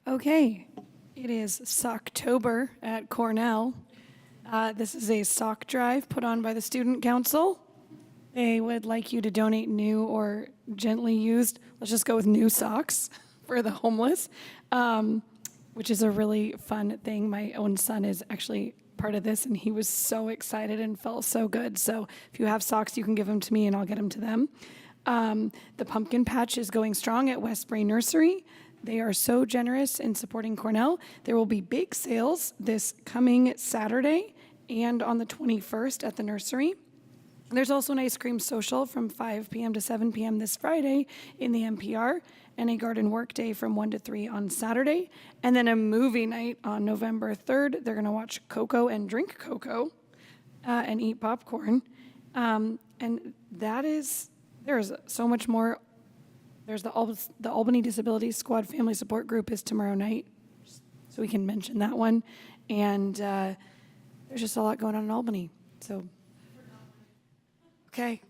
Okay, it is Socktober at Cornell. This is a sock drive put on by the Student Council. They would like you to donate new or gently used, let's just go with new socks for the homeless, which is a really fun thing. My own son is actually part of this, and he was so excited and felt so good. So if you have socks, you can give them to me, and I'll get them to them. The pumpkin patch is going strong at Westbury Nursery. They are so generous in supporting Cornell. There will be bake sales this coming Saturday and on the 21st at the nursery. There's also an ice cream social from 5 p.m. to 7 p.m. this Friday in the NPR, and a garden work day from 1 to 3 on Saturday, and then a movie night on November 3rd. They're going to watch Coco and drink Coco and eat popcorn. And there's so much more. There's the Albany Disability Squad Family Support Group is tomorrow night, so we can mention that one. And there's just a lot going on in Albany. So, okay.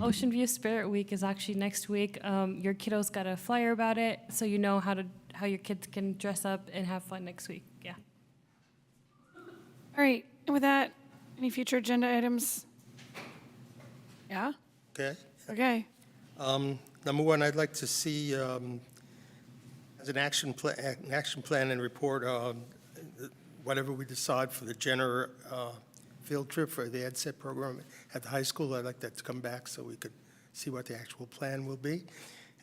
Ocean View Spirit Week is actually next week. Your kiddos got a flyer about it, so you know how your kids can dress up and have fun next week. Yeah. All right. And with that, any future agenda items? Yeah? Okay. Okay. Number one, I'd like to see as an action plan and report whatever we decide for the Jenner field trip for the EdSet program at the high school. I'd like that to come back so we could see what the actual plan will be,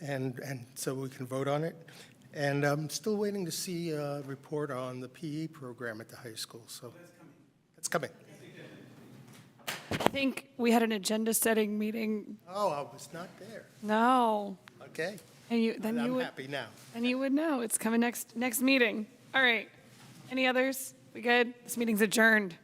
and so we can vote on it. And I'm still waiting to see a report on the PE program at the high school. So that's coming. I think we had an agenda-setting meeting. Oh, I was not there. No. Okay. And I'm happy now. And you would know. It's coming next meeting. All right. Any others? We good? This meeting's adjourned.